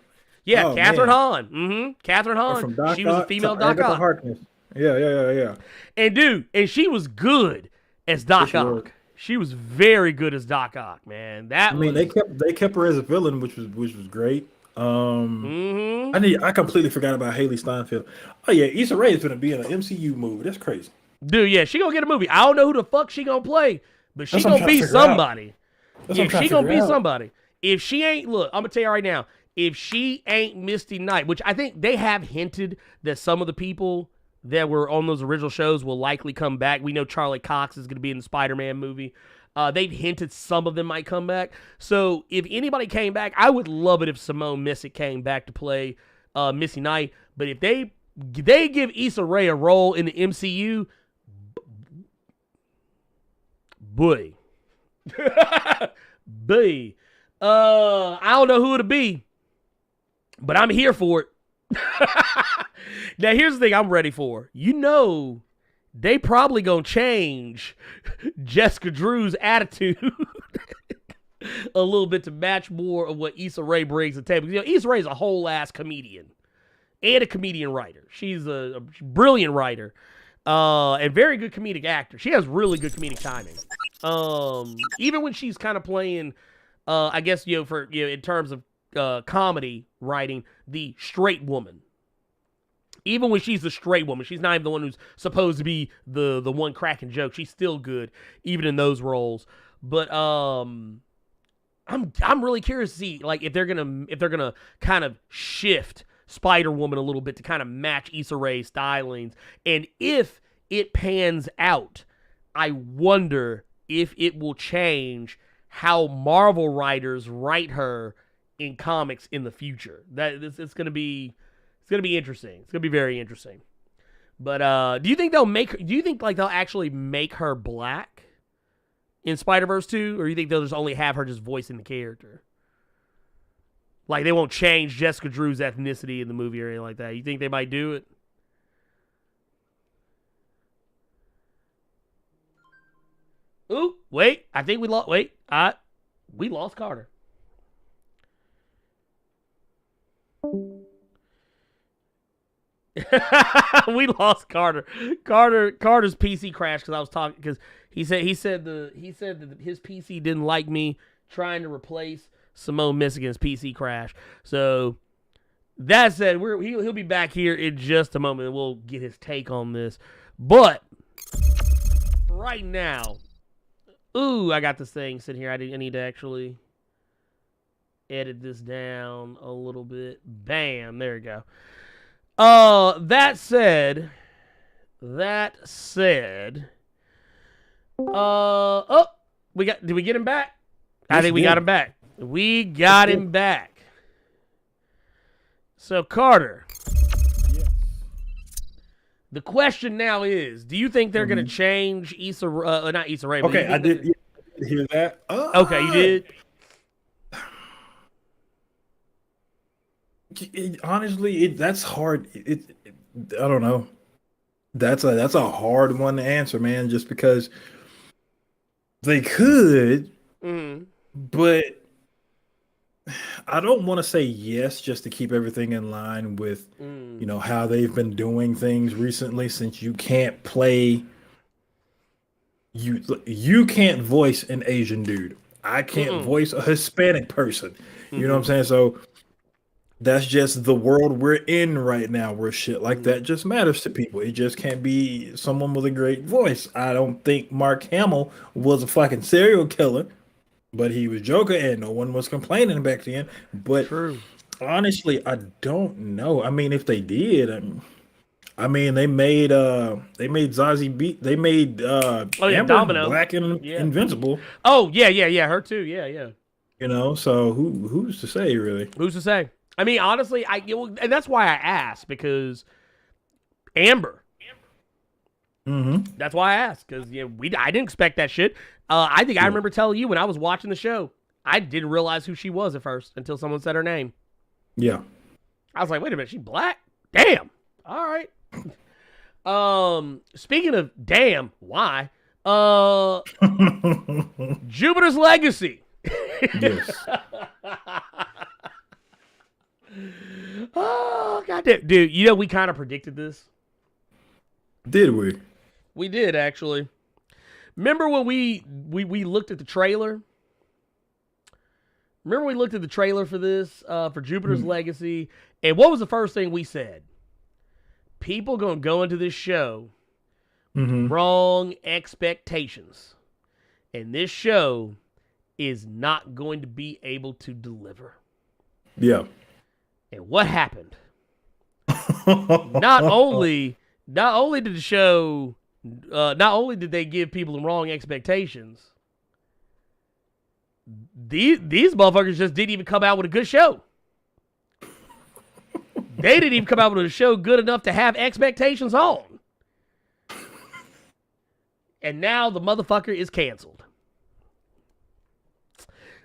Yeah, Catherine Hahn. Catherine Hahn. She was a female Doc Ock. Harkness. Yeah. And dude, and she was good as Doc Ock. She was very good as Doc Ock, man. They kept her as a villain, which was great. I completely forgot about Haley Steinfeld. Oh yeah, Issa Rae is gonna be in an MCU movie. That's crazy. Dude, yeah, she gonna get a movie. I don't know who the fuck she gonna play, but she gonna be somebody. Yeah, she gonna be somebody. If she ain't, look, I'm gonna tell you right now. If she ain't Misty Knight, which I think they have hinted that some of the people that were on those original shows will likely come back. We know Charlie Cox is going to be in the Spider-Man movie. They've hinted some of them might come back. So if anybody came back, I would love it if Simone Missick came back to play Misty Knight. But if they give Issa Rae a role in the MCU, boy. B. I don't know who it'll be, but I'm here for it. Now, here's the thing I'm ready for. You know, they probably gonna change Jessica Drew's attitude a little bit to match more of what Issa Rae brings to the table. You know, Issa Rae's a whole ass comedian and a comedian writer. She's a brilliant writer and very good comedic actor. She has really good comedic timing. Even when she's kind of playing, I guess, you know, for, you know, in terms of comedy writing, the straight woman. Even when she's the straight woman, she's not even the one who's supposed to be the one cracking jokes. She's still good, even in those roles. But I'm really curious to see, like, if they're gonna kind of shift Spider-Woman a little bit to kind of match Issa Rae's stylings, and if it pans out, I wonder if it will change how Marvel writers write her in comics in the future. It's gonna be interesting. It's gonna be very interesting. But do you think they'll actually make her black in Spider-Verse 2, or do you think they'll just only have her just voicing the character? Like, they won't change Jessica Drew's ethnicity in the movie or anything like that. You think they might do it? Ooh, wait. I think we lost. Wait. We lost Carter. We lost Carter. Carter's PC crashed because I was talking, because he said that his PC didn't like me trying to replace Simone Michigan's PC crash. So that said, he'll be back here in just a moment, and we'll get his take on this. But right now, I got this thing sitting here. I need to actually edit this down a little bit. Bam, there we go. That said, did we get him back? I think we got him back. We got him back. So, Carter. Yes. The question now is, do you think they're going to change not Issa Rae? Okay, I did hear that. Okay, you did? Honestly, that's hard. I don't know. That's a hard one to answer, man. Just because they could, but I don't want to say yes just to keep everything in line with you know how they've been doing things recently. Since you can't play, you can't voice an Asian dude. I can't voice a Hispanic person. You know what I'm saying? So that's just the world we're in right now, where shit like that just matters to people. It just can't be someone with a great voice. I don't think Mark Hamill was a fucking serial killer, but he was Joker, and no one was complaining back then. But honestly, I don't know. I mean, if they did, I mean, they made Zazie Beetz, they made Amber Domino Black and Invincible. Oh yeah, her too. Yeah. You know, so who's to say, really? Who's to say? I mean, honestly, and that's why I asked, because Amber. That's why I asked, because I didn't expect that shit. I think I remember telling you when I was watching the show, I didn't realize who she was at first until someone said her name. Yeah, I was like, wait a minute, she black? Damn. All right. Speaking of damn, why? Jupiter's Legacy. yes. Oh, goddamn. Dude, you know, we kind of predicted this. Did we? We did, actually. Remember when we looked at the trailer? Remember we looked at the trailer for this, for Jupiter's Legacy, and what was the first thing we said? People gonna go into this show with wrong expectations. And this show is not going to be able to deliver. Yeah. And what happened? Not only did the show, not only did they give people the wrong expectations, these motherfuckers just didn't even come out with a good show. They didn't even come out with a show good enough to have expectations on. And now the motherfucker is canceled.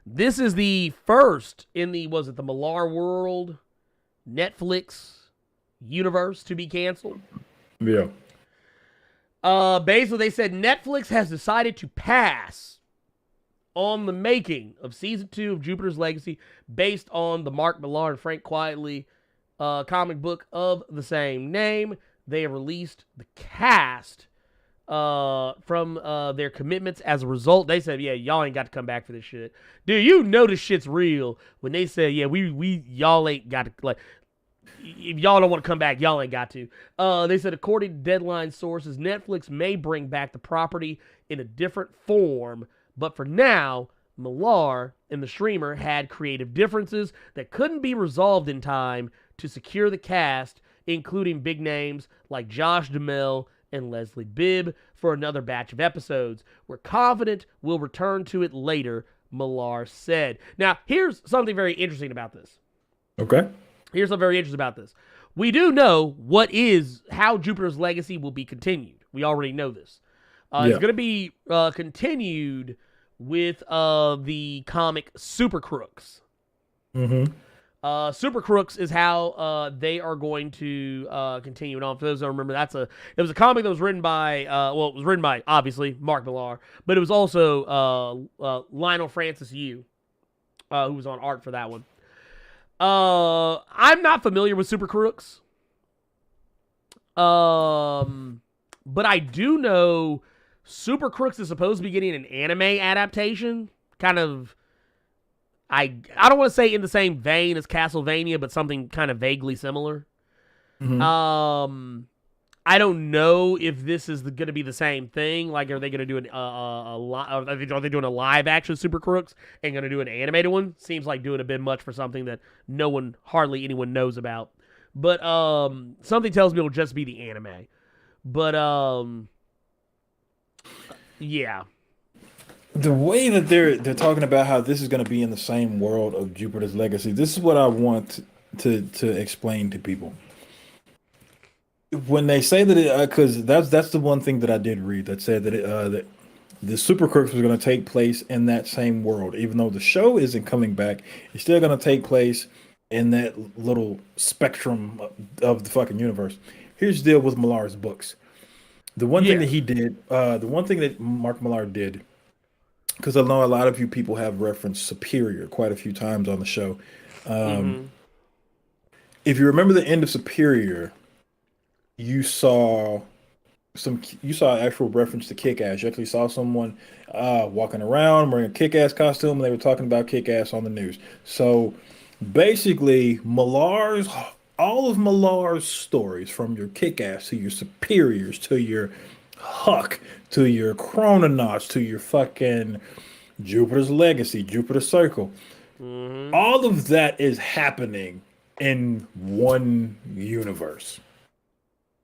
This is the first in the Millar World Netflix universe to be canceled. Yeah. Basically, they said Netflix has decided to pass on the making of season 2 of Jupiter's Legacy based on the Mark Millar and Frank Quitely comic book of the same name. They have released the cast from their commitments. As a result, they said, yeah, y'all ain't got to come back for this shit. Dude, you know this shit's real when they say, yeah, y'all ain't got to, like, if y'all don't want to come back, y'all ain't got to. They said, according to Deadline sources, Netflix may bring back the property in a different form, but for now, Millar and the streamer had creative differences that couldn't be resolved in time to secure the cast, including big names like Josh Duhamel and Leslie Bibb for another batch of episodes. We're confident we'll return to it later, Millar said. Now, here's something very interesting about this. Okay. Here's something very interesting about this. We do know how Jupiter's Legacy will be continued. We already know this. It's going to be continued with the comic Super Crooks. Mm-hmm. Super Crooks is how they are going to continue it on. For those who don't remember, it was a comic that was written by it was written by obviously Mark Millar, but it was also Lionel Francis Yu who was on art for that one. I'm not familiar with Super Crooks, but I do know Super Crooks is supposed to be getting an anime adaptation, kind of. I don't want to say in the same vein as Castlevania, but something kind of vaguely similar. Mm-hmm. I don't know if this is going to be the same thing. Like, are they going to do are they doing a live action Super Crooks and going to do an animated one? Seems like doing a bit much for something that hardly anyone knows about. But something tells me it'll just be the anime. But yeah. The way that they're talking about how this is going to be in the same world of Jupiter's Legacy, this is what I want to explain to people. When they say that, because that's the one thing that I did read that said that that the Super Crooks was going to take place in that same world, even though the show isn't coming back, it's still going to take place in that little spectrum of the fucking universe. Here's the deal with Millar's books. The one thing that he did, the one thing that Mark Millar did. Because I know a lot of you people have referenced Superior quite a few times on the show. If you remember the end of Superior, you saw actual reference to Kick-Ass. You actually saw someone walking around wearing a Kick-Ass costume, and they were talking about Kick-Ass on the news. So basically, all of Millar's stories, from your Kick-Ass to your Superiors to your Huck to your Chrononauts to your fucking Jupiter's Legacy, Jupiter Circle. Mm-hmm. All of that is happening in one universe.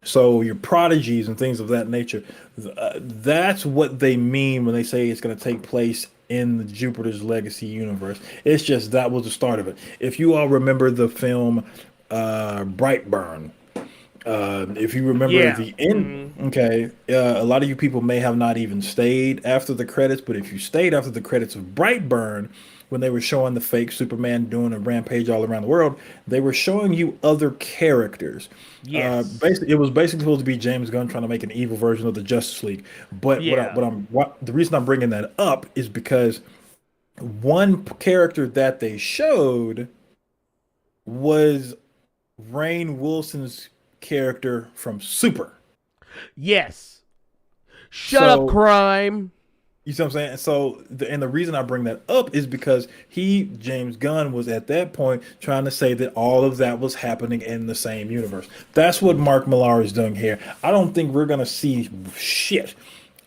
So your prodigies and things of that nature, that's what they mean when they say it's going to take place in the Jupiter's Legacy universe. It's just that was the start of it. If you all remember the film Brightburn, if you remember the end, okay, a lot of you people may have not even stayed after the credits, but if you stayed after the credits of Brightburn, when they were showing the fake Superman doing a rampage all around the world, they were showing you other characters. Yes. Basically, it was basically supposed to be James Gunn trying to make an evil version of the Justice League. But the reason I'm bringing that up is because one character that they showed was Rainn Wilson's character from Super. Yes. Shut up, crime. You see what I'm saying? So, the reason I bring that up is because James Gunn, was at that point trying to say that all of that was happening in the same universe. That's what Mark Millar is doing here. I don't think we're going to see shit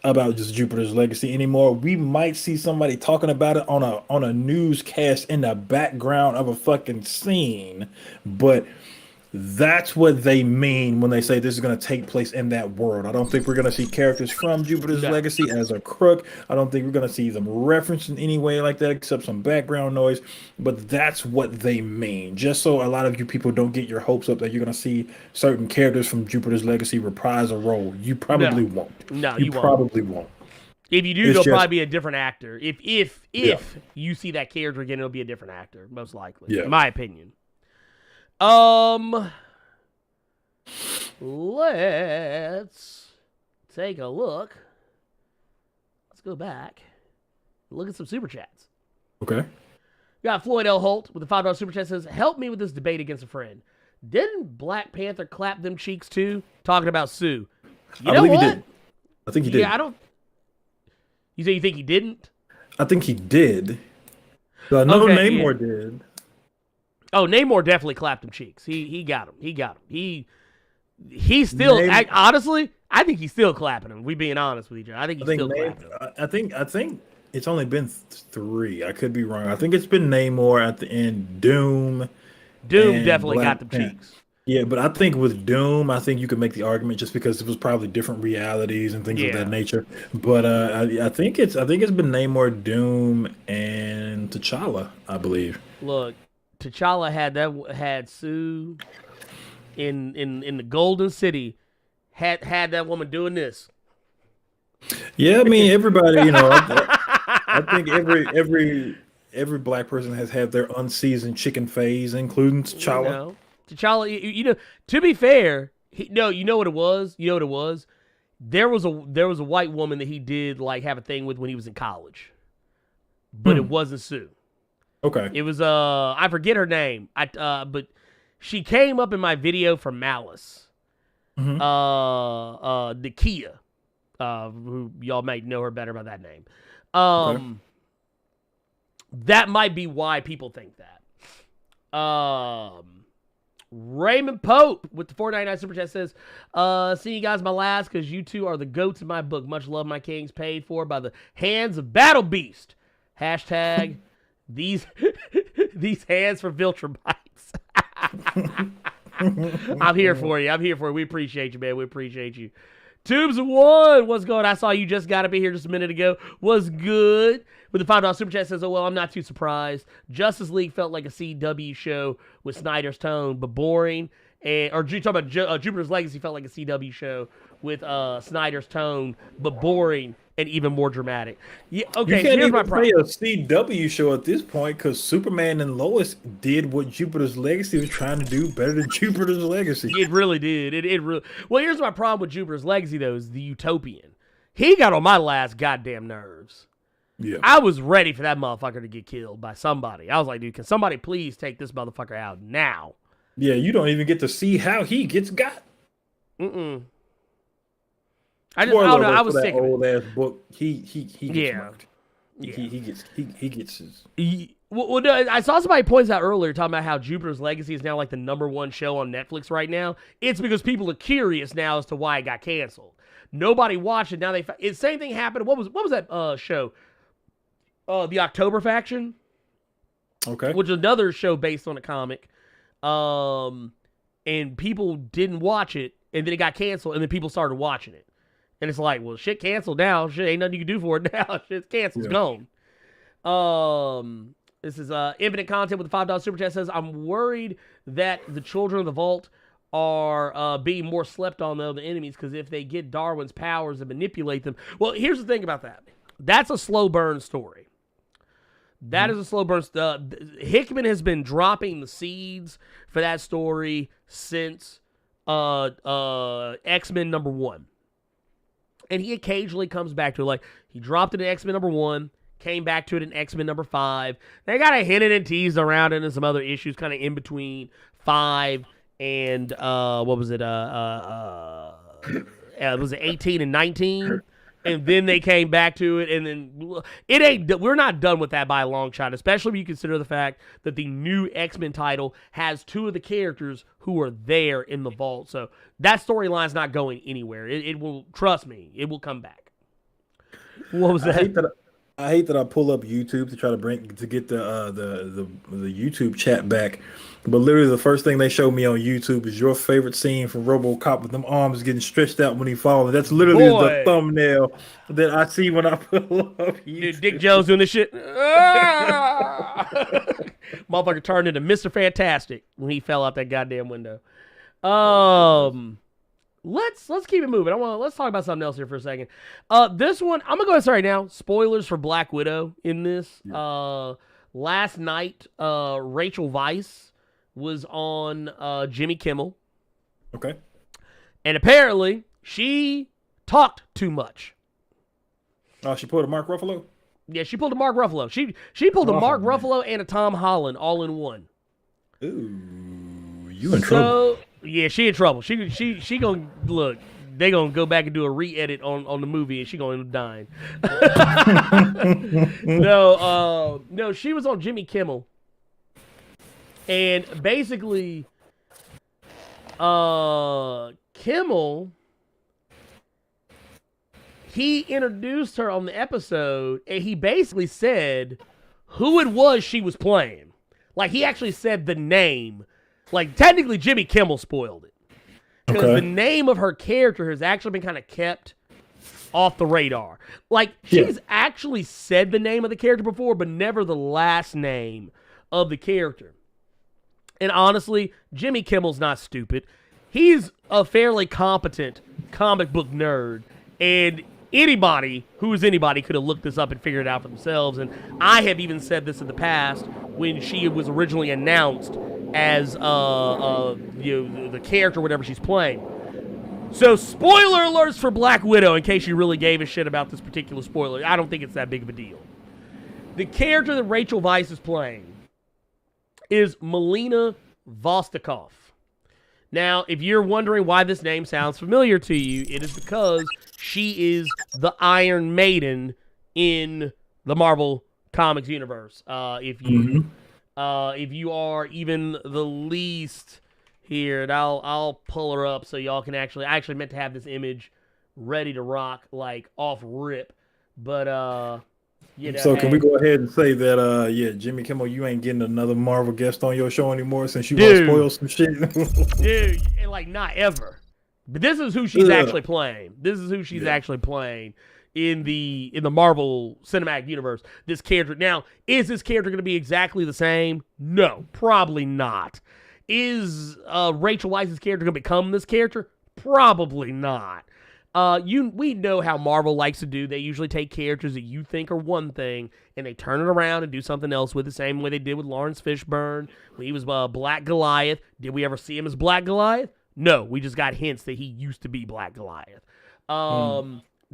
about just Jupiter's Legacy anymore. We might see somebody talking about it on a newscast in the background of a fucking scene, but that's what they mean when they say this is going to take place in that world. I don't think we're going to see characters from Jupiter's Legacy as a crook. I don't think we're going to see them referenced in any way like that, except some background noise. But that's what they mean. Just so a lot of you people don't get your hopes up that you're going to see certain characters from Jupiter's Legacy reprise a role. You probably won't. No, you probably won't. If you do, It's there'll just- probably be a different actor. If Yeah. you see that character again, it'll be a different actor, most likely. Yeah. In my opinion. Let's take a look. Let's go back. Look at some super chats. Okay. Got Floyd L. Holt with the $5 super chat says, "Help me with this debate against a friend. Didn't Black Panther clap them cheeks too? Talking about Sue. You I know believe what? he did. I think he did. Yeah, I don't. You say you think he didn't? I think he did. So I know Okay, Namor did. Oh, Namor definitely clapped him cheeks. He got him. He still honestly, I think he's still clapping him. We being honest with each other. I think he's still clapping him. I think it's only been 3. I could be wrong. I think it's been Namor at the end, Doom. Doom and definitely Black got them Panther. cheeks. Yeah, but I think with Doom, I think you could make the argument just because it was probably different realities and things of that nature. But I think it's been Namor, Doom, and T'Challa, I believe. Look, T'Challa had Sue in the Golden City, had that woman doing this. Yeah, I mean everybody, I think every black person has had their unseasoned chicken phase, including T'Challa. T'Challa, to be fair, you know what it was? You know what it was? There was a white woman that he did like have a thing with when he was in college. But it wasn't Sue. Okay. It was I forget her name. But she came up in my video for Malice. Mhm. Nakia. Who y'all might know her better by that name. That might be why people think that. Raymond Pope with the $4.99 super chat says, "See you guys my last because you two are the goats in my book. Much love, my kings, paid for by the hands of Battle Beast. Hashtag these hands for Viltra bites." I'm here for you. We appreciate you, man. We appreciate you. Tubes of One, what's going on? I saw you just got up in here just a minute ago. Was good. With the $5 super chat says, "Oh, well, I'm not too surprised. Justice League felt like a CW show with Snyder's tone, but boring. Or you talking about Jupiter's Legacy felt like a CW show with Snyder's tone, but boring and even more dramatic." Yeah, okay, you can't here's my even problem. say a CW show at this point because Superman and Lois did what Jupiter's Legacy was trying to do better than Jupiter's Legacy. It really did. It really. Well, here's my problem with Jupiter's Legacy though: is the Utopian. He got on my last goddamn nerves. Yeah. I was ready for that motherfucker to get killed by somebody. I was like, dude, can somebody please take this motherfucker out now? Yeah, you don't even get to see how he gets got. I don't know. I was sick of it. Old ass book. He gets marked. Yeah. He gets his. Well, no, I saw somebody points out earlier talking about how Jupiter's Legacy is now like the #1 show on Netflix right now. It's because people are curious now as to why it got canceled. Nobody watched it. Now same thing happened. What was that show? The October Faction. Okay. Which is another show based on a comic. And people didn't watch it, and then it got canceled, and then people started watching it. And it's like, well, shit canceled now. Shit, ain't nothing you can do for it now. Shit's canceled. It's gone. This is Infinite Content with the $5 super chat says, "I'm worried that the children of the Vault are being more slept on than the enemies because if they get Darwin's powers and manipulate them." Well, here's the thing about that. That's a slow burn story. That is a slow burn. Hickman has been dropping the seeds for that story since X-Men #1. And he occasionally comes back to it. Like, he dropped it in X-Men #1, came back to it in X-Men #5. They kind of hinted and teased around it and some other issues kind of in between 5 and, what was it? Was it 18 and 19? And then they came back to it, and then we're not done with that by a long shot, especially when you consider the fact that the new X-Men title has 2 of the characters who are there in the vault. So that storyline's not going anywhere. It will, trust me, it will come back. What was that? I hate that I pull up YouTube to try to get the YouTube chat back, but literally the first thing they show me on YouTube is your favorite scene from RoboCop with them arms getting stretched out when he falls. That's literally the thumbnail that I see when I pull up YouTube. Dude, Dick Jones doing this shit. Motherfucker turned into Mr. Fantastic when he fell out that goddamn window. let's keep it moving. Let's talk about something else here for a second. This one, I'm gonna go ahead and say right now, spoilers for Black Widow in this. Yeah. Last night, Rachel Weisz was on Jimmy Kimmel. Okay. And apparently, she talked too much. Oh, she pulled a Mark Ruffalo? Yeah, she pulled a Mark Ruffalo. She pulled a Mark Ruffalo and a Tom Holland all in one. Ooh, you in trouble. Yeah, she in trouble. She gonna look. They gonna go back and do a re-edit on the movie, and she gonna end up dying. No, she was on Jimmy Kimmel, and basically, Kimmel, he introduced her on the episode, and he basically said who it was she was playing. Like, he actually said the name. Like, technically, Jimmy Kimmel spoiled it. Because the name of her character has actually been kind of kept off the radar. Like, she's actually said the name of the character before, but never the last name of the character. And honestly, Jimmy Kimmel's not stupid. He's a fairly competent comic book nerd. And anybody who's anybody could have looked this up and figured it out for themselves. And I have even said this in the past when she was originally announced as the character, whatever she's playing. So, spoiler alerts for Black Widow, in case you really gave a shit about this particular spoiler. I don't think it's that big of a deal. The character that Rachel Weisz is playing is Melina Vostokov. Now, if you're wondering why this name sounds familiar to you, it is because she is the Iron Maiden in the Marvel Comics universe. If you are even the least here, and I'll pull her up so y'all can I actually meant to have this image ready to rock, like off rip, but so can we go ahead and say that Jimmy Kimmel, you ain't getting another Marvel guest on your show anymore since you want to spoil some shit? Dude, like not ever. But this is who she's actually playing. This is who she's actually playing in the Marvel Cinematic Universe. This character. Now, is this character going to be exactly the same? No, probably not. Is Rachel Weisz's character going to become this character? Probably not. We know how Marvel likes to do. They usually take characters that you think are one thing and they turn it around and do something else with, the same way they did with Lawrence Fishburne when he was Black Goliath. Did we ever see him as Black Goliath? No, we just got hints that he used to be Black Goliath.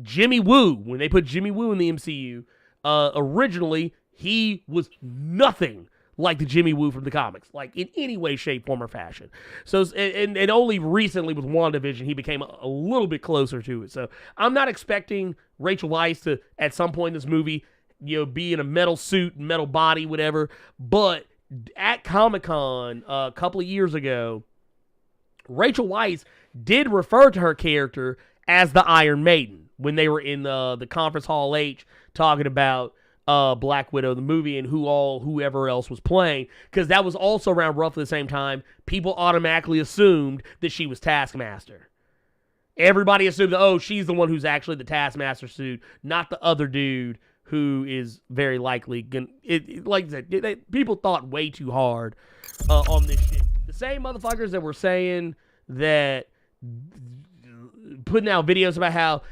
Jimmy Woo, when they put Jimmy Woo in the MCU, originally he was nothing like the Jimmy Woo from the comics, like in any way, shape, form, or fashion. So, and only recently with WandaVision, he became a little bit closer to it. So I'm not expecting Rachel Weisz to, at some point in this movie, be in a metal suit, metal body, whatever. But at Comic-Con a couple of years ago, Rachel Weisz did refer to her character as the Iron Maiden when they were in the Conference Hall H talking about Black Widow, the movie, and whoever else was playing, because that was also around roughly the same time people automatically assumed that she was Taskmaster. Everybody assumed that, she's the one who's actually the Taskmaster suit, not the other dude who is very likely like I said, people thought way too hard on this shit. The same motherfuckers that were saying that, putting out videos about how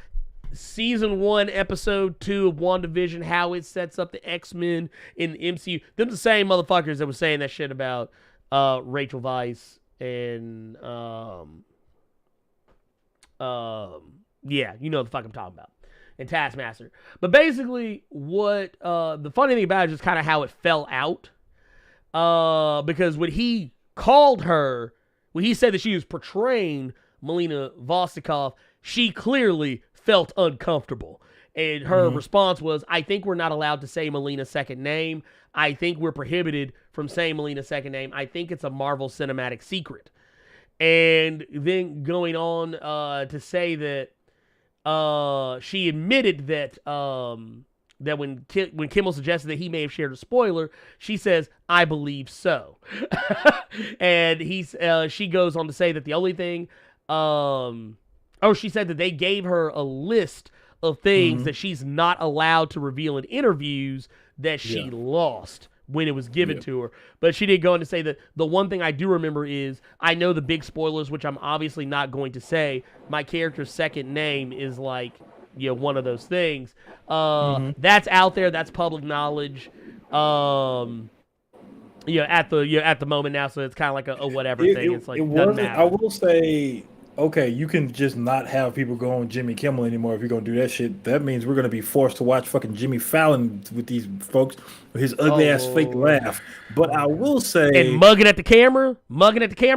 Season 1, Episode 2 of WandaVision, how it sets up the X-Men in the MCU. Them the same motherfuckers that were saying that shit about Rachel Weisz and, you know the fuck I'm talking about, and Taskmaster. But basically, what the funny thing about it is just kind of how it fell out. Because when he called her, when he said that she was portraying Melina Vostokov, she clearly felt uncomfortable. And her response was, I think we're not allowed to say Melina's second name. I think we're prohibited from saying Melina's second name. I think it's a Marvel cinematic secret. And then going on to say that she admitted that that when Kimmel suggested that he may have shared a spoiler, she says, I believe so. And she goes on to say that the only thing... she said that they gave her a list of things that she's not allowed to reveal in interviews that she lost when it was given to her. But she did go on to say that the one thing I do remember is, I know the big spoilers, which I'm obviously not going to say. My character's second name is like, one of those things. That's out there. That's public knowledge. At the moment now, so it's kind of like a whatever thing. It's like, doesn't matter. I will say, okay, you can just not have people go on Jimmy Kimmel anymore if you're gonna do that shit. That means we're gonna be forced to watch fucking Jimmy Fallon with these folks with his ugly ass fake laugh. But I will say, and mugging at the camera,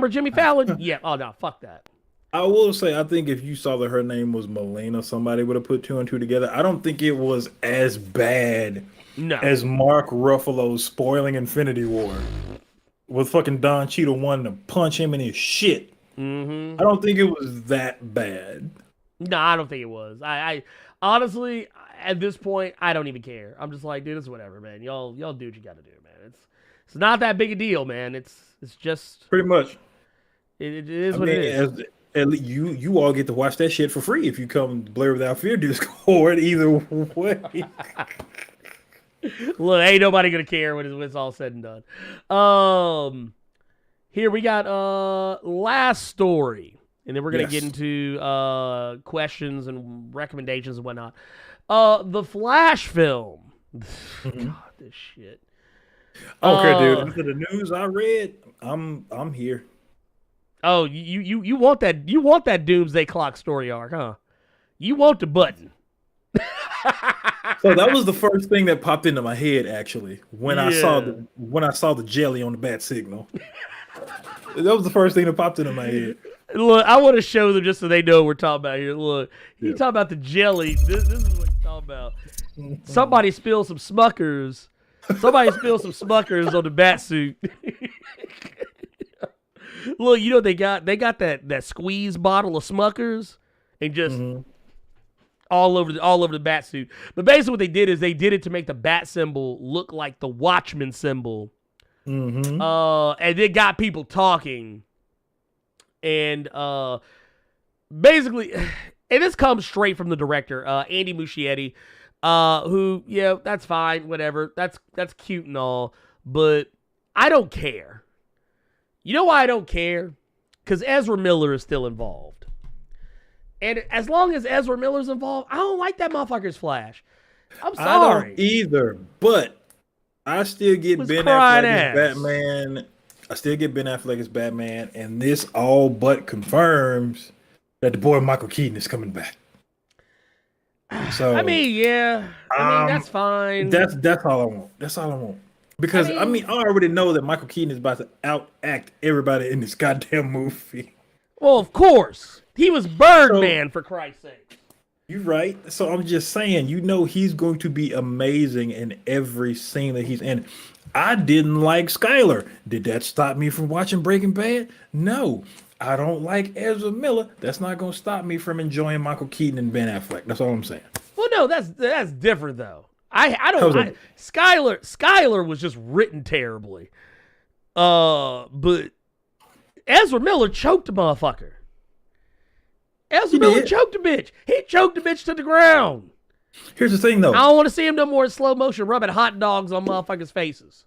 Jimmy Fallon. Yeah. Oh no, fuck that. I will say, I think if you saw that her name was Melina, somebody would have put 2 and 2 together. I don't think it was as bad as Mark Ruffalo's spoiling Infinity War with fucking Don Cheadle wanting to punch him in his shit. I don't think it was that bad. No, I don't think it was. I honestly, at this point, I don't even care. I'm just like, dude, it's whatever, man. Y'all do what you got to do, man. It's not that big a deal, man. It's just pretty much. It is what it is. You all get to watch that shit for free if you come to Blerd Without Fear Discord. Either way. Look, ain't nobody gonna care when it's all said and done. Here we got last story, and then we're gonna get into questions and recommendations and whatnot. The Flash film. God, this shit. Okay, dude. After the news I read, I'm here. Oh, you want that Doomsday Clock story arc, huh? You want the button. So that was the first thing that popped into my head, actually, when I saw the jelly on the bat signal. That was the first thing that popped into my head. Look, I want to show them just so they know what we're talking about here. Look, you talking about the jelly. This is what you're talking about. Somebody spilled some Smuckers. Somebody spilled some Smuckers on the bat suit. Look, you know they got that squeeze bottle of Smuckers and just all over the bat suit. But basically what they did is they did it to make the bat symbol look like the Watchman symbol. And it got people talking. And basically, and this comes straight from the director, Andy Muschietti, who, that's fine, whatever. That's cute and all, but I don't care. You know why I don't care? Because Ezra Miller is still involved. And as long as Ezra Miller's involved, I don't like that motherfucker's Flash. I'm sorry. I don't either, but I still get Ben Affleck as Batman. I still get Ben Affleck as Batman, and this all but confirms that the boy Michael Keaton is coming back. So I mean, that's fine. That's all I want. That's all I want. Because I already know that Michael Keaton is about to outact everybody in this goddamn movie. Well, of course. He was Birdman, for Christ's sake. You're right. So I'm just saying, he's going to be amazing in every scene that he's in. I didn't like Skyler. Did that stop me from watching Breaking Bad? No. I don't like Ezra Miller. That's not going to stop me from enjoying Michael Keaton and Ben Affleck. That's all I'm saying. Well, no, that's different though. Skyler was just written terribly. But Ezra Miller choked the motherfucker. Ezra Miller choked the bitch. He choked the bitch to the ground. Here's the thing, though. I don't want to see him no more in slow motion rubbing hot dogs on motherfuckers' faces.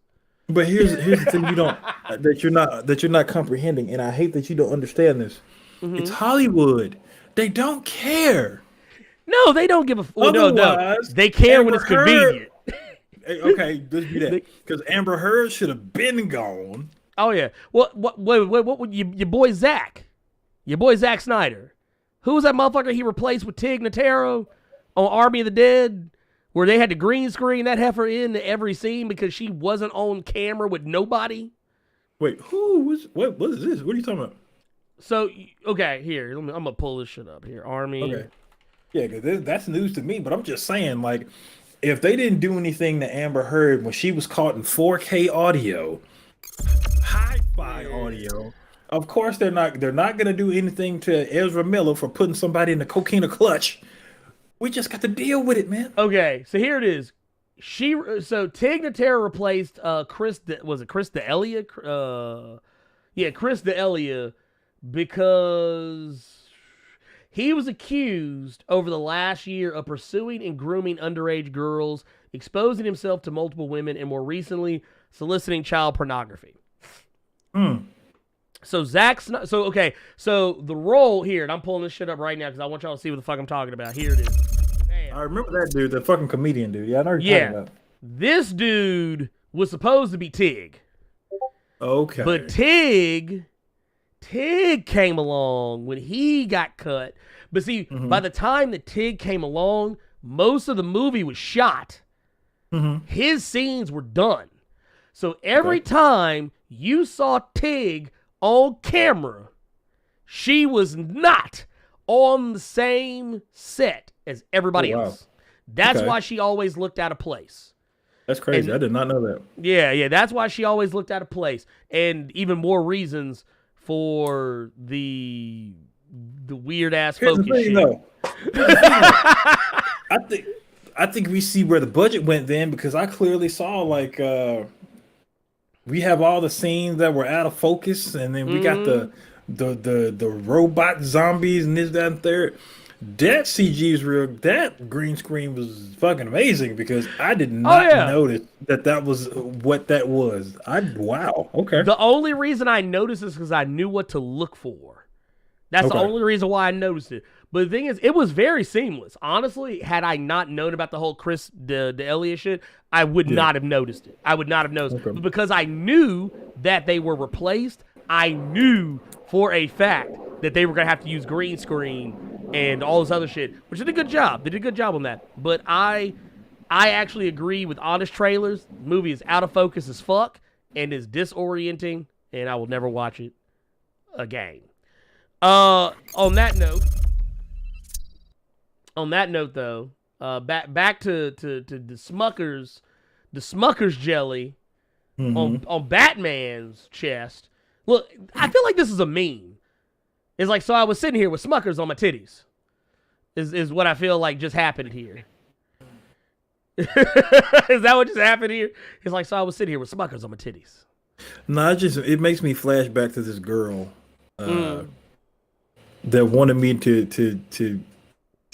But here's the thing that you're not comprehending, and I hate that you don't understand this. It's Hollywood. They don't care. No, they don't give a fuck. No. They care when it's convenient. Okay, let's do that. Because Amber Heard should have been gone. Oh yeah. What would your boy Zack Snyder? Who was that motherfucker he replaced with Tig Notaro on Army of the Dead, where they had to green screen that heifer into every scene because she wasn't on camera with nobody? Wait, what is this? What are you talking about? So, okay, here, I'm gonna pull this shit up here. Army. Okay. Yeah, because that's news to me, but I'm just saying, like, if they didn't do anything to Amber Heard when she was caught in 4K audio, hi-fi audio, of course they're not gonna do anything to Ezra Miller for putting somebody in the cocaine clutch. We just got to deal with it, man. Okay, so here it is. Tig Notaro replaced Chris D'Elia? Chris D'Elia, because he was accused over the last year of pursuing and grooming underage girls, exposing himself to multiple women, and more recently, soliciting child pornography. Hmm. So okay, so the role here, and I'm pulling this shit up right now because I want y'all to see what the fuck I'm talking about. Here it is. Bam. I remember that dude, the fucking comedian dude. Yeah, I know what you're talking about. This dude was supposed to be Tig. Okay. But Tig came along when he got cut. But see, by the time that Tig came along, most of the movie was shot. His scenes were done. So every time you saw Tig on camera, she was not on the same set as everybody else. That's why she always looked out of place. That's crazy. I did not know that. Yeah, that's why she always looked out of place. And even more reasons for the weird ass focus shit. Though. I think we see where the budget went then, because I clearly saw like we have all the scenes that were out of focus, and then we got the robot zombies and this, that, and third. That CG is real. That green screen was fucking amazing, because I did not notice that was what that was. Wow. Okay. The only reason I noticed is because I knew what to look for. That's the only reason why I noticed it. But the thing is, it was very seamless. Honestly, had I not known about the whole the Elliot shit, I would not have noticed it. I would not have noticed it. But because I knew that they were replaced, I knew for a fact that they were going to have to use green screen and all this other shit, which did a good job. They did a good job on that. But I actually agree with Honest Trailers. The movie is out of focus as fuck and is disorienting, and I will never watch it again. On that note, though, back to the Smucker's jelly on Batman's chest. Look, I feel like this is a meme. It's like, so I was sitting here with Smuckers on my titties. Is what I feel like just happened here. Is that what just happened here? It's like, so I was sitting here with Smuckers on my titties. No, it makes me flash back to this girl that wanted me to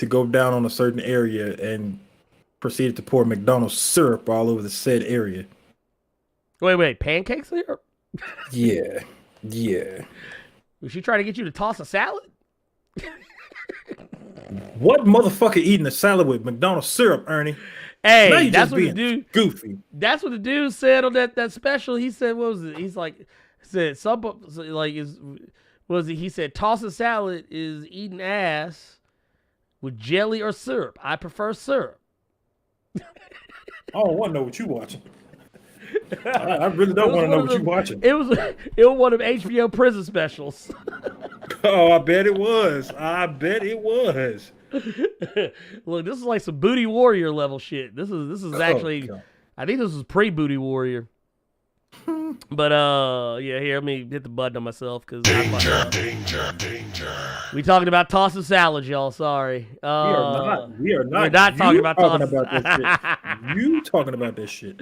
go down on a certain area and proceeded to pour McDonald's syrup all over the said area. Wait, pancake syrup? Yeah. Was she trying to get you to toss a salad? What motherfucker eating a salad with McDonald's syrup, Ernie? Hey, that's what the dude. Goofy. That's what the dude said on that special. He said, "What was it?" He's like, said he said, toss a salad is eating ass with jelly or syrup. I prefer syrup. I don't want to know what you watching. I really don't want to know what you watching. It was one of HBO prison specials. Oh, I bet it was. Look, this is like some Booty Warrior level shit. This is actually, I think this was pre-Booty Warrior. But yeah, here, let me hit the button on myself because danger. We talking about tossing salad, y'all. Sorry. We are not talking about tossing. This shit. You talking about this shit?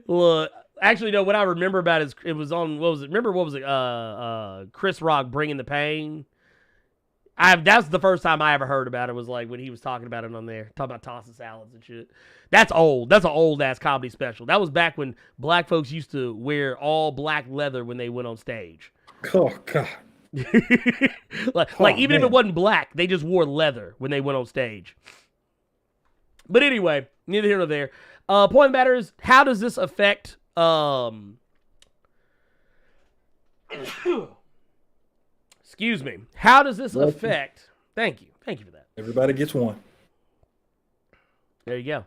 Look, actually, no. What I remember about is it was on. What was it? Remember what was it? Chris Rock, Bringing the Pain. That's the first time I ever heard about it. Was like when he was talking about it on there, talking about tossing salads and shit. That's old. That's an old ass comedy special. That was back when black folks used to wear all black leather when they went on stage. Oh God. like even if it wasn't black, they just wore leather when they went on stage. But anyway, neither here nor there. Point of the matter is, how does this affect excuse me. How does this affect? Thank you for that. Everybody gets one. There you go.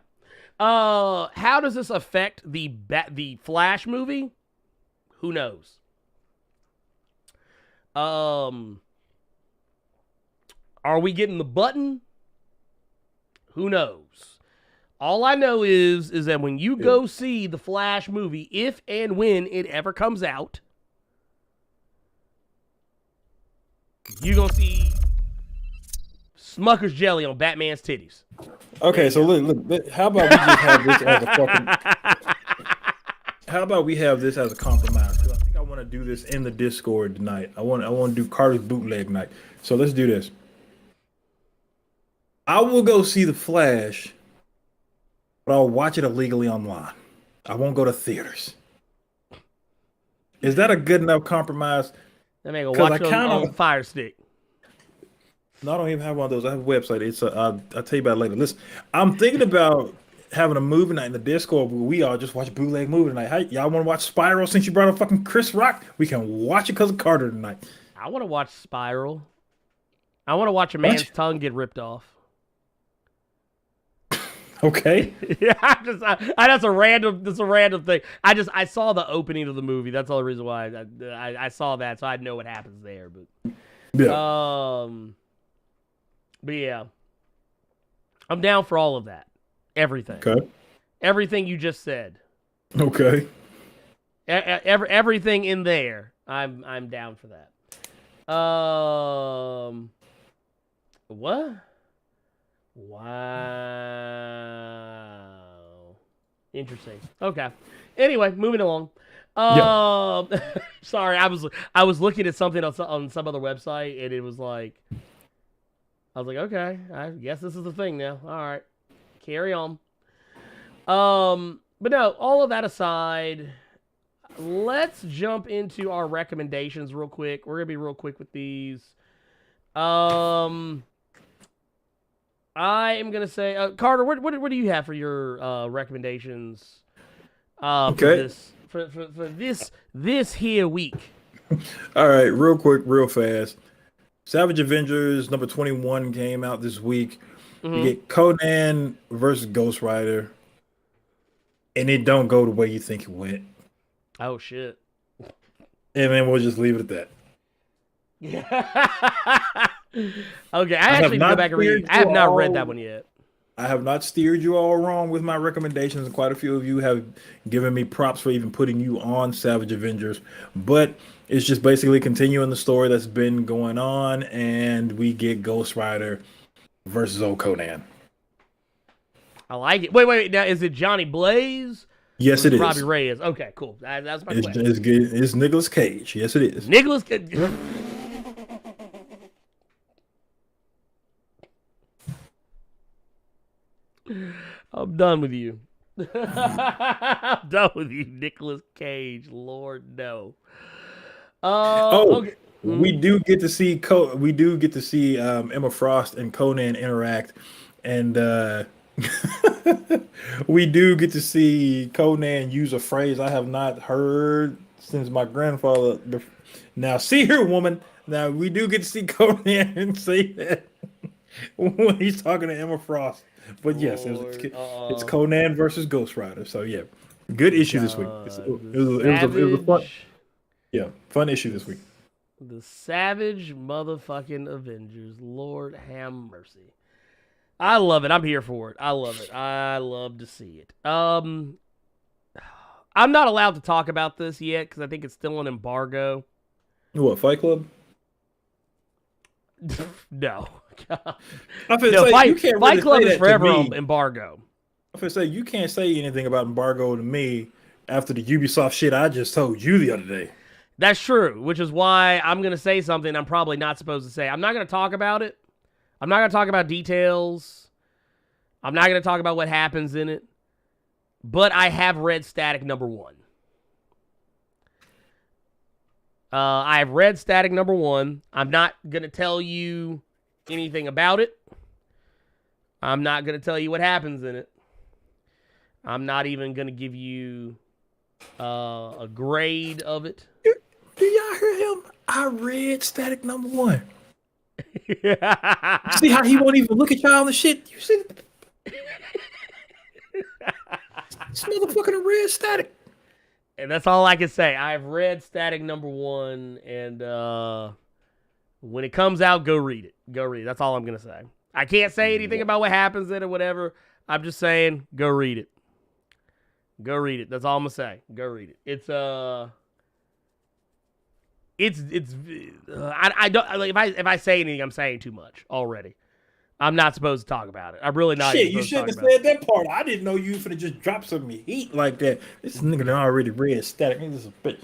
How does this affect the Flash movie? Who knows? Are we getting the button? Who knows? All I know is that when you go see the Flash movie, if and when it ever comes out, you're going to see Smucker's jelly on Batman's titties. Okay, so look, how about we just have this as a fucking... How about we have this as a compromise? Because I think I want to do this in the Discord tonight. I want to do Carter's bootleg night. So let's do this. I will go see The Flash, but I'll watch it illegally online. I won't go to theaters. Is that a good enough compromise? That man gonna 'Cause watch I it on the Fire Stick. No, I don't even have one of those. I have a website. I'll tell you about it later. Listen, I'm thinking about having a movie night in the Discord where we all just watch a bootleg movie tonight. Hey, y'all want to watch Spiral since you brought up fucking Chris Rock? We can watch it because of Carter tonight. I want to watch Spiral. I want to watch a man's tongue get ripped off. Okay. Yeah, that's a random thing. I saw the opening of the movie. That's the only reason why I saw that, so I know what happens there. But yeah, I'm down for all of that. Everything. Okay. Everything you just said. Okay. Everything in there. I'm down for that. What? Wow. Interesting. Okay. Anyway, moving along. Sorry, I was looking at something on some other website, and it was like, I was like, okay, I guess this is the thing now. All right, carry on. But no, all of that aside, let's jump into our recommendations real quick. We're gonna be real quick with these. I am gonna say, Carter, what do you have for your recommendations? Okay. For this here week. All right, real quick, real fast. Savage Avengers number 21 came out this week. You get Conan versus Ghost Rider, and it don't go the way you think it went. Oh shit! And then we'll just leave it at that. Okay, I actually need to go back and read. I have not read that one yet. I have not steered you all wrong with my recommendations, and quite a few of you have given me props for even putting you on Savage Avengers. But it's just basically continuing the story that's been going on, and we get Ghost Rider versus old Conan. I like it. Wait. Now, is it Johnny Blaze? Yes, it is. Robbie Reyes. Okay, cool. That's my question. It's Nicolas Cage. Yes, it is. Nicolas Cage. I'm done with you. I'm done with you, Nicolas Cage. Lord, no. Okay. We do get to see Emma Frost and Conan interact, and we do get to see Conan use a phrase I have not heard since my grandfather. Now, see here, woman. Now we do get to see Conan say that when he's talking to Emma Frost. But yes, it's Conan versus Ghost Rider. So yeah, good issue this week. It was a fun, fun issue this week. The Savage motherfucking Avengers. Lord have mercy. I love it. I'm here for it. I love it. I love to see it. I'm not allowed to talk about this yet because I think it's still an embargo. What, Fight Club? No. Fight Club is forever on embargo. I was gonna say, you can't say anything about embargo to me after the Ubisoft shit I just told you the other day. That's true, which is why I'm going to say something I'm probably not supposed to say. I'm not going to talk about it. I'm not going to talk about details. I'm not going to talk about what happens in it. But I have read Static number 1. I've read Static number 1. I'm not going to tell you anything about it. I'm not going to tell you what happens in it. I'm not even going to give you a grade of it. Do y'all hear him? I read Static number 1. See how he won't even look at y'all and shit? You see? This motherfucking read Static. And that's all I can say. I've read Static number 1, and when it comes out, go read it. Go read it. That's all I'm going to say. I can't say anything about what happens in it or whatever. I'm just saying, go read it. Go read it. That's all I'm going to say. Go read it. I don't like if I say anything, I'm saying too much already. I'm not supposed to talk about it. I'm really not. Shit, you shouldn't have said that part. I didn't know you were finna just drop some heat like that. This nigga already read Static. This is a bitch.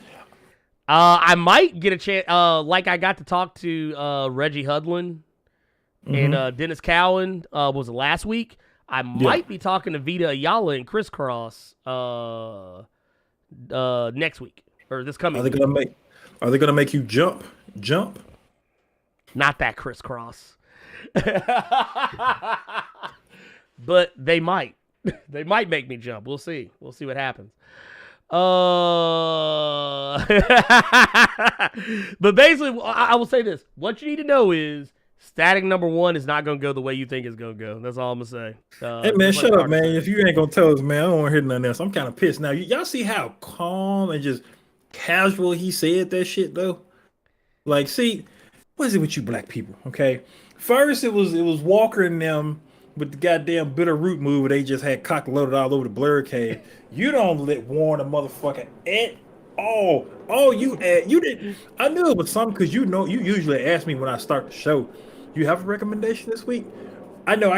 I might get a chance. Like I got to talk to Reggie Hudlin and Dennis Cowan. Was it last week? I might be talking to Vita Ayala and Criss Cross next week. or this coming Are they week. gonna make you jump? Not that crisscross. But they might. They might make me jump. We'll see. We'll see what happens. But basically, I will say this. What you need to know is static number 1 is not going to go the way you think it's going to go. That's all I'm going to say. Hey, man, shut up, man. Said. If you ain't going to tell us, man, I don't want to hear nothing else. I'm kind of pissed. Now, y'all see how calm and just casual he said that shit, though? Like, see, what is it with you black people, okay? First, it was Walker and them with the goddamn bitter root move where they just had cock loaded all over the Blerd cave. You don't let warn a motherfucker at all. Oh, you didn't. I knew it was something because you usually ask me when I start the show, you have a recommendation this week? I know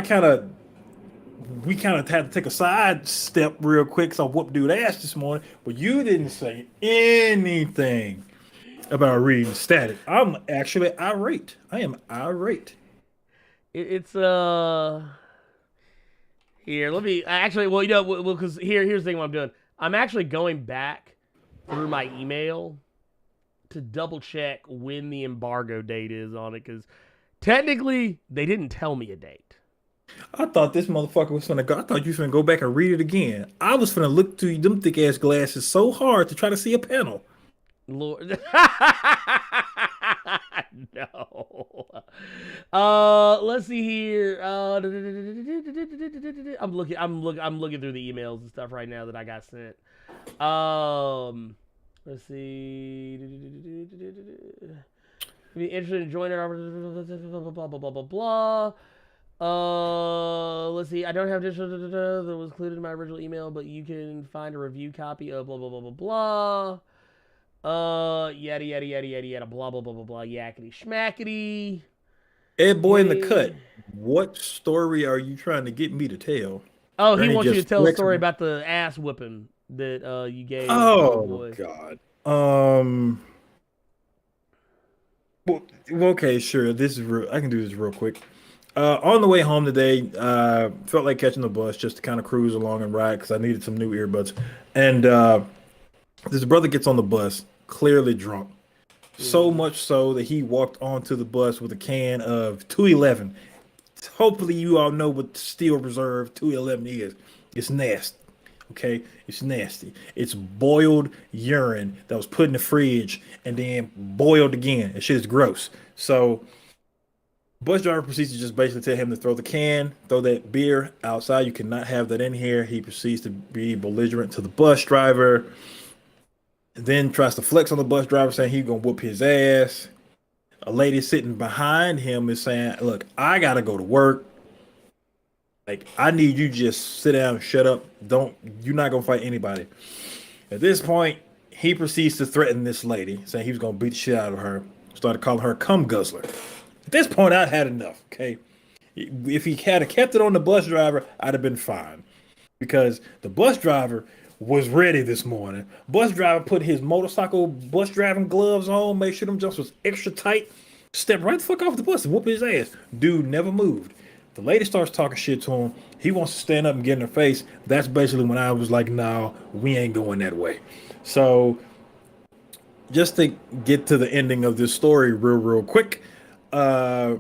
we kind of had to take a side step real quick, so I whooped dude ass this morning, but you didn't say anything about reading static. I'm actually irate. I am irate. It's here. Let me actually. Well, because here's the thing. What I'm doing. I'm actually going back through my email to double check when the embargo date is on it, because technically they didn't tell me a date. I thought this motherfucker was finna go. I thought you was finna go back and read it again. I was finna look through them thick ass glasses so hard to try to see a panel. Lord, no. Let's see here. I'm looking through the emails and stuff right now that I got sent. Let's see. Be interested in joining our blah blah blah blah blah. Let's see. I don't have digital that was included in my original email, but you can find a review copy of blah blah blah blah blah. Yada yada yada yada yada blah blah blah blah blah yakety schmackety. Ed boy in the cut. What story are you trying to get me to tell? Oh, he wants you to tell a story about the ass whooping that you gave. Oh God. Well, okay, sure. This is real. I can do this real quick. On the way home today, felt like catching the bus just to kind of cruise along and ride because I needed some new earbuds. And this brother gets on the bus, clearly drunk. So much so that he walked onto the bus with a can of 211. Hopefully you all know what Steel Reserve 211 is. It's nasty. Okay? It's nasty. It's boiled urine that was put in the fridge and then boiled again. That shit is gross. So bus driver proceeds to just basically tell him to throw that beer outside. You cannot have that in here. He proceeds to be belligerent to the bus driver. Then tries to flex on the bus driver, saying he's gonna whoop his ass. A lady sitting behind him is saying, "Look, I gotta go to work. Like, I need you to just sit down and shut up. You're not gonna fight anybody." At this point, he proceeds to threaten this lady, saying he was gonna beat the shit out of her. Started calling her a cum guzzler. At this point, I'd had enough. Okay, if he had kept it on the bus driver, I'd have been fine, because the bus driver was ready this morning. Bus driver put his motorcycle bus driving gloves on, make sure them jumps was extra tight, stepped right the fuck off the bus and whoop his ass. Dude never moved. The lady starts talking shit to him. He wants to stand up and get in her face. That's basically when I was like, no, we ain't going that way. So just to get to the ending of this story real quick, I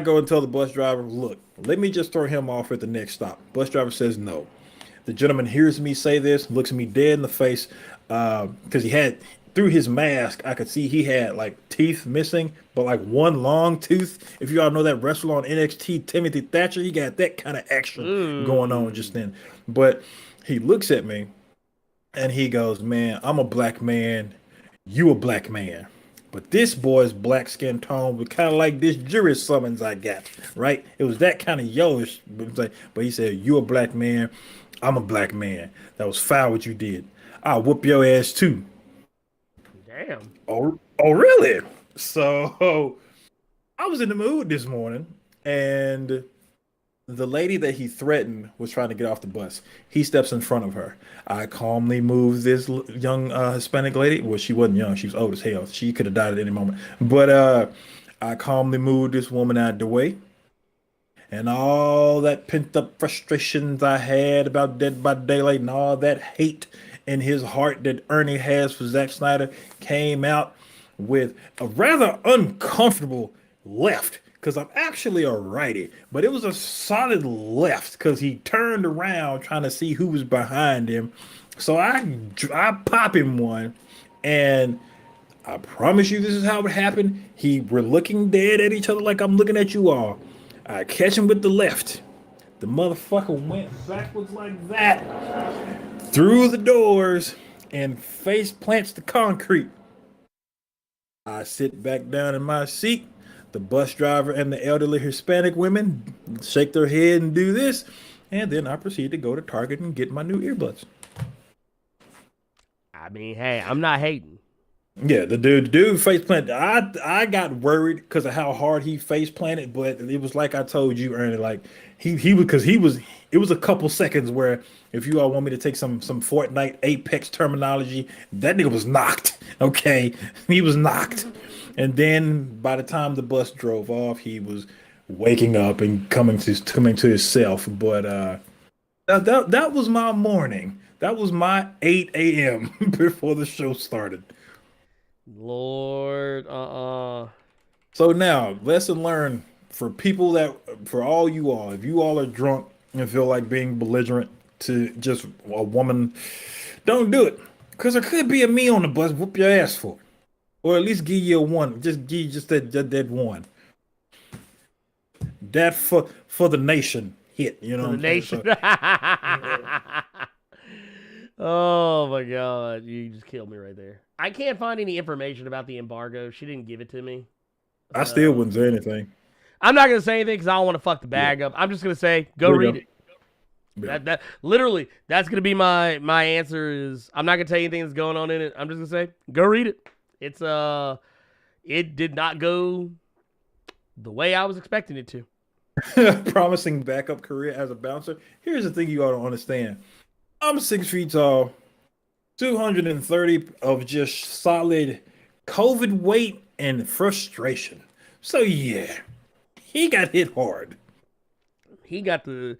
go and tell the bus driver, look, let me just throw him off at the next stop. Bus driver says no. The gentleman hears me say this, looks me dead in the face, because he had, through his mask, I could see he had like teeth missing, but like one long tooth. If you all know that wrestler on NXT, Timothy Thatcher, he got that kind of action going on just then. But he looks at me and he goes, man, I'm a black man. You a black man. But this boy's black skin tone was kind of like this jury summons I got, right? It was that kind of yellowish. But he said, you a black man. I'm a black man. That was foul what you did. I'll whoop your ass too. Damn. Oh, really? So I was in the mood this morning, and the lady that he threatened was trying to get off the bus. He steps in front of her. I calmly move this young Hispanic lady. Well, she wasn't young. She was old as hell. She could have died at any moment. But I calmly moved this woman out of the way. And all that pent up frustrations I had about Dead by Daylight and all that hate in his heart that Ernie has for Zack Snyder came out with a rather uncomfortable left, because I'm actually a righty, but it was a solid left because he turned around trying to see who was behind him. So I pop him one, and I promise you this is how it happened. We're looking dead at each other like I'm looking at you all. I catch him with the left. The motherfucker went backwards like that, through the doors, and face plants the concrete. I sit back down in my seat. The bus driver and the elderly Hispanic women shake their head and do this, and then I proceed to go to Target and get my new earbuds. I mean, hey, I'm not hating. Yeah, the dude face planted. I got worried because of how hard he face planted, but it was like I told you, Ernie. Like he was. It was a couple seconds where, if you all want me to take some Fortnite Apex terminology, that nigga was knocked. Okay, he was knocked, and then by the time the bus drove off, he was waking up and coming to himself. But that was my morning. That was my 8 a.m. before the show started. Lord, So now, lesson learned for all you all, if you all are drunk and feel like being belligerent to just a woman, don't do it. Because there could be a me on the bus, whoop your ass for it. Or at least give you a one. Just give you just that one. That for the nation hit, you know. For the nation. Oh my God, you just killed me right there. I can't find any information about the embargo. She didn't give it to me. I still wouldn't say anything. I'm not gonna say anything because I don't want to fuck the bag up. I'm just gonna say, go read it. Yeah. That literally, that's gonna be my answer. Is I'm not gonna tell you anything that's going on in it. I'm just gonna say, go read it. It's it did not go the way I was expecting it to. Promising backup career as a bouncer. Here's the thing you ought to understand. I'm 6 feet tall, 230 of just solid COVID weight and frustration. So yeah, he got hit hard. He got the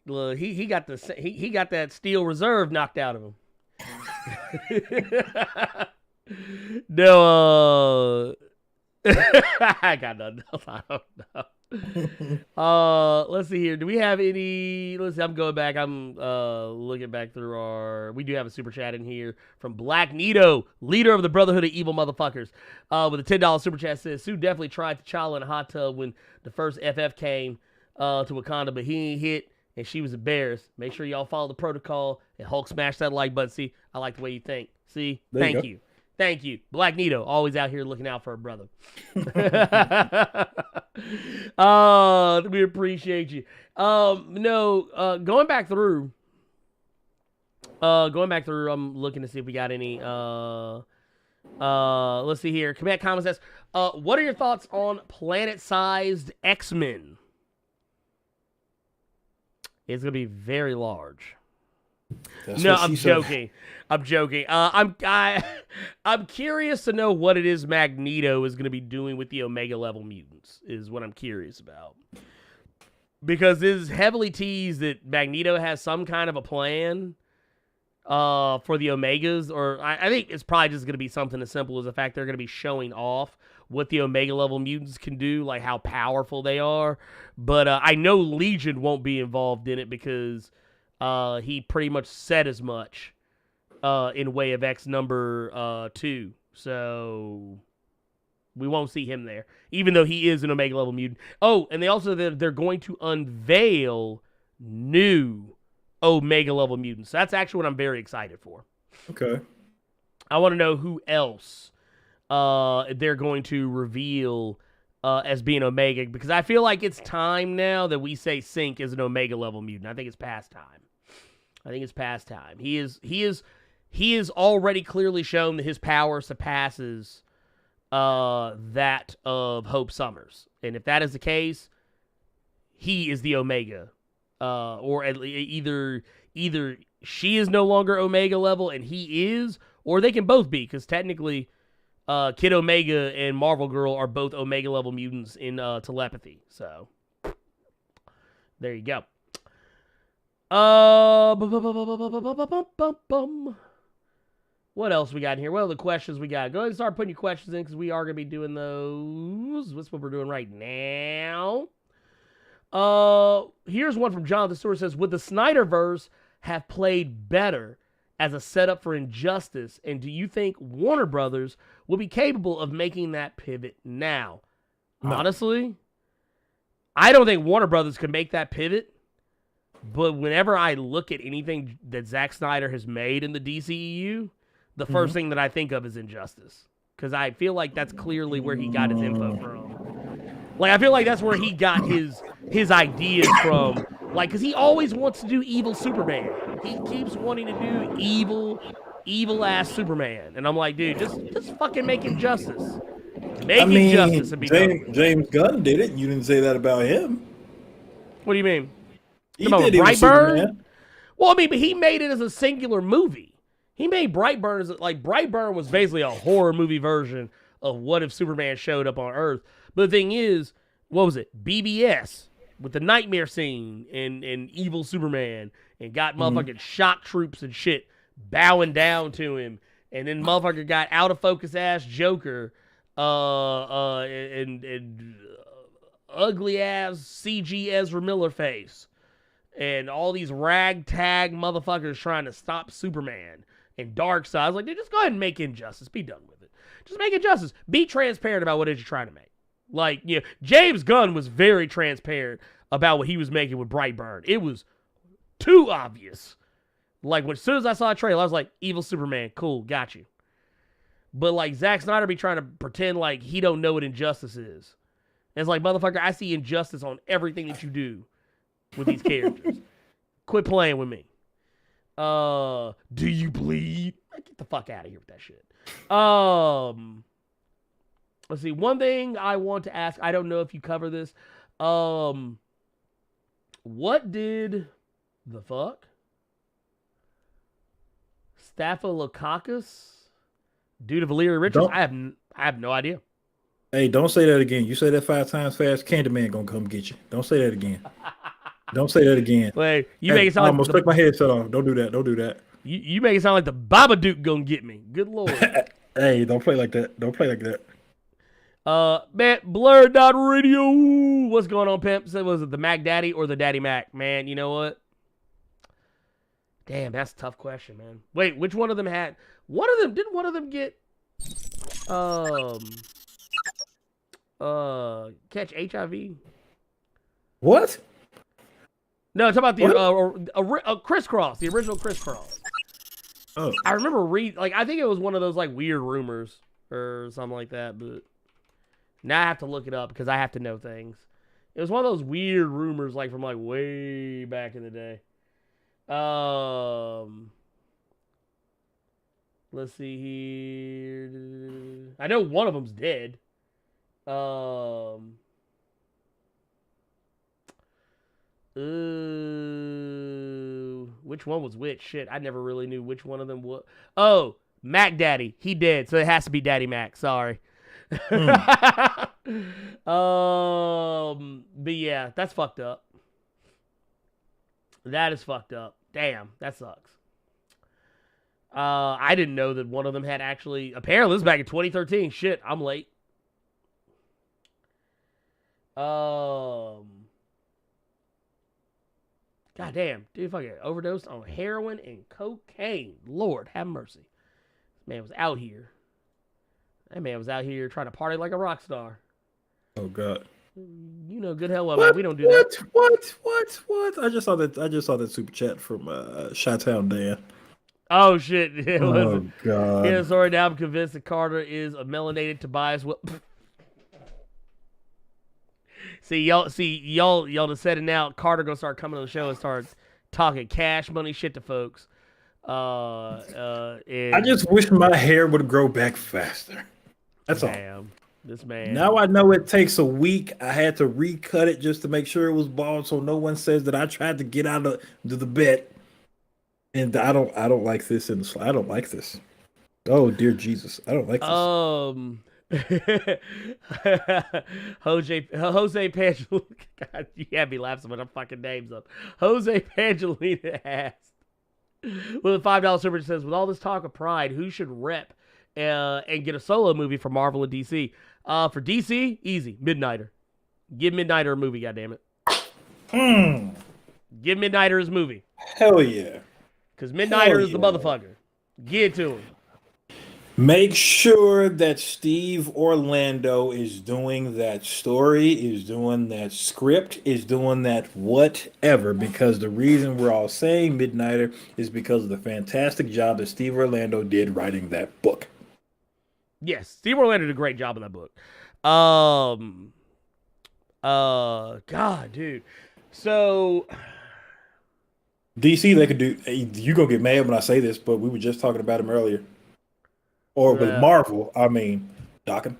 he got that steel reserve knocked out of him. No, I got nothing else. I don't know. Let's see here. Do we have any? Let's see. I'm going back. I'm looking back through we do have a super chat in here from Black Nito, leader of the Brotherhood of Evil Motherfuckers. With a $10 super chat, says Sue definitely tried T'Challa in a hot tub when the first FF came to Wakanda, but he ain't hit and she was embarrassed. Make sure y'all follow the protocol and Hulk smash that like button. See, I like the way you think. See, thank you. Thank you. Black Nito, always out here looking out for a brother. We appreciate you. Going back through, I'm looking to see if we got any. Let's see here. Command Comment says, what are your thoughts on planet-sized X-Men? It's going to be very large. No, I'm joking. I'm joking. I'm curious to know what it is Magneto is going to be doing with the Omega level mutants. Is what I'm curious about, because it is heavily teased that Magneto has some kind of a plan for the Omegas, or I think it's probably just going to be something as simple as the fact they're going to be showing off what the Omega level mutants can do, like how powerful they are. But I know Legion won't be involved in it because he pretty much said as much in Way of X number 2. So we won't see him there, even though he is an Omega level mutant. Oh, and they're going to unveil new Omega level mutants. That's actually what I'm very excited for. Okay. I want to know who else they're going to reveal as being Omega, because I feel like it's time now that we say Sync is an Omega level mutant. I think it's past time. He is already clearly shown that his power surpasses that of Hope Summers. And if that is the case, he is the Omega. Or at least either she is no longer Omega level and he is, or they can both be, because technically Kid Omega and Marvel Girl are both Omega level mutants in telepathy. So there you go. What else we got in here? What are the questions we got? Go ahead and start putting your questions in because we are going to be doing those. That's what we're doing right now. Here's one from Jonathan Stewart. Says, would the Snyderverse have played better as a setup for Injustice? And do you think Warner Brothers will be capable of making that pivot now? No. Honestly, I don't think Warner Brothers can make that pivot. But whenever I look at anything that Zack Snyder has made in the DCEU, the first thing that I think of is Injustice. Because I feel like that's clearly where he got his info from. Like, I feel like that's where he got his ideas from. Like, because he always wants to do evil Superman. He keeps wanting to do evil-ass Superman. And I'm like, dude, just fucking make Injustice. Make Injustice and be done. James Gunn did it. You didn't say that about him. What do you mean? He did Brightburn? Well, I mean, but he made it as a singular movie. He made Brightburn as Brightburn was basically a horror movie version of what if Superman showed up on Earth. But the thing is, what was it? BBS with the nightmare scene and evil Superman and got motherfucking shock troops and shit bowing down to him. And then motherfucker got out of focus ass Joker and ugly ass CG Ezra Miller face. And all these ragtag motherfuckers trying to stop Superman. And Darkseid. I was like, dude, just go ahead and make Injustice. Be done with it. Just make Injustice. Be transparent about what it is you're trying to make. Like, you know, James Gunn was very transparent about what he was making with Brightburn. It was too obvious. Like, as soon as I saw a trailer, I was like, evil Superman. Cool, got you. But, like, Zack Snyder be trying to pretend like he don't know what Injustice is. And it's like, motherfucker, I see Injustice on everything that you do with these characters. Quit playing with me. Do you bleed? Get the fuck out of here with that shit. Let's see. One thing I want to ask, I don't know if you cover this. What did the fuck? Staphylococcus do to Valeria Richards? I have no idea. Hey, don't say that again. You say that 5 times fast, Candyman gonna come get you. Don't say that again. Don't say that again. Wait, you make it sound like I'm gonna take my headset off. Don't do that. Don't do that. You make it sound like the Babadook gonna get me. Good lord. Hey, don't play like that. Don't play like that. Man, Blerd.radio. What's going on, pimp? So was it the Mac Daddy or the Daddy Mac? Man, you know what? Damn, that's a tough question, man. Wait, which one of them had? Didn't one of them get catch HIV? What? No, it's about the Crisscross, the original Crisscross. Oh, I remember I think it was one of those like weird rumors or something like that, but now I have to look it up because I have to know things. It was one of those weird rumors like from like way back in the day. Let's see here. I know one of them's dead. Which one was which? Shit, I never really knew which one of them was. Oh, Mac Daddy. He dead, so it has to be Daddy Mac. Sorry. But yeah, that's fucked up. That is fucked up. Damn, that sucks. I didn't know that one of them had actually. Apparently, this was back in 2013. Shit, I'm late. God damn, dude, fucking overdosed on heroin and cocaine. Lord, have mercy. This man was out here. That man was out here trying to party like a rock star. Oh God. You know good hell well, man. We don't do that. What? I just saw that super chat from Chi-Town Dan. Oh shit. Oh God. Yeah, sorry, now I'm convinced that Carter is a melanated Tobias. Y'all just said it now. Carter gonna start coming on the show and start talking cash money shit to folks. I just wish my hair would grow back faster. That's all. This man. Now I know it takes a week. I had to recut it just to make sure it was bald, so no one says that I tried to get out of the bed. And I don't like this I don't like this. Oh dear Jesus, I don't like this. Jose Pangelina. God, you had me laugh so much. I'm fucking names up. Jose Pangelina asked, With a $5 super says, with all this talk of pride, who should rep and get a solo movie for Marvel and DC? For DC, easy, Midnighter. Give Midnighter a movie, goddammit. Give Midnighter his movie. Hell yeah. Because Midnighter is the motherfucker. Give it to him. Make sure that Steve Orlando is doing that story, is doing that script, is doing that whatever, because the reason we're all saying Midnighter is because of the fantastic job that Steve Orlando did writing that book. Yes, Steve Orlando did a great job in that book. God, dude. So DC, they could do, you're going to get mad when I say this, but we were just talking about him earlier. Or with Marvel, I mean, docking.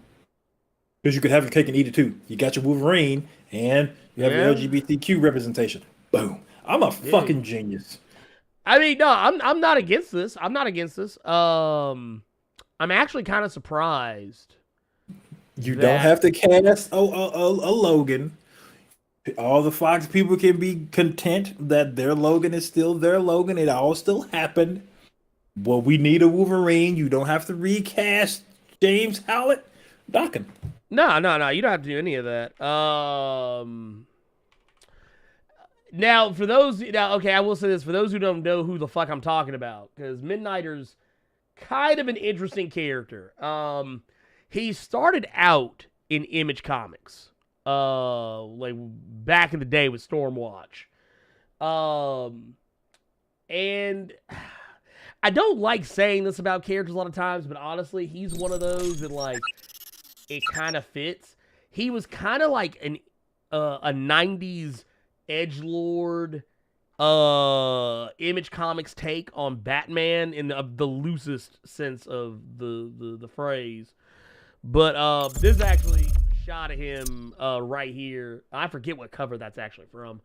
Because you could have your cake and eat it too. You got your Wolverine and you have your LGBTQ representation. Boom. I'm a fucking genius. I mean, no, I'm not against this. I'm not against this. I'm actually kind of surprised. You don't have to cast a Logan. All the Fox people can be content that their Logan is still their Logan. It all still happened. Well, we need a Wolverine. You don't have to recast James Howlett. Docking. No. You don't have to do any of that. Now, okay, I will say this. For those who don't know who the fuck I'm talking about, because Midnighter's kind of an interesting character. He started out in Image Comics, like back in the day with Stormwatch. And I don't like saying this about characters a lot of times, but honestly, he's one of those that, like, it kind of fits. He was kind of like a 90s edgelord Image Comics take on Batman in the loosest sense of the phrase. But this is actually a shot of him right here. I forget what cover that's actually from.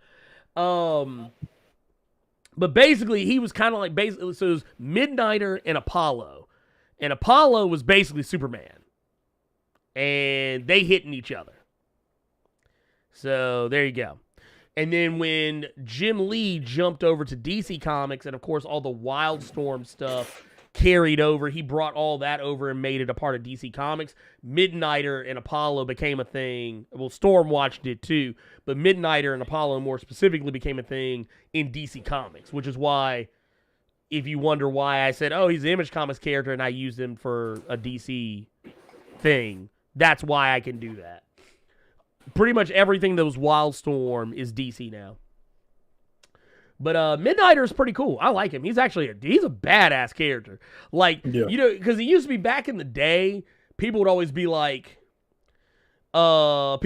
But basically, he was kind of like, so it was Midnighter and Apollo. And Apollo was basically Superman. And they hitting each other. So, there you go. And then when Jim Lee jumped over to DC Comics, and of course all the Wildstorm stuff carried over, he brought all that over and made it a part of DC Comics. Midnighter and Apollo became a thing. Well, Stormwatch did too, but Midnighter and Apollo more specifically became a thing in DC Comics, which is why, if you wonder why I said, oh, he's an Image Comics character and I used him for a DC thing, that's why I can do that. Pretty much everything that was Wildstorm is DC now. But Midnighter is pretty cool. I like him. He's actually he's a badass character. Like, you know, because it used to be back in the day, people would always be like, oh, the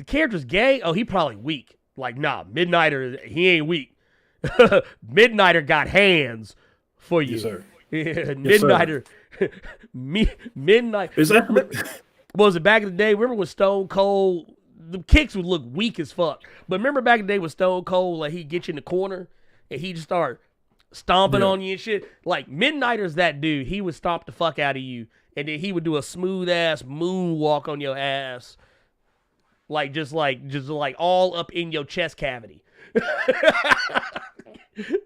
character's gay. Oh, he probably weak. Like, nah, Midnighter, he ain't weak. Midnighter got hands for you. Yes, sir. Midnighter. Midnight. Is that what was it back in the day? Remember when Stone Cold, the kicks would look weak as fuck. But remember back in the day with Stone Cold, like he'd get you in the corner and he'd start stomping on you and shit. Like Midnighter's that dude. He would stomp the fuck out of you, and then he would do a smooth ass moonwalk on your ass, just like all up in your chest cavity.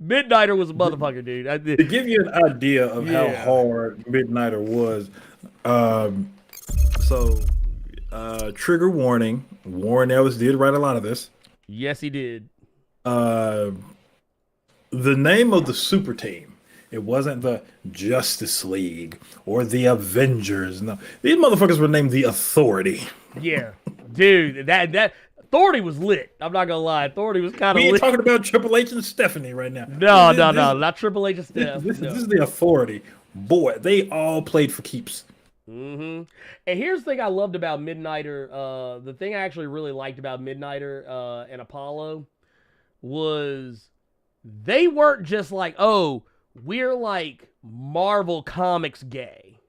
Midnighter was a motherfucker, dude. To give you an idea of how hard Midnighter was, trigger warning. Warren Ellis did write a lot of this. Yes, he did. The name of the super team, it wasn't the Justice League or the Avengers. No, these motherfuckers were named the Authority. Yeah, dude, that Authority was lit. I'm not gonna lie, Authority was kind of lit. We ain't talking about Triple H and Stephanie right now. No, not Triple H and Steph. This is the Authority. Boy, they all played for keeps. Mm-hmm. And here's the thing I loved about Midnighter. The thing I actually really liked about Midnighter and Apollo was they weren't just like, oh, we're like Marvel Comics gay,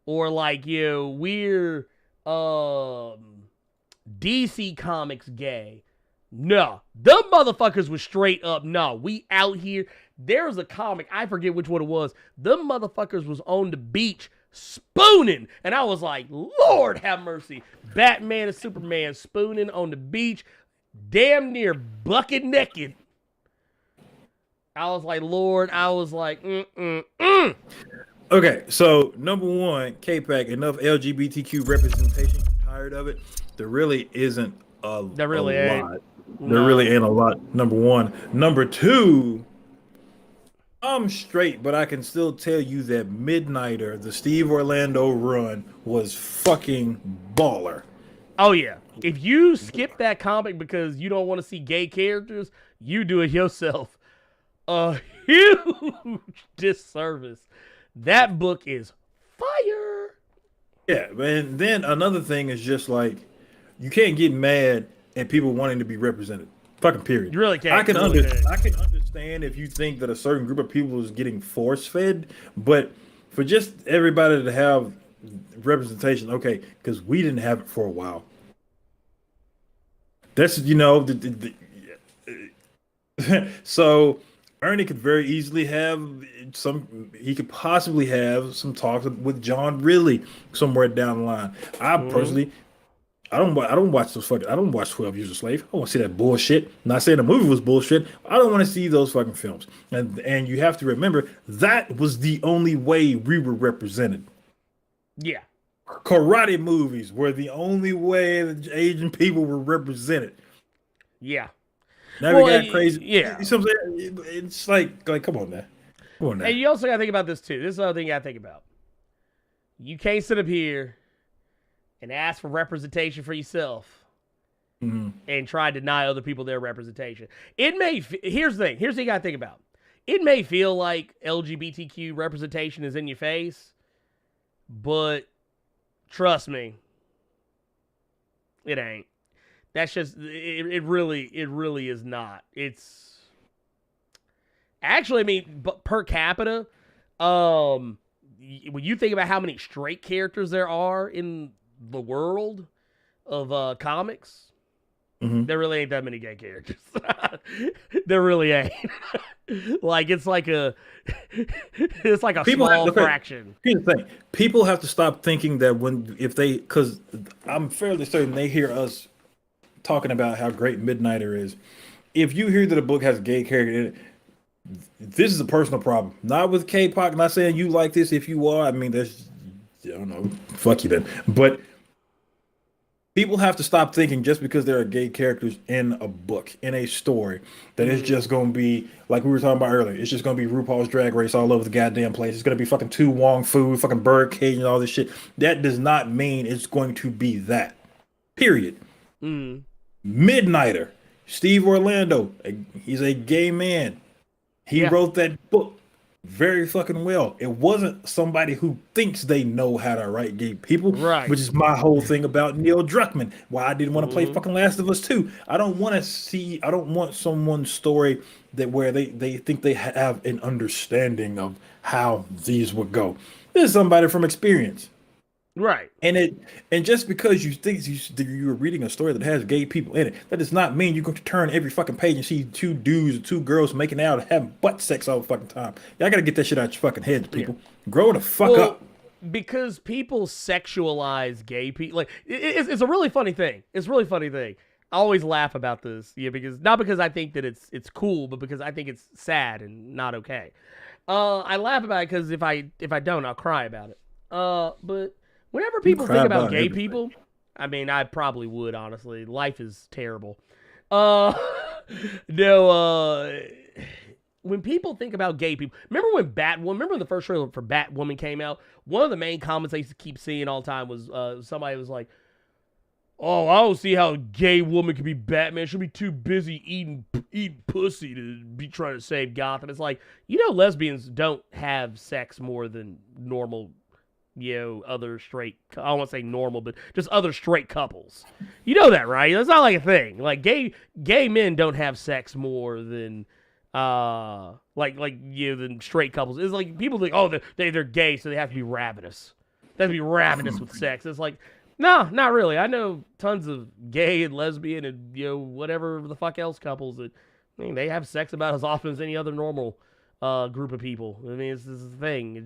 or like, you know, we're DC Comics gay. No, them motherfuckers was straight up, no, we out here. There was a comic, I forget which one it was. Them motherfuckers was on the beach spooning, and I was like, Lord have mercy. Batman and Superman spooning on the beach, damn near bucket naked. I was like, Lord, I was like, Okay, so number one, K-Pack, enough LGBTQ representation. I'm tired of it. There really isn't There a really ain't. lot. There No. really ain't a lot. Number one. Number two, I'm straight, but I can still tell you that Midnighter, the Steve Orlando run, was fucking baller. Oh yeah. If you skip that comic because you don't want to see gay characters, you do it yourself a huge disservice. That book is fire. Yeah, and then another thing is just like you can't get mad at people wanting to be represented. Fucking period. You really can't. I can You really can't. I can understand if you think that a certain group of people is getting force fed, but for just everybody to have representation, okay, because we didn't have it for a while. That's so Ernie could very easily have he could possibly have some talks with John Ridley somewhere down the line. I personally, I don't watch 12 Years a Slave. I don't want to see that bullshit. I'm not saying the movie was bullshit. I don't want to see those fucking films. And you have to remember that was the only way we were represented. Yeah. Karate movies were the only way that Asian people were represented. Yeah. Now Well, we got crazy. yeah. You know what I'm saying? It's like come on now. Come on now. And you also got to think about this too. This is another thing you got to think about. You can't sit up here and ask for representation for yourself and try to deny other people their representation. It may. Here's the thing. Here's what you got to think about. It may feel like LGBTQ representation is in your face, but trust me, it ain't. That's just it. Really is not. It's actually, I mean, but per capita, when you think about how many straight characters there are in the world of comics, there really ain't that many gay characters. There really ain't. Like it's like a small fraction. Here's the thing: people have to stop thinking that because I'm fairly certain they hear us talking about how great Midnighter is. If you hear that a book has a gay character in it, this is a personal problem. Not with K-pop. Not saying you like this. If you are, I mean, I don't know. Fuck you then. But people have to stop thinking just because there are gay characters in a book, in a story, that it's just going to be, like we were talking about earlier, it's just going to be RuPaul's Drag Race all over the goddamn place. It's going to be fucking Tu Wong Fu, fucking Birdcage and all this shit. That does not mean it's going to be that. Period. Midnighter, Steve Orlando, he's a gay man. He wrote that book very fucking well. It wasn't somebody who thinks they know how to write gay people, right? Which is my whole thing about Neil Druckmann. Why I didn't want to play fucking Last of Us 2. I don't want someone's story where they think they have an understanding of how these would go. This is somebody from experience. Right. And just because you think you're reading a story that has gay people in it, that does not mean you're going to turn every fucking page and see two dudes or two girls making out and having butt sex all the fucking time. Y'all got to get that shit out your fucking heads, people. Grow the fuck up. Because people sexualize gay people. Like it's a really funny thing. It's a really funny thing. I always laugh about this, not because I think that it's cool, but because I think it's sad and not okay. I laugh about it because if I don't, I'll cry about it. But whenever people think about gay people, I mean, I probably would, honestly. Life is terrible. When people think about gay people, remember when the first trailer for Batwoman came out? One of the main comments I used to keep seeing all the time was somebody was like, "Oh, I don't see how a gay woman can be Batman. She'll be too busy eating pussy to be trying to save Gotham." It's like, lesbians don't have sex more than normal, other straight, I don't want to say normal, but just other straight couples. You know that, right? That's not like a thing. Like gay men don't have sex more than than straight couples. It's like people think, oh, they're gay, so they have to be ravenous. They have to be ravenous with sex. It's like, no, not really. I know tons of gay and lesbian and whatever the fuck else couples that they have sex about as often as any other normal group of people. I mean, it's the thing.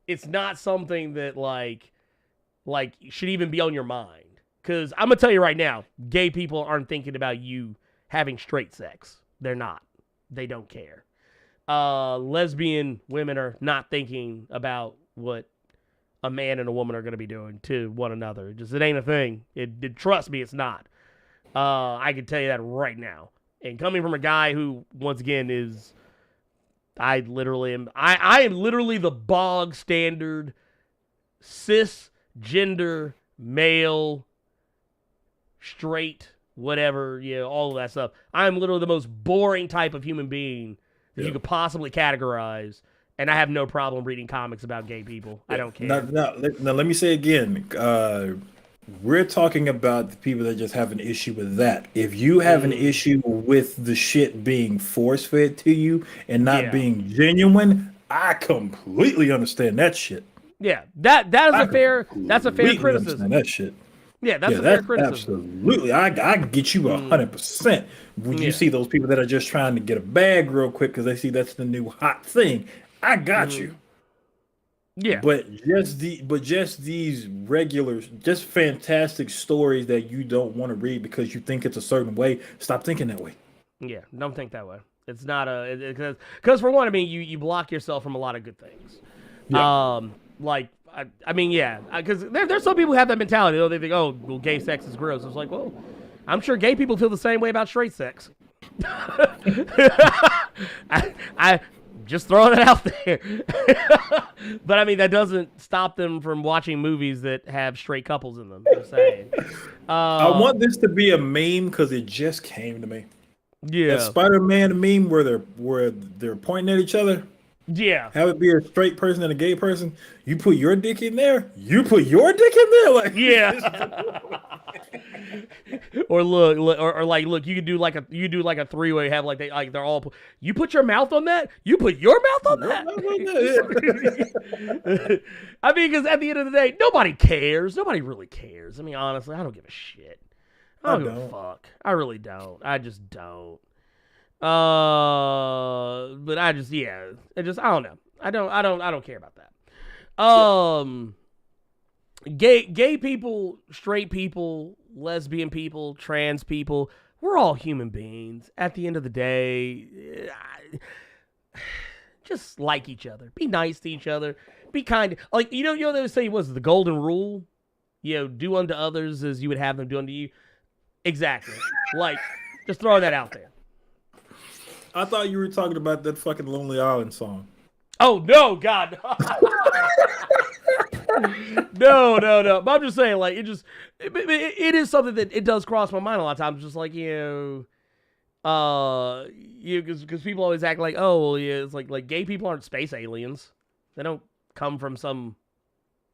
It's not something that like should even be on your mind. Because I'm gonna tell you right now, gay people aren't thinking about you having straight sex. They're not. they don't care. Lesbian women are not thinking about what a man and a woman are going to be doing to one another. It ain't a thing. Trust me, it's not. I can tell you that right now. And coming from a guy who, once again, I am literally the bog standard cisgender male, straight, whatever, all of that stuff. I'm literally the most boring type of human being that you could possibly categorize, and I have no problem reading comics about gay people. I don't care. Now, let me say again, we're talking about the people that just have an issue with that. If you have an issue with the shit being force-fed to you and not being genuine, I completely understand that shit. Yeah, that's a fair criticism. That shit. Yeah, that's a fair criticism. Absolutely. I get you 100%. When you see those people that are just trying to get a bag real quick because they see that's the new hot thing, I got you. Yeah. But just these regular, just fantastic stories that you don't want to read because you think it's a certain way, stop thinking that way. Yeah, don't think that way. It's not because for one, I mean, you block yourself from a lot of good things. Yeah. Because there's some people who have that mentality. They think, oh, well, gay sex is gross. It's like, well, I'm sure gay people feel the same way about straight sex. I just throwing it out there. But I mean, that doesn't stop them from watching movies that have straight couples in them. I'm saying. I want this to be a meme because it just came to me. Yeah, that Spider-Man meme where they're pointing at each other. Yeah, have it be a straight person and a gay person. You put your dick in there. You put your dick in there. Like or look. You could do like a three-way. Have they're all. You put your mouth on that. You put your mouth on that. I mean, because at the end of the day, nobody cares. Nobody really cares. I mean, honestly, I don't give a shit. I don't give a fuck. I really don't. I just don't. But I don't know. I don't care about that. Gay people, straight people, lesbian people, trans people, we're all human beings. At the end of the day, just like each other. Be nice to each other. Be kind. Like, they would say was the golden rule. Do unto others as you would have them do unto you. Exactly. Like, just throwing that out there. I thought you were talking about that fucking Lonely Island song. Oh, no, God. No. But I'm just saying, like, it is something that it does cross my mind a lot of times. Just like, because people always act like, oh, well, yeah, it's like gay people aren't space aliens. They don't come from some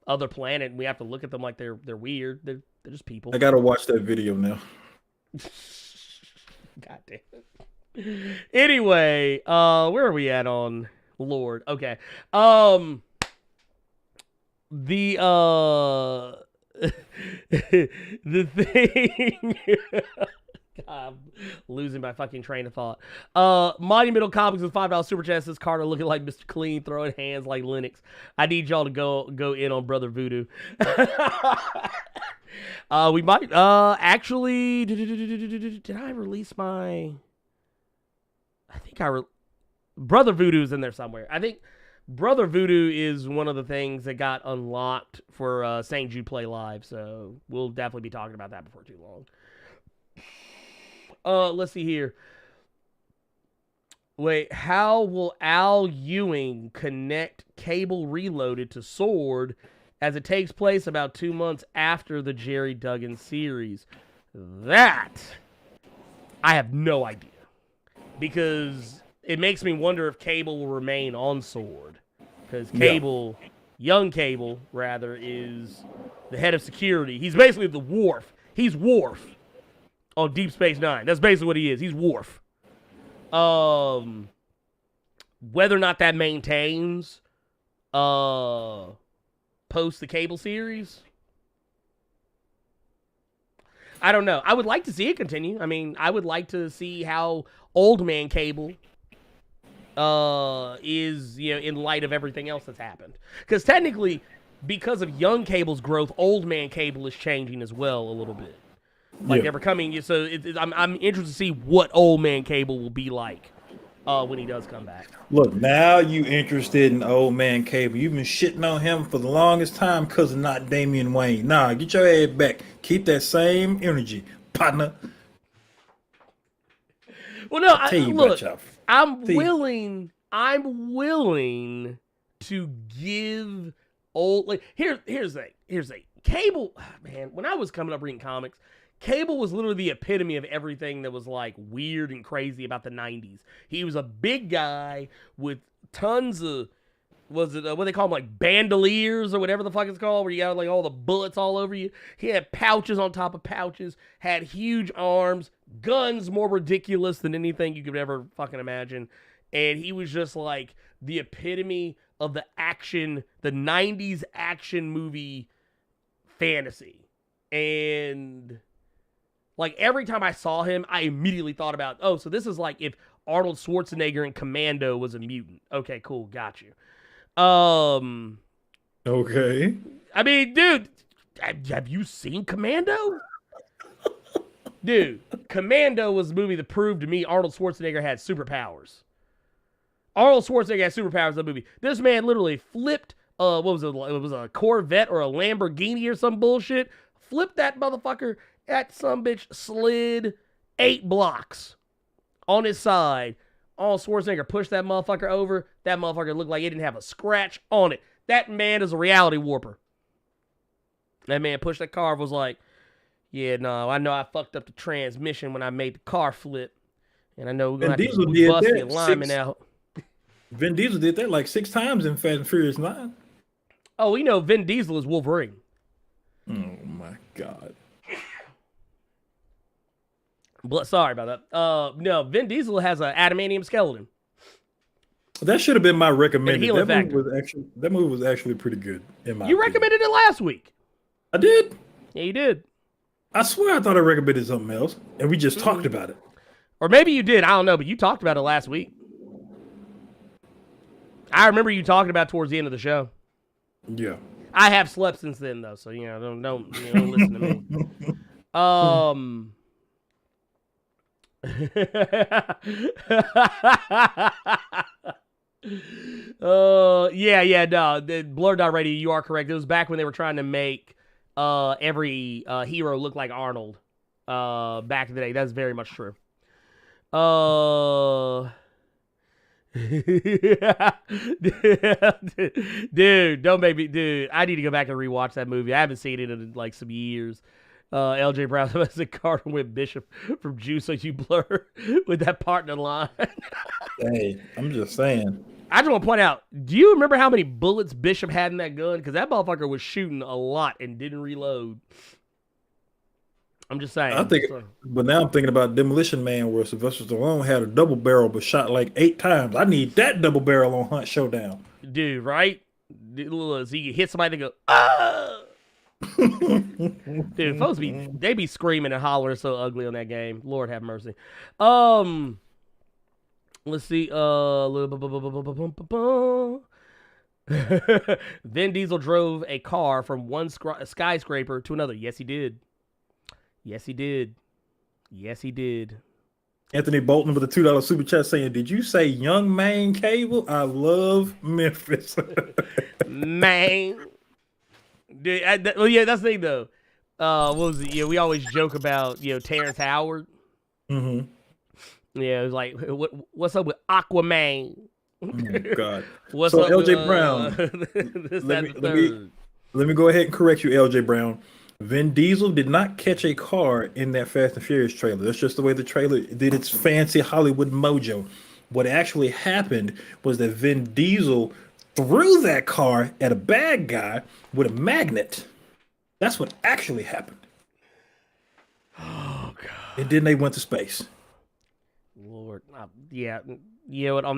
other planet, and we have to look at them like they're weird. They're just people. I gotta watch that video now. God damn it. Anyway, where are we at on Lord? Okay. The thing I'm losing my fucking train of thought. Monumental Comics with $5 super chat says Carter looking like Mr. Clean, throwing hands like Linux. I need y'all to go in on Brother Voodoo. We might actually did I release my I think Brother Voodoo's in there somewhere. I think Brother Voodoo is one of the things that got unlocked for St. Jude Play Live, so we'll definitely be talking about that before too long. Let's see here. Wait, how will Al Ewing connect Cable Reloaded to Sword as it takes place about 2 months after the Jerry Duggan series? That I have no idea. Because it makes me wonder if Cable will remain on Sword. Because Cable, young Cable, rather, is the head of security. He's basically the Worf. He's Worf on Deep Space Nine. That's basically what he is. He's Worf. Whether or not that maintains post the Cable series, I don't know. I would like to see it continue. I mean, I would like to see how Old Man Cable is, in light of everything else that's happened. Because technically, because of young Cable's growth, Old Man Cable is changing as well a little bit. Like they're becoming. So I'm interested to see what Old Man Cable will be like when he does come back. Look, now you interested in old man Cable. You've been shitting on him for the longest time because of not Damian Wayne. Nah, get your head back. Keep that same energy, partner. Well, no, look, I'm willing to give old, like, here's the thing. Cable, man, when I was coming up reading comics, Cable was literally the epitome of everything that was like weird and crazy about the 90s. He was a big guy with tons of, what they call them, like bandoliers or whatever the fuck it's called, where you got like all the bullets all over you. He had pouches on top of pouches, had huge arms, guns more ridiculous than anything you could ever fucking imagine. And he was just like the epitome of the 90s action movie fantasy. And like every time I saw him, I immediately thought about, oh, so this is like if Arnold Schwarzenegger in Commando was a mutant. Okay, cool, got you. Okay. I mean, dude, have you seen Commando? Dude, Commando was the movie that proved to me Arnold Schwarzenegger had superpowers. Arnold Schwarzenegger had superpowers in the movie. This man literally flipped, what was it? It was a Corvette or a Lamborghini or some bullshit. Flipped that motherfucker. That some bitch slid 8 blocks on his side. Arnold Schwarzenegger pushed that motherfucker over. That motherfucker looked like it didn't have a scratch on it. That man is a reality warper. That man pushed that car, was like, yeah, no, I know I fucked up the transmission when I made the car flip. And I know we're going to have to bust the alignment out. Vin Diesel did that like 6 times in Fast and Furious 9. Oh, we know Vin Diesel is Wolverine. Oh, my God. Sorry about that. No, Vin Diesel has an adamantium skeleton. That should have been my recommended. That movie was actually pretty good. You recommended it last week. I did? Yeah, you did. I swear I thought I recommended something else, and we just talked about it. Or maybe you did. I don't know, but you talked about it last week. I remember you talking about it towards the end of the show. Yeah. I have slept since then, though, so don't listen to me. No. Blerd.radio, you are correct. It was back when they were trying to make every hero look like Arnold. Back in the day. That's very much true. Dude, don't make me. Dude, I need to go back and rewatch that movie. I haven't seen it in like some years. LJ Brown as a Carter with Bishop from Juice, so you blur with that partner line. Hey, I'm just saying. I just want to point out, do you remember how many bullets Bishop had in that gun? Because that motherfucker was shooting a lot and didn't reload. I'm just saying. But now I'm thinking about Demolition Man, where Sylvester Stallone had a double barrel but shot like 8 times. I need that double barrel on Hunt Showdown. Dude, right? So you hit somebody and go, ah! Dude, folks they be screaming and hollering so ugly on that game. Lord have mercy. Let's see. Vin Diesel drove a car from one skyscraper to another. Yes, he did. Yes, he did. Yes, he did. Anthony Bolton with a $2 super chat saying, "Did you say young man Cable? I love Memphis." Man. Dude, that's the thing though. What was it? We always joke about Terrence Howard. Mm-hmm. Yeah, it was like, what's up with Aquaman? Oh, God. What's so up LJ with, Brown? Let me go ahead and correct you, LJ Brown. Vin Diesel did not catch a car in that Fast and Furious trailer. That's just the way the trailer did its fancy Hollywood mojo. What actually happened was that Vin Diesel threw that car at a bad guy with a magnet. That's what actually happened. Oh, God. And then they went to space. Lord. Yeah. On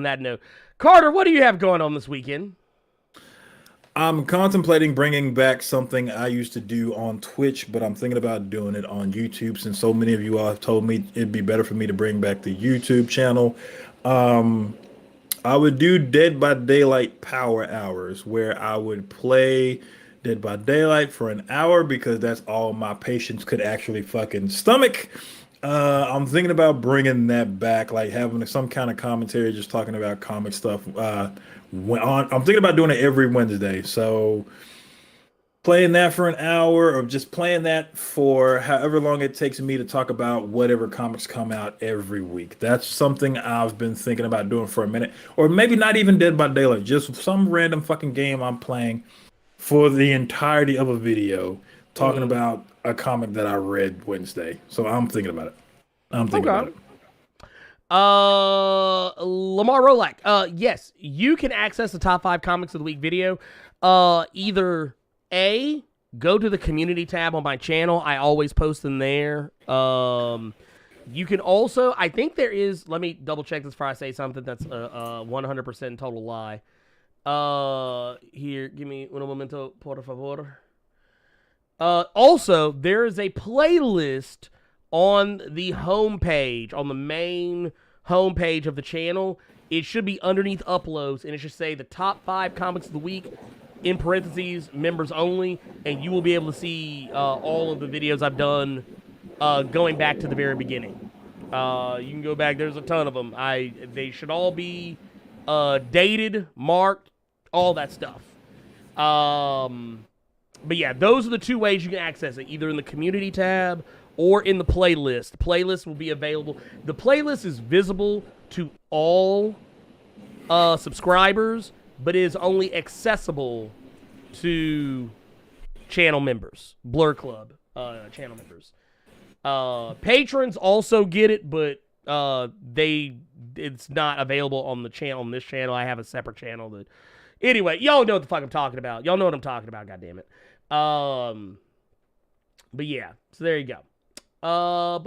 that note. Carter, what do you have going on this weekend? I'm contemplating bringing back something I used to do on Twitch, but I'm thinking about doing it on YouTube since so many of you all have told me it'd be better for me to bring back the YouTube channel. I would do Dead by Daylight power hours where I would play Dead by Daylight for an hour because that's all my patience could actually fucking stomach. I'm thinking about bringing that back, like having some kind of commentary, just talking about comic stuff. I'm thinking about doing it every Wednesday. So playing that for an hour, or just playing that for however long it takes me to talk about whatever comics come out every week. That's something I've been thinking about doing for a minute, or maybe not even Dead by Daylight, just some random fucking game I'm playing for the entirety of a video talking about a comic that I read Wednesday. So I'm thinking about it. I'm thinking about it. Lamar Rolak. Yes, you can access the top 5 comics of the week video. Either A, go to the community tab on my channel. I always post them there. You can also, I think there is, let me double check this before I say something that's a 100% total lie. Here, give me un momento, por favor. Also, there is a playlist on the homepage, on the main homepage of the channel. It should be underneath uploads, and it should say the top 5 comics of the week, in parentheses, members only, and you will be able to see all of the videos I've done going back to the very beginning. You can go back. There's a ton of them. They should all be dated, marked, all that stuff. But yeah, those are the 2 ways you can access it, either in the community tab or in the playlist. The playlist will be available. The playlist is visible to all subscribers, but is only accessible to channel members, Blerd Club channel members. Patrons also get it, but it's not available on the channel. On this channel, I have a separate channel that. Anyway, y'all know what the fuck I'm talking about. Y'all know what I'm talking about. God damn it. But yeah, so there you go. I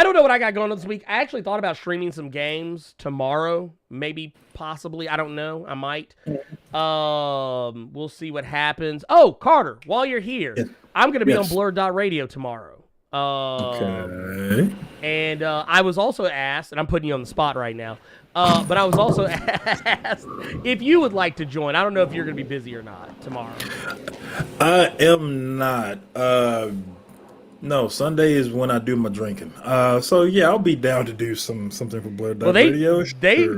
don't know what I got going on this week. I actually thought about streaming some games tomorrow. Maybe, possibly. I don't know. I might. We'll see what happens. Oh, Carter, while you're here, I'm going to be on Blerd.radio tomorrow. Okay. And I was also asked, and I'm putting you on the spot right now, but I was also asked if you would like to join. I don't know if you're going to be busy or not tomorrow. I am not. No, Sunday is when I do my drinking. So yeah, I'll be down to do something for Blerd.radio. Well,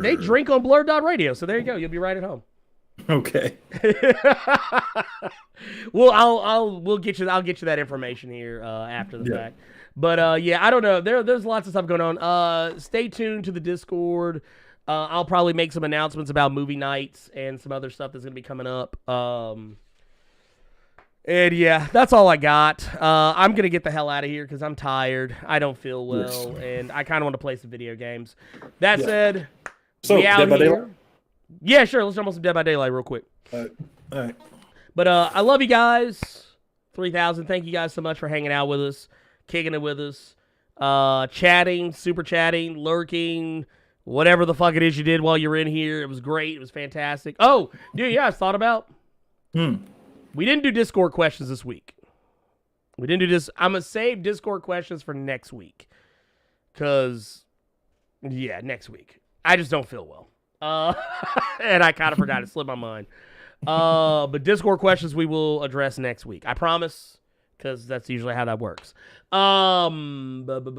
they drink on Blerd.radio, so there you go. You'll be right at home. Okay. Well, I'll get you that information here after the fact. But yeah, I don't know. There's lots of stuff going on. Stay tuned to the Discord. I'll probably make some announcements about movie nights and some other stuff that's gonna be coming up. And yeah, that's all I got. I'm gonna get the hell out of here because I'm tired. I don't feel well, and I kind of want to play some video games. That said, so we out Dead by here. Daylight? Yeah, sure. Let's jump on some Dead by Daylight real quick. All right. But I love you guys. 3,000. Thank you guys so much for hanging out with us, kicking it with us, chatting, super chatting, lurking, whatever the fuck it is you did while you're in here. It was great. It was fantastic. Oh, dude, yeah, I thought about. We didn't do Discord questions this week. We didn't do this. I'm going to save Discord questions for next week. Because, yeah, next week. I just don't feel well. And I kind of forgot. It slipped my mind. But Discord questions we will address next week. I promise. Because that's usually how that works. I'm trying to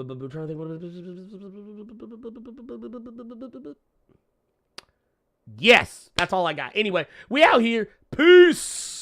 think. Yes, that's all I got. Anyway, we out here. Peace.